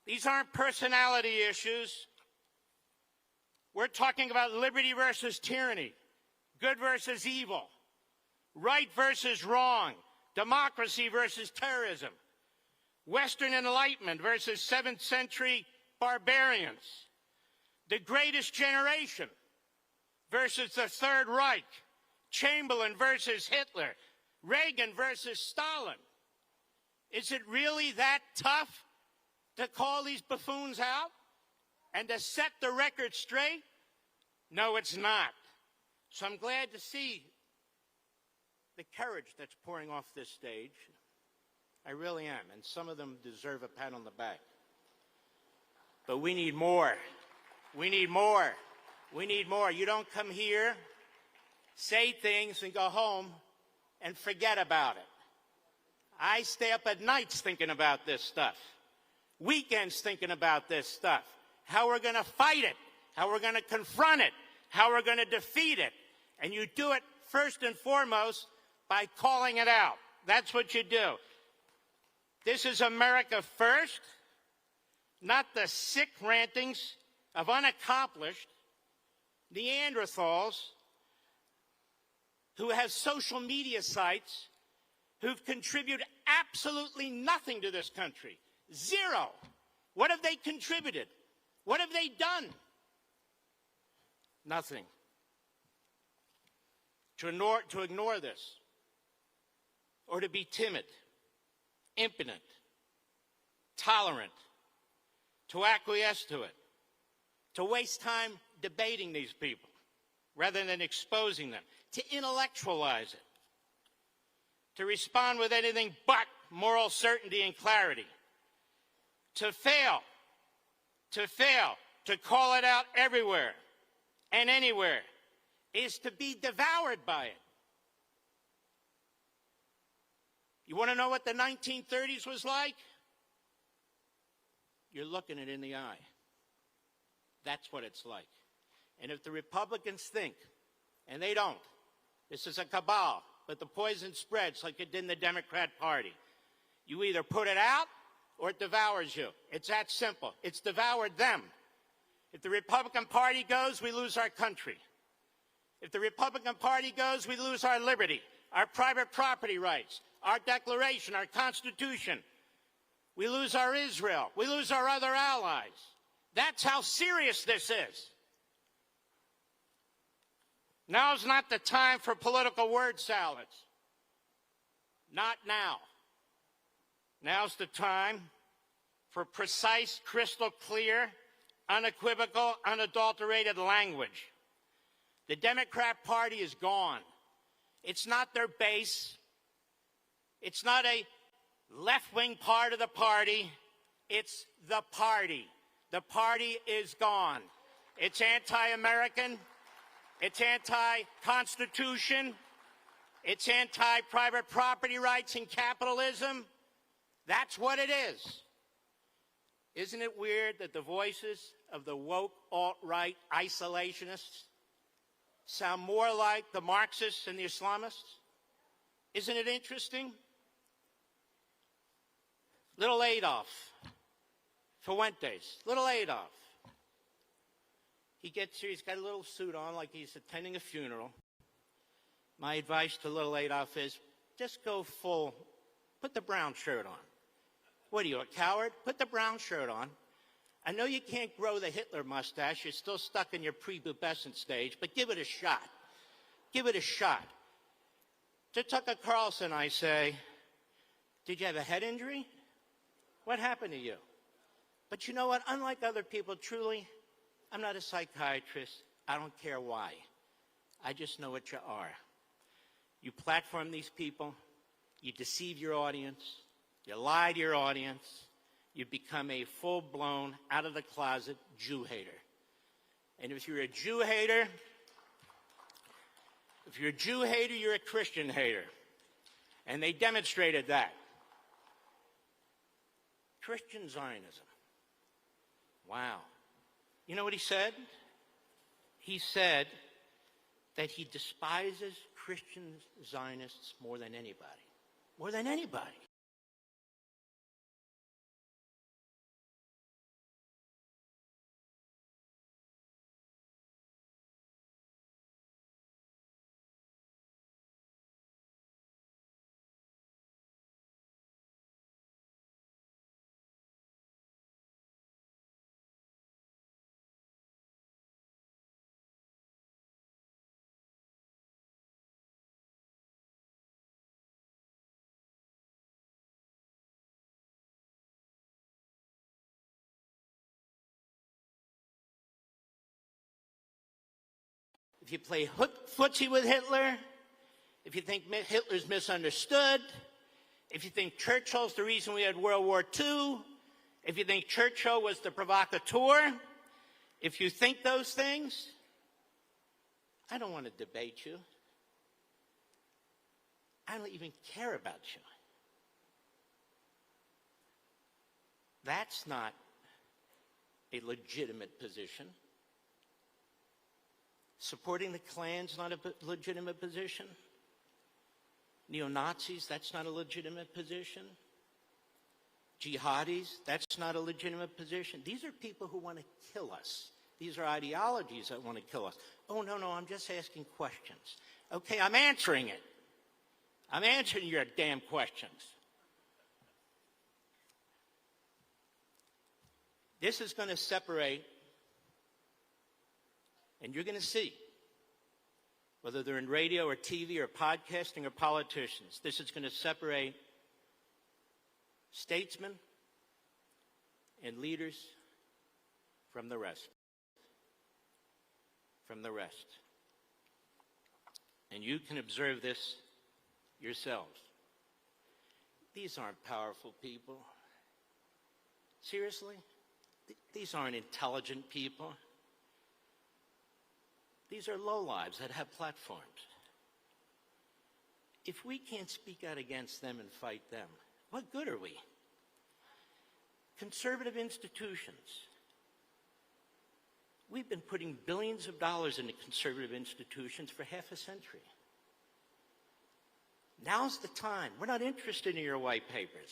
These aren't personality issues. We're talking about liberty versus tyranny, good versus evil, right versus wrong, democracy versus terrorism, Western Enlightenment versus 7th century barbarians, the greatest generation versus the Third Reich, Chamberlain versus Hitler, Reagan versus Stalin. Is it really that tough to call these buffoons out and to set the record straight? No, it's not. So I'm glad to see the courage that's pouring off this stage. I really am, and some of them deserve a pat on the back. But we need more. We need more. We need more. You don't come here, say things, and go home and forget about it. I stay up at nights thinking about this stuff, weekends thinking about this stuff, how we're going to fight it, how we're going to confront it, how we're going to defeat it. And you do it first and foremost by calling it out. That's what you do. This is America first, not the sick rantings of unaccomplished Neanderthals who have social media sites who've contributed absolutely nothing to this country. Zero. What have they contributed? What have they done? Nothing. To ignore this, or to be timid, impotent, tolerant, to acquiesce to it, to waste time debating these people rather than exposing them, to intellectualize it, to respond with anything but moral certainty and clarity, to fail, to call it out everywhere and anywhere, is to be devoured by it. You want to know what the 1930s was like? You're looking it in the eye. That's what it's like. And if the Republicans think, and they don't, this is a cabal, but the poison spreads like it did in the Democrat Party. You either put it out or it devours you. It's that simple. It's devoured them. If the Republican Party goes, we lose our country. If the Republican Party goes, we lose our liberty, our private property rights, our Declaration, our Constitution, We lose our Israel. We lose our other allies. That's how serious this is. Now's not the time for political word salads. Not now. Now's the time for precise, crystal clear, unequivocal, unadulterated language. The Democrat Party is gone. It's not their base. It's not a left-wing part of the party. It's the party. The party is gone. It's anti-American. It's anti-Constitution. It's anti-private property rights and capitalism. That's what it is. Isn't it weird that the voices of the woke alt-right isolationists sound more like the Marxists and the Islamists? Isn't it interesting? Little Adolf Fuentes, little Adolf. He gets here, he's got a little suit on like he's attending a funeral. My advice to little Adolf is just go full, put the brown shirt on. What are you, a coward? Put the brown shirt on. I know you can't grow the Hitler mustache. You're still stuck in your prepubescent stage, but give it a shot. Give it a shot. To Tucker Carlson, I say, did you have a head injury? What happened to you? But you know what? Unlike other people, truly, I'm not a psychiatrist. I don't care why. I just know what you are. You platform these people. You deceive your audience. You lie to your audience. You become a full-blown, out-of-the-closet Jew hater. And if you're a Jew hater, you're a Christian hater. And they demonstrated that. Christian Zionism. Wow. You know what he said? He said that he despises Christian Zionists more than anybody. More than anybody. If you play footsie with Hitler, if you think Hitler's misunderstood, if you think Churchill's the reason we had World War II, if you think Churchill was the provocateur, if you think those things, I don't want to debate you. I don't even care about you. That's not a legitimate position. Supporting the Klan's not a legitimate position. Neo-Nazis, that's not a legitimate position. Jihadis, that's not a legitimate position. These are people who want to kill us. These are ideologies that want to kill us. Oh, no, I'm just asking questions. Okay, I'm answering it. I'm answering your damn questions. This is going to separate, and you're going to see, whether they're in radio or TV or podcasting or politicians, this is going to separate statesmen and leaders from the rest. From the rest. And you can observe this yourselves. These aren't powerful people. Seriously? These aren't intelligent people. These are lowlives that have platforms. If we can't speak out against them and fight them, what good are we? Conservative institutions. We've been putting billions of dollars into conservative institutions for half a century. Now's the time. We're not interested in your white papers.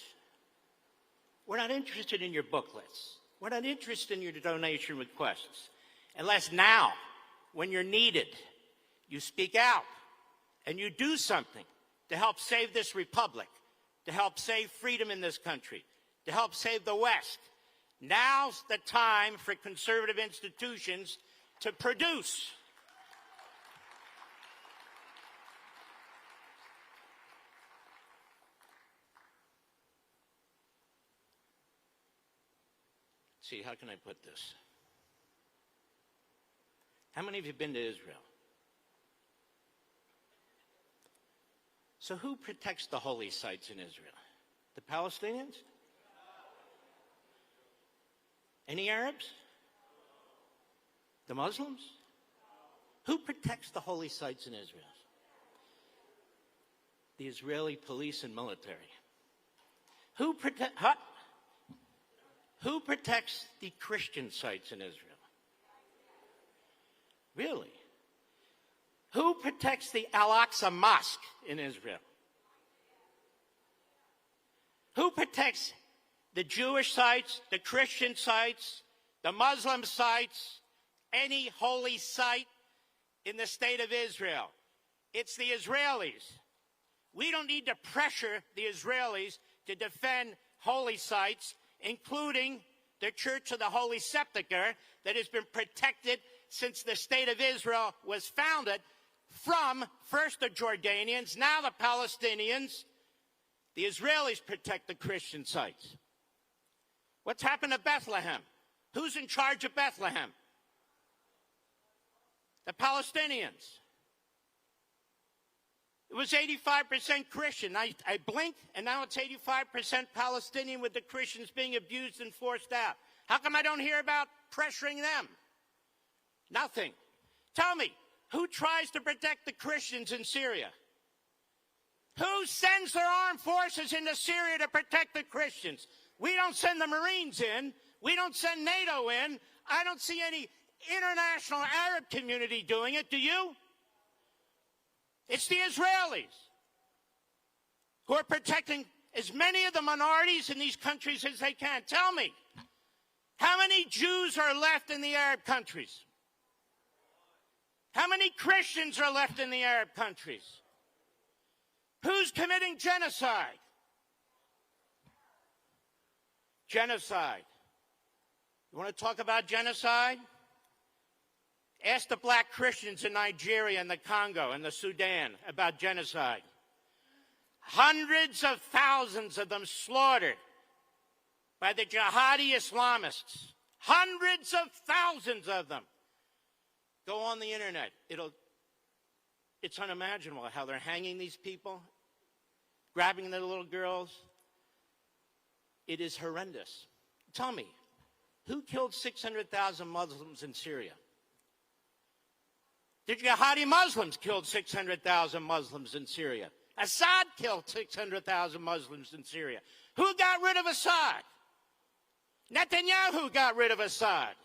We're not interested in your booklets. We're not interested in your donation requests. Unless now, when you're needed, you speak out and you do something to help save this republic, to help save freedom in this country, to help save the West. Now's the time for conservative institutions to produce. See, how can I put this? How many of you have been to Israel? So who protects the holy sites in Israel? The Palestinians? Any Arabs? The Muslims? Who protects the holy sites in Israel? The Israeli police and military. Who protects the Christian sites in Israel? Really? Who protects the Al-Aqsa Mosque in Israel? Who protects the Jewish sites, the Christian sites, the Muslim sites, any holy site in the state of Israel? It's the Israelis. We don't need to pressure the Israelis to defend holy sites, including the Church of the Holy Sepulchre that has been protected since the state of Israel was founded from first the Jordanians, now the Palestinians. The Israelis protect the Christian sites. What's happened to Bethlehem? Who's in charge of Bethlehem? The Palestinians. It was 85% Christian. I blinked, and now it's 85% Palestinian, with the Christians being abused and forced out. How come I don't hear about pressuring them? Nothing. Tell me, who tries to protect the Christians in Syria? Who sends their armed forces into Syria to protect the Christians? We don't send the Marines in. We don't send NATO in. I don't see any international Arab community doing it. Do you? It's the Israelis who are protecting as many of the minorities in these countries as they can. Tell me, how many Jews are left in the Arab countries? How many Christians are left in the Arab countries? Who's committing genocide? Genocide. You want to talk about genocide? Ask the black Christians in Nigeria and the Congo and the Sudan about genocide. Hundreds of thousands of them slaughtered by the jihadi Islamists. Hundreds of thousands of them. Go on the internet. It's unimaginable how they're hanging these people, grabbing their little girls. It is horrendous. Tell me, who killed 600,000 Muslims in Syria? The jihadi Muslims killed 600,000 Muslims in Syria. Assad killed 600,000 Muslims in Syria. Who got rid of Assad? Netanyahu got rid of Assad.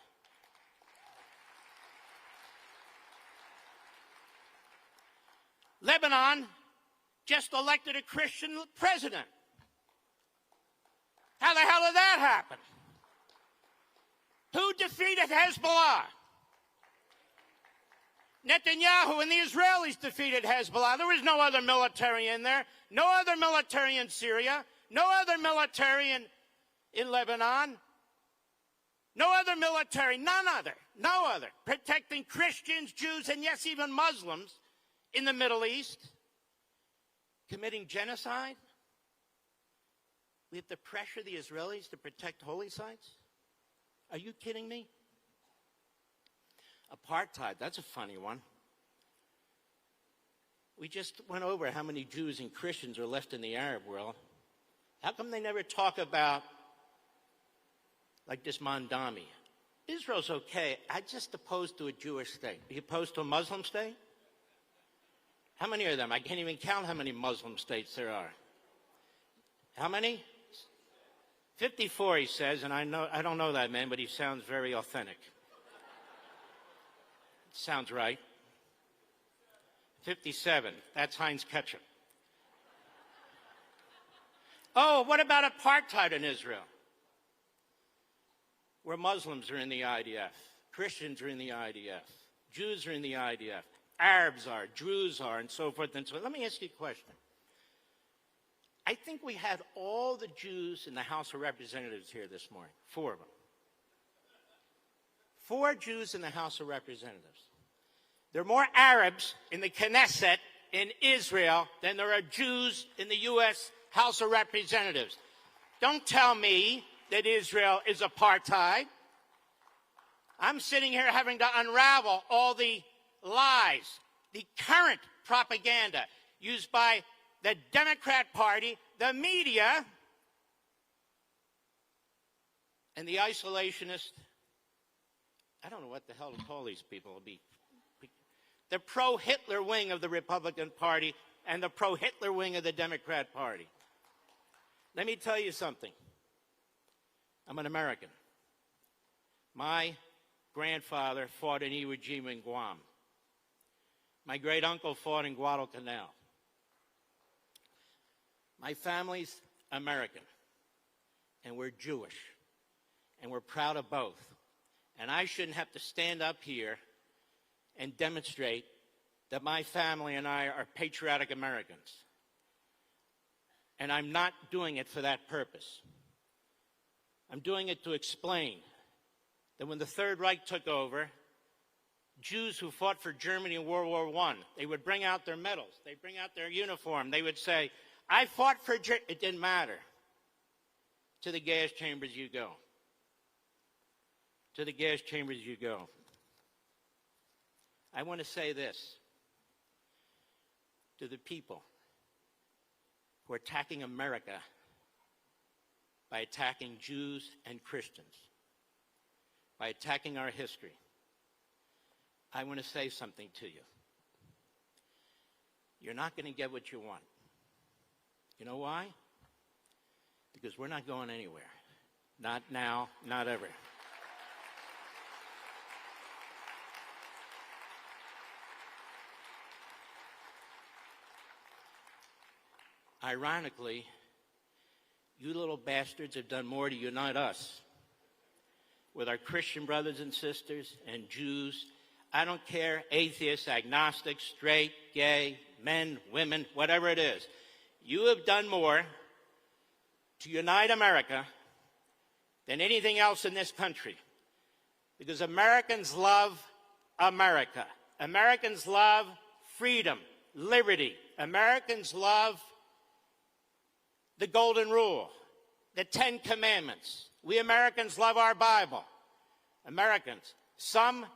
Lebanon just elected a Christian president. How the hell did that happen? Who defeated Hezbollah? Netanyahu and the Israelis defeated Hezbollah. There was no other military in there. No other military in Syria. No other military in Lebanon. No other military, no other, protecting Christians, Jews, and yes, even Muslims in the Middle East, committing genocide. We have to pressure the Israelis to protect holy sites? Are you kidding me? Apartheid, that's a funny one. We just went over how many Jews and Christians are left in the Arab world. How come they never talk about, like this Mandami? Israel's okay. I'm just opposed to a Jewish state. Are you opposed to a Muslim state? How many are them? I can't even count how many Muslim states there are. How many? 54, he says, and I don't know that man, but he sounds very authentic. Sounds right. 57, that's Heinz Ketchum. Oh, what about apartheid in Israel? Where Muslims are in the IDF, Christians are in the IDF, Jews are in the IDF, Arabs are, Druze are, and so forth and so on. Let me ask you a question. I think we had all the Jews in the House of Representatives here this morning, 4 of them. 4 Jews in the House of Representatives. There are more Arabs in the Knesset in Israel than there are Jews in the U.S. House of Representatives. Don't tell me that Israel is apartheid. I'm sitting here having to unravel all the lies, the current propaganda used by the Democrat Party, the media, and the isolationist, I don't know what the hell to call these people, the pro-Hitler wing of the Republican Party and the pro-Hitler wing of the Democrat Party. Let me tell you something. I'm an American. My grandfather fought in Iwo Jima in Guam. My great-uncle fought in Guadalcanal. My family's American, and we're Jewish, and we're proud of both. And I shouldn't have to stand up here and demonstrate that my family and I are patriotic Americans. And I'm not doing it for that purpose. I'm doing it to explain that when the Third Reich took over, Jews who fought for Germany in World War I, they would bring out their medals, they'd bring out their uniform, they would say, I fought for Germany. It didn't matter. To the gas chambers you go. To the gas chambers you go. I want to say this to the people who are attacking America by attacking Jews and Christians, by attacking our history. I want to say something to you. You're not going to get what you want. You know why? Because we're not going anywhere. Not now, not ever. Ironically, you little bastards have done more to unite us with our Christian brothers and sisters and Jews. I don't care, atheists, agnostics, straight, gay, men, women, whatever it is. You have done more to unite America than anything else in this country. Because Americans love America. Americans love freedom, liberty. Americans love the Golden Rule, the 10 Commandments. We Americans love our Bible. Americans, some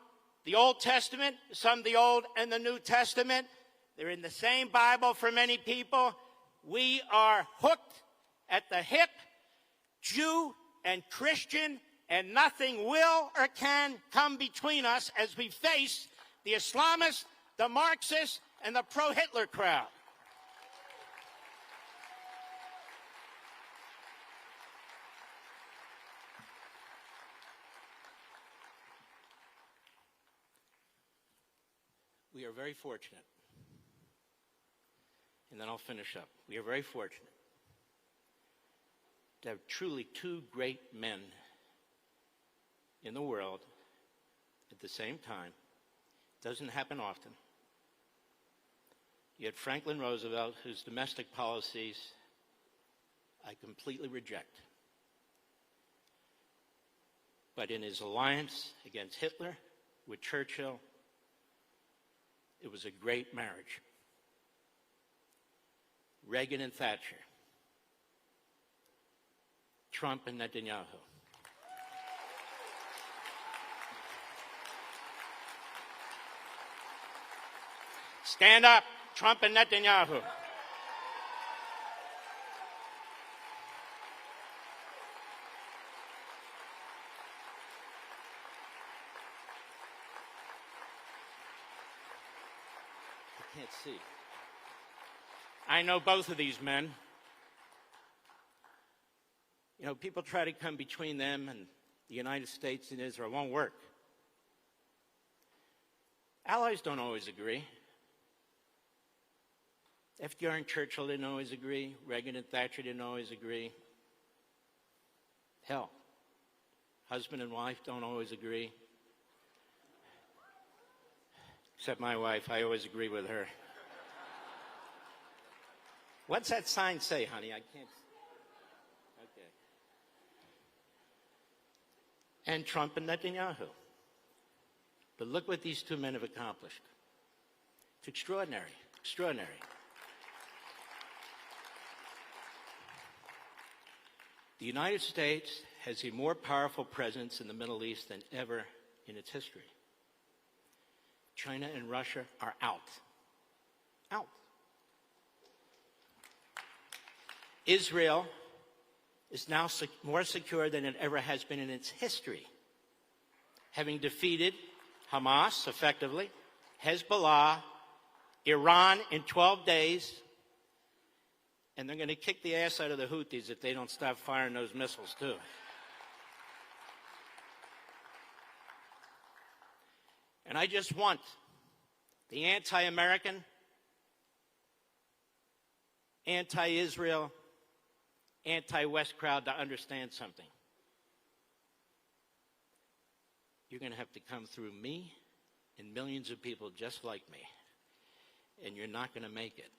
the Old Testament, some the Old and the New Testament. They're in the same Bible for many people. We are hooked at the hip, Jew and Christian, and nothing will or can come between us as we face the Islamists, the Marxists, and the pro-Hitler crowd. We are very fortunate, and then I'll finish up. We are very fortunate to have truly 2 great men in the world at the same time. It doesn't happen often. You had Franklin Roosevelt, whose domestic policies I completely reject. But in his alliance against Hitler with Churchill, it was a great marriage. Reagan and Thatcher. Trump and Netanyahu. Stand up, Trump and Netanyahu. Can't see. I know both of these men. You know, people try to come between them and the United States and Israel. It won't work. Allies don't always agree. FDR and Churchill didn't always agree. Reagan and Thatcher didn't always agree. Hell, husband and wife don't always agree. Except my wife, I always agree with her. What's that sign say, honey? I can't. Okay. And Trump and Netanyahu. But look what these two men have accomplished. It's extraordinary, extraordinary. The United States has a more powerful presence in the Middle East than ever in its history. China and Russia are out. Out. Israel is now more secure than it ever has been in its history, having defeated Hamas effectively, Hezbollah, Iran in 12 days, and they're going to kick the ass out of the Houthis if they don't stop firing those missiles too. And I just want the anti-American, anti-Israel, anti-West crowd to understand something. You're going to have to come through me and millions of people just like me, and you're not going to make it.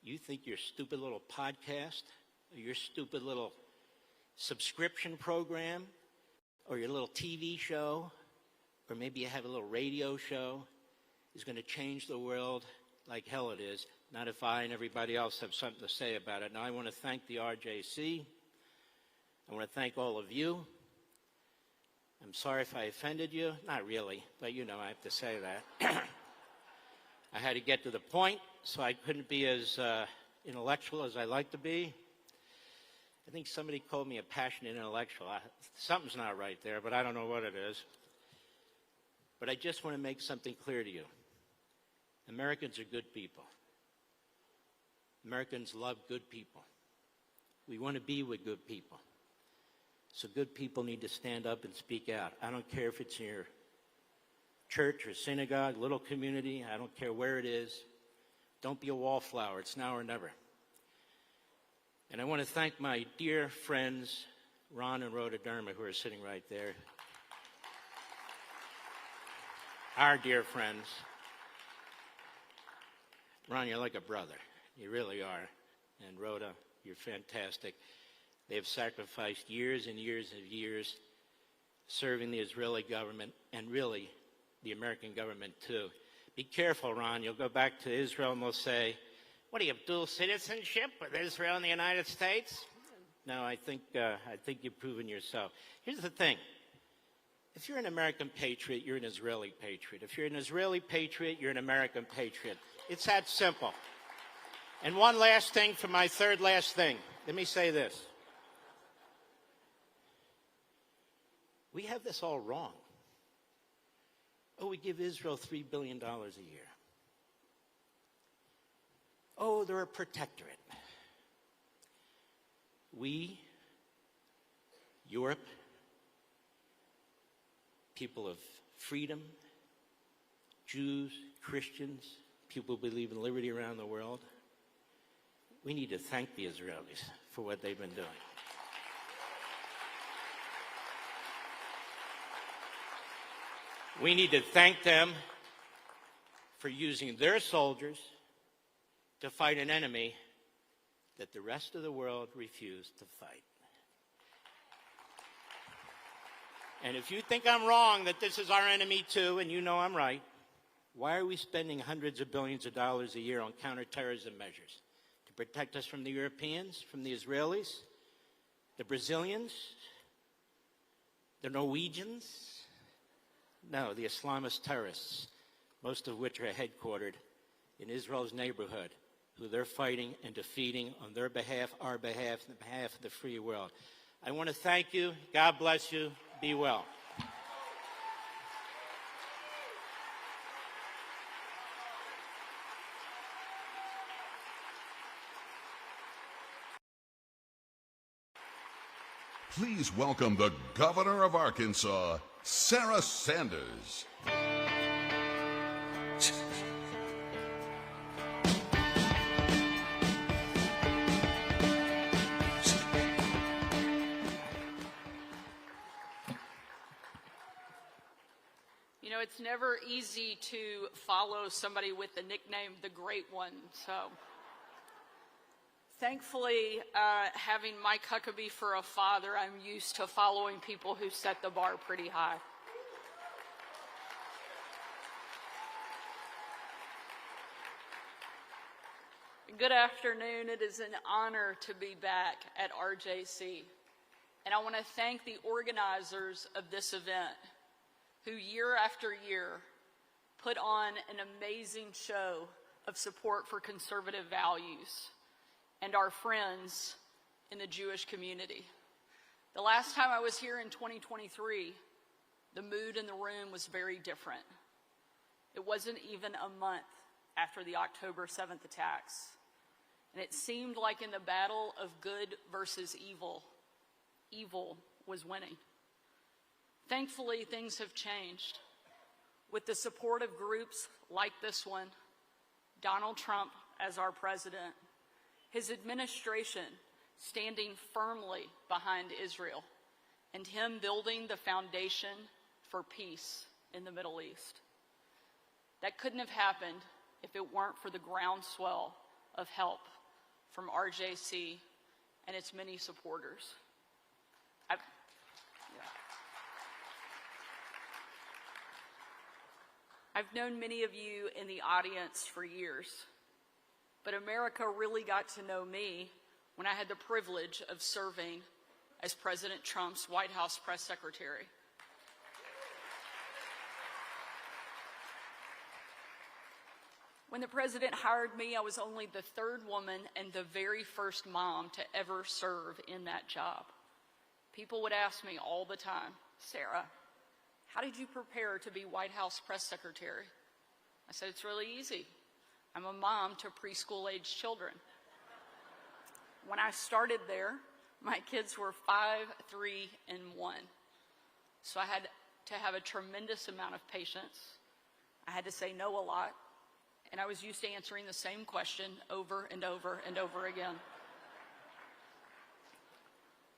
You think your stupid little podcast, or your stupid little subscription program, or your little TV show, or maybe you have a little radio show, is going to change the world like hell it is, not if I and everybody else have something to say about it. Now, I want to thank the RJC. I want to thank all of you. I'm sorry if I offended you. Not really, but you know, I have to say that. I had to get to the point, so I couldn't be as intellectual as I like to be. I think somebody called me a passionate intellectual. Something's not right there, but I don't know what it is. But I just want to make something clear to you. Americans are good people. Americans love good people. We want to be with good people. So good people need to stand up and speak out. I don't care if it's in your church or synagogue, little community. I don't care where it is. Don't be a wallflower. It's now or never. And I want to thank my dear friends, Ron and Rhoda Derma, who are sitting right there. Our dear friends. Ron, you're like a brother. You really are. And Rhoda, you're fantastic. They have sacrificed years and years and years serving the Israeli government and really the American government too. Be careful, Ron. You'll go back to Israel and they'll say, what do you have, dual citizenship with Israel and the United States? No, I think you've proven yourself. Here's the thing. If you're an American patriot, you're an Israeli patriot. If you're an Israeli patriot, you're an American patriot. It's that simple. And one last thing for my third last thing. Let me say this. We have this all wrong. Oh, we give Israel $3 billion a year. Oh, they're a protectorate. We, Europe, people of freedom, Jews, Christians, people who believe in liberty around the world, we need to thank the Israelis for what they've been doing. We need to thank them for using their soldiers to fight an enemy that the rest of the world refused to fight. And if you think I'm wrong, that this is our enemy too, and you know I'm right, why are we spending hundreds of billions of dollars a year on counterterrorism measures? To protect us from the Europeans, from the Israelis, the Brazilians, the Norwegians? No, the Islamist terrorists, most of which are headquartered in Israel's neighborhood, who they're fighting and defeating on their behalf, our behalf, and the behalf of the free world. I want to thank you. God bless you. Be well. Please welcome the Governor of Arkansas, Sarah Sanders. You know, it's never easy to follow somebody with the nickname The Great One, so Thankfully, having Mike Huckabee for a father, I'm used to following people who set the bar pretty high. Good afternoon. It is an honor to be back at RJC. And I want to thank the organizers of this event who year after year put on an amazing show of support for conservative values and our friends in the Jewish community. The last time I was here in 2023, the mood in the room was very different. It wasn't even a month after the October 7th attacks. And it seemed like in the battle of good versus evil, evil was winning. Thankfully, things have changed. With the support of groups like this one, Donald Trump as our president, his administration standing firmly behind Israel, and him building the foundation for peace in the Middle East. That couldn't have happened if it weren't for the groundswell of help from RJC and its many supporters. I've known many of you in the audience for years, but America really got to know me when I had the privilege of serving as President Trump's White House press secretary. When the president hired me, I was only the third woman and the very first mom to ever serve in that job. People would ask me all the time, Sarah, how did you prepare to be White House press secretary? I said, it's really easy. I'm a mom to preschool-aged children. When I started there, my kids were 5, 3, and 1. So I had to have a tremendous amount of patience. I had to say no a lot. And I was used to answering the same question over and over and over again.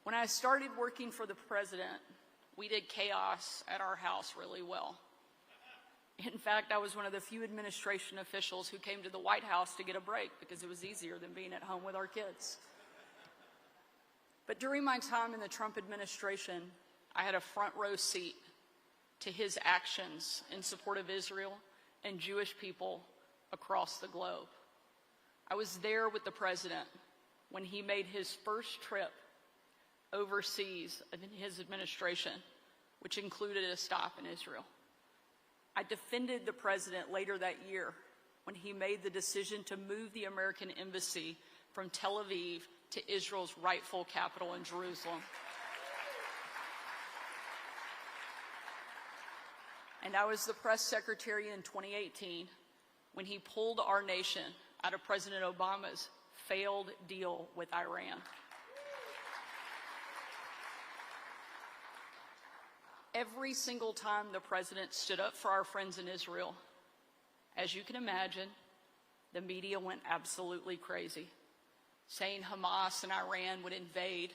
When I started working for the president, we did chaos at our house really well. In fact, I was one of the few administration officials who came to the White House to get a break because it was easier than being at home with our kids. But during my time in the Trump administration, I had a front row seat to his actions in support of Israel and Jewish people across the globe. I was there with the president when he made his first trip overseas in his administration, which included a stop in Israel. I defended the president later that year when he made the decision to move the American embassy from Tel Aviv to Israel's rightful capital in Jerusalem. And I was the press secretary in 2018 when he pulled our nation out of President Obama's failed deal with Iran. Every single time the president stood up for our friends in Israel, as you can imagine, the media went absolutely crazy, saying Hamas and Iran would invade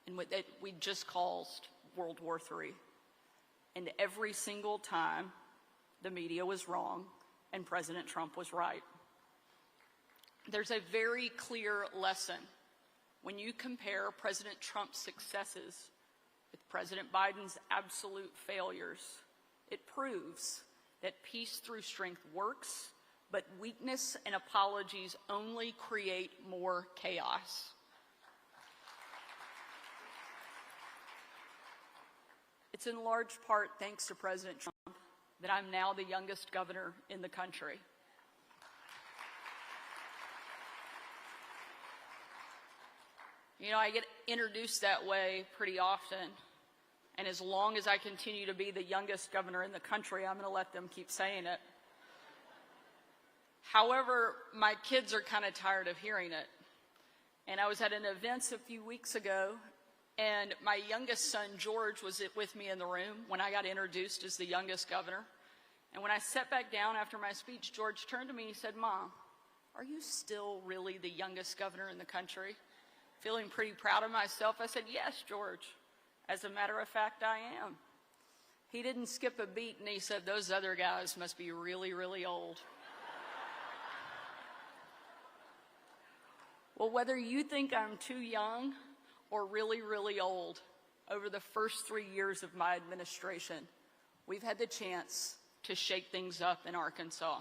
and that we'd just caused World War III. And every single time, the media was wrong and President Trump was right. There's a very clear lesson when you compare President Trump's successes with President Biden's absolute failures. It proves that peace through strength works, but weakness and apologies only create more chaos. It's in large part thanks to President Trump that I'm now the youngest governor in the country. You know, I get introduced that way pretty often, and as long as I continue to be the youngest governor in the country, I'm going to let them keep saying it. However, my kids are kind of tired of hearing it. And I was at an event a few weeks ago, and my youngest son, George, was with me in the room when I got introduced as the youngest governor. And when I sat back down after my speech, George turned to me and he said, Mom, are you still really the youngest governor in the country? Feeling pretty proud of myself, I said, yes, George. As a matter of fact, I am. He didn't skip a beat, and he said, those other guys must be really, really old. Well, whether you think I'm too young or really, really old, over the first 3 years of my administration, we've had the chance to shake things up in Arkansas.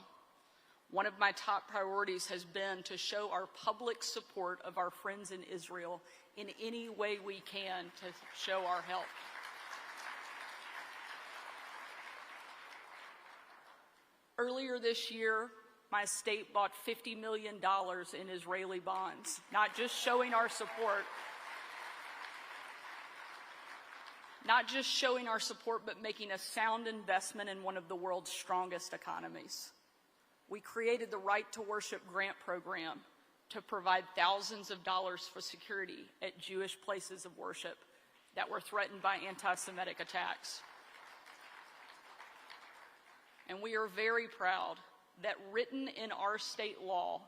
One of my top priorities has been to show our public support of our friends in Israel in any way we can to show our help. Earlier this year, my state bought $50 million in Israeli bonds, not just showing our support, but making a sound investment in one of the world's strongest economies. We created the Right to Worship grant program to provide thousands of dollars for security at Jewish places of worship that were threatened by anti-Semitic attacks. And we are very proud that written in our state law,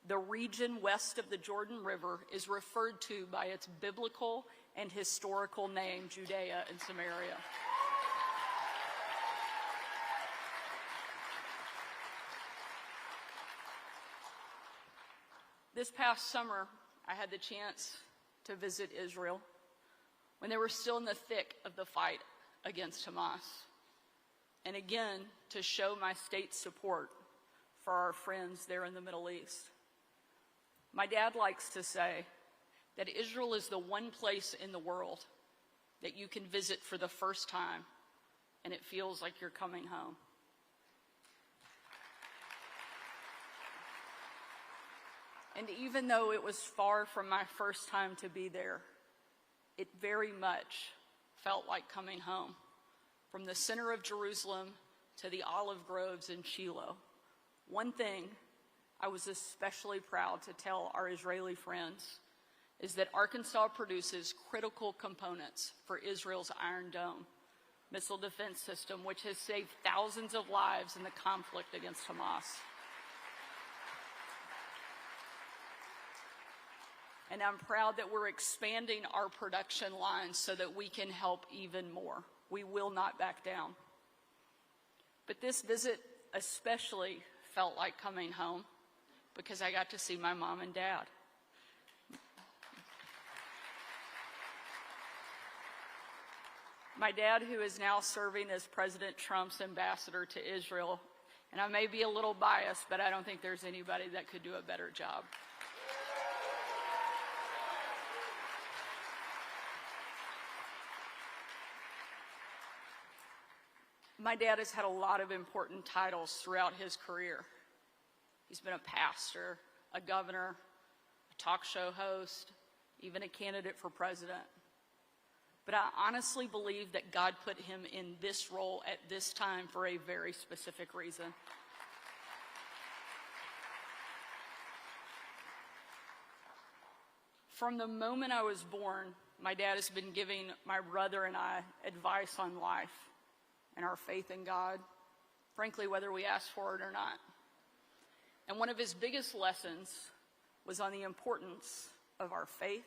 the region west of the Jordan River is referred to by its biblical and historical name, Judea and Samaria. This past summer, I had the chance to visit Israel when they were still in the thick of the fight against Hamas. And again, to show my state's support for our friends there in the Middle East. My dad likes to say that Israel is the one place in the world that you can visit for the first time and it feels like you're coming home. And even though it was far from my first time to be there, it very much felt like coming home. From the center of Jerusalem to the olive groves in Shiloh. One thing I was especially proud to tell our Israeli friends is that Arkansas produces critical components for Israel's Iron Dome missile defense system, which has saved thousands of lives in the conflict against Hamas. And I'm proud that we're expanding our production lines so that we can help even more. We will not back down. But this visit especially felt like coming home because I got to see my mom and dad. My dad, who is now serving as President Trump's ambassador to Israel, and I may be a little biased, but I don't think there's anybody that could do a better job. My dad has had a lot of important titles throughout his career. He's been a pastor, a governor, a talk show host, even a candidate for president. But I honestly believe that God put him in this role at this time for a very specific reason. From the moment I was born, my dad has been giving my brother and I advice on life and our faith in God, frankly, whether we ask for it or not. And one of his biggest lessons was on the importance of our faith,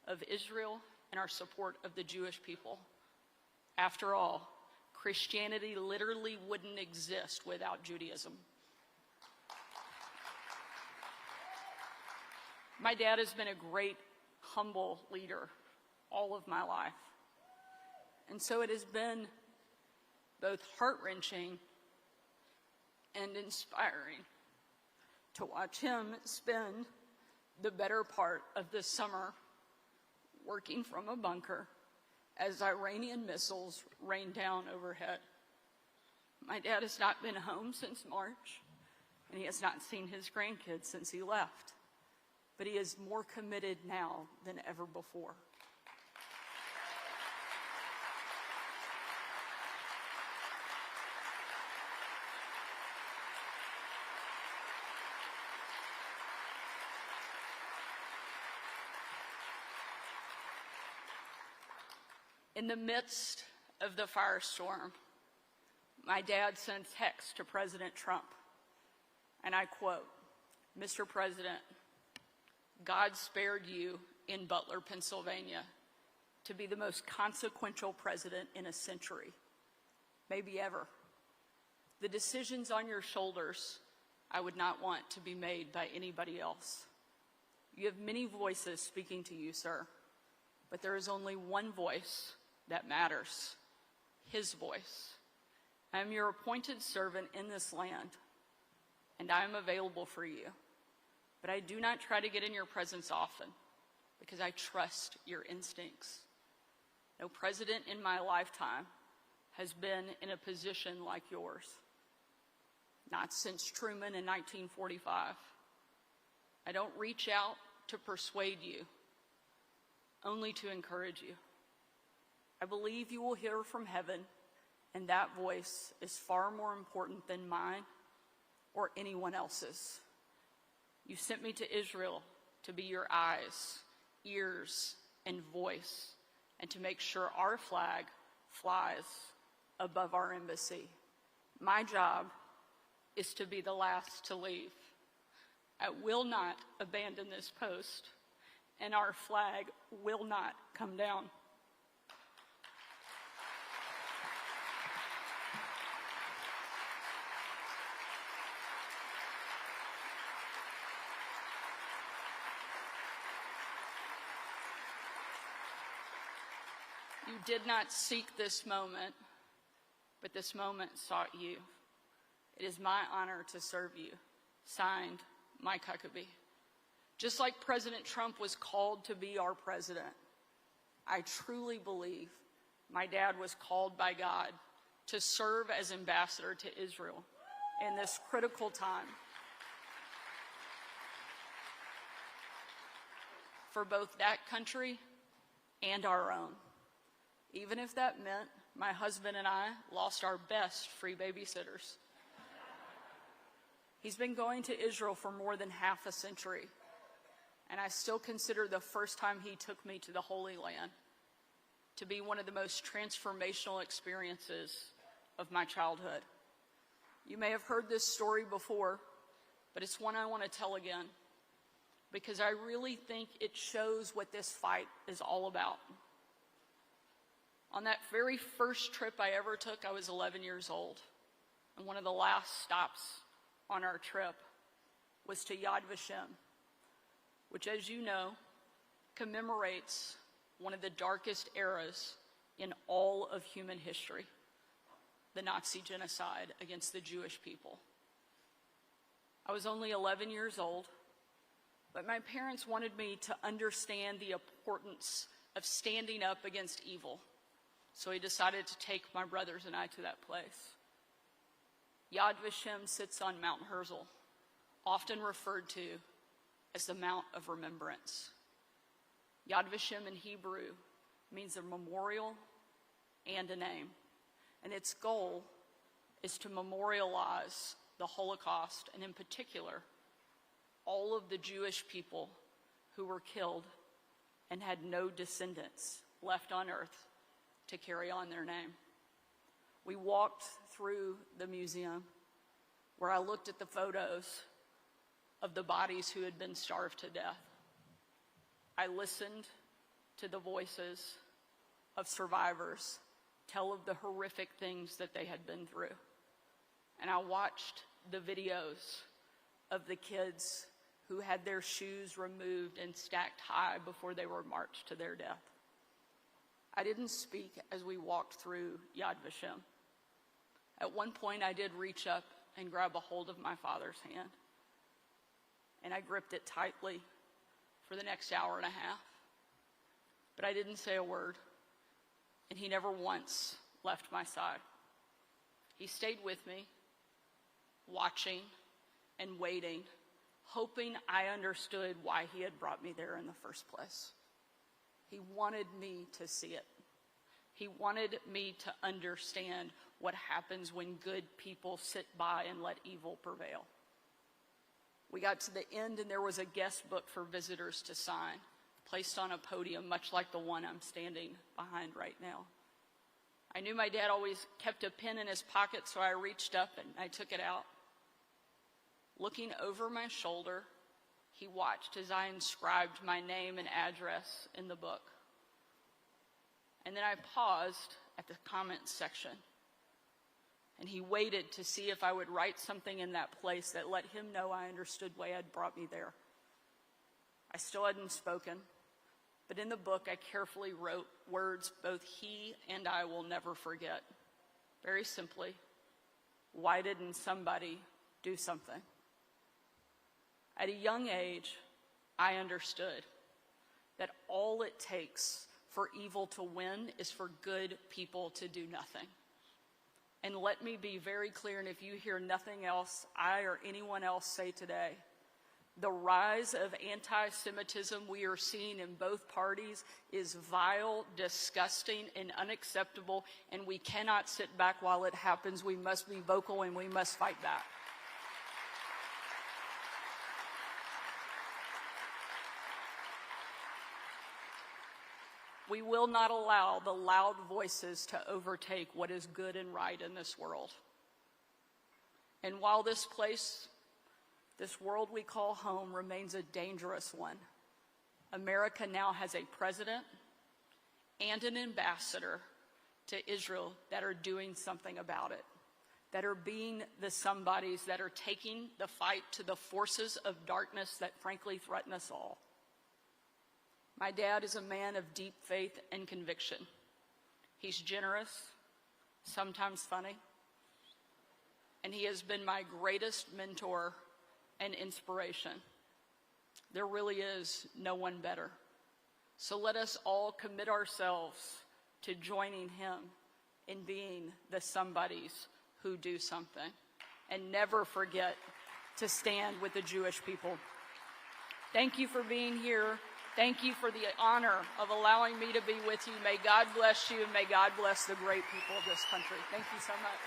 of Israel, and our support of the Jewish people. After all, Christianity literally wouldn't exist without Judaism. My dad has been a great, humble leader all of my life. And so it has been both heart-wrenching and inspiring to watch him spend the better part of the summer working from a bunker as Iranian missiles rain down overhead. My dad has not been home since March, and he has not seen his grandkids since he left, but he is more committed now than ever before. In the midst of the firestorm, my dad sent text to President Trump, and I quote, "Mr. President, God spared you in Butler, Pennsylvania, to be the most consequential president in a century, maybe ever. The decisions on your shoulders I would not want to be made by anybody else. You have many voices speaking to you, sir, but there is only one voice that matters, his voice. I am your appointed servant in this land, and I am available for you. But I do not try to get in your presence often, because I trust your instincts. No president in my lifetime has been in a position like yours. Not since Truman in 1945. I don't reach out to persuade you, only to encourage you. I believe you will hear from heaven, and that voice is far more important than mine or anyone else's. You sent me to Israel to be your eyes, ears, and voice, and to make sure our flag flies above our embassy. My job is to be the last to leave. I will not abandon this post, and our flag will not come down. You did not seek this moment, but this moment sought you. It is my honor to serve you. Signed, Mike Huckabee. Just like President Trump was called to be our president, I truly believe my dad was called by God to serve as ambassador to Israel in this critical time for both that country and our own. Even if that meant my husband and I lost our best free babysitters. He's been going to Israel for more than half a century, and I still consider the first time he took me to the Holy Land to be one of the most transformational experiences of my childhood. You may have heard this story before, but it's one I want to tell again, because I really think it shows what this fight is all about. On that very first trip I ever took, I was 11 years old, and one of the last stops on our trip was to Yad Vashem, which, as you know, commemorates one of the darkest eras in all of human history, the Nazi genocide against the Jewish people. I was only 11 years old, but my parents wanted me to understand the importance of standing up against evil, so he decided to take my brothers and I to that place. Yad Vashem sits on Mount Herzl, often referred to as the Mount of Remembrance. Yad Vashem in Hebrew means a memorial and a name, and its goal is to memorialize the Holocaust, and in particular, all of the Jewish people who were killed and had no descendants left on earth to carry on their name. We walked through the museum where I looked at the photos of the bodies who had been starved to death. I listened to the voices of survivors tell of the horrific things that they had been through. And I watched the videos of the kids who had their shoes removed and stacked high before they were marched to their death. I didn't speak as we walked through Yad Vashem. At one point, I did reach up and grab a hold of my father's hand, and I gripped it tightly for the next hour and a half. But I didn't say a word, and he never once left my side. He stayed with me, watching and waiting, hoping I understood why he had brought me there in the first place. He wanted me to see it. He wanted me to understand what happens when good people sit by and let evil prevail. We got to the end, and there was a guest book for visitors to sign, placed on a podium much like the one I'm standing behind right now. I knew my dad always kept a pen in his pocket, so I reached up and I took it out. Looking over my shoulder, he watched as I inscribed my name and address in the book. And then I paused at the comments section, and he waited to see if I would write something in that place that let him know I understood why had brought me there. I still hadn't spoken, but in the book I carefully wrote words both he and I will never forget. Very simply, why didn't somebody do something? At a young age, I understood that all it takes for evil to win is for good people to do nothing. And let me be very clear, and if you hear nothing else I or anyone else say today, the rise of anti-Semitism we are seeing in both parties is vile, disgusting, and unacceptable, and we cannot sit back while it happens. We must be vocal and we must fight back. We will not allow the loud voices to overtake what is good and right in this world. And while this place, this world we call home, remains a dangerous one, America now has a president and an ambassador to Israel that are doing something about it, that are being the somebodies that are taking the fight to the forces of darkness that frankly threaten us all. My dad is a man of deep faith and conviction. He's generous, sometimes funny, and he has been my greatest mentor and inspiration. There really is no one better. So let us all commit ourselves to joining him in being the somebodies who do something. And never forget to stand with the Jewish people. Thank you for being here. Thank you for the honor of allowing me to be with you. May God bless you, and may God bless the great people of this country. Thank you so much.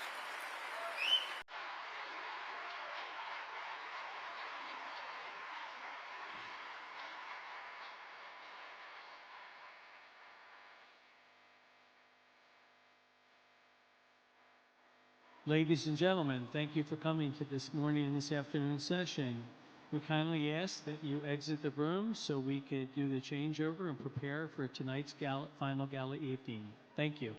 Ladies and gentlemen, thank you for coming to this morning and this afternoon session. We kindly ask that you exit the room so we could do the changeover and prepare for tonight's final gala evening. Thank you.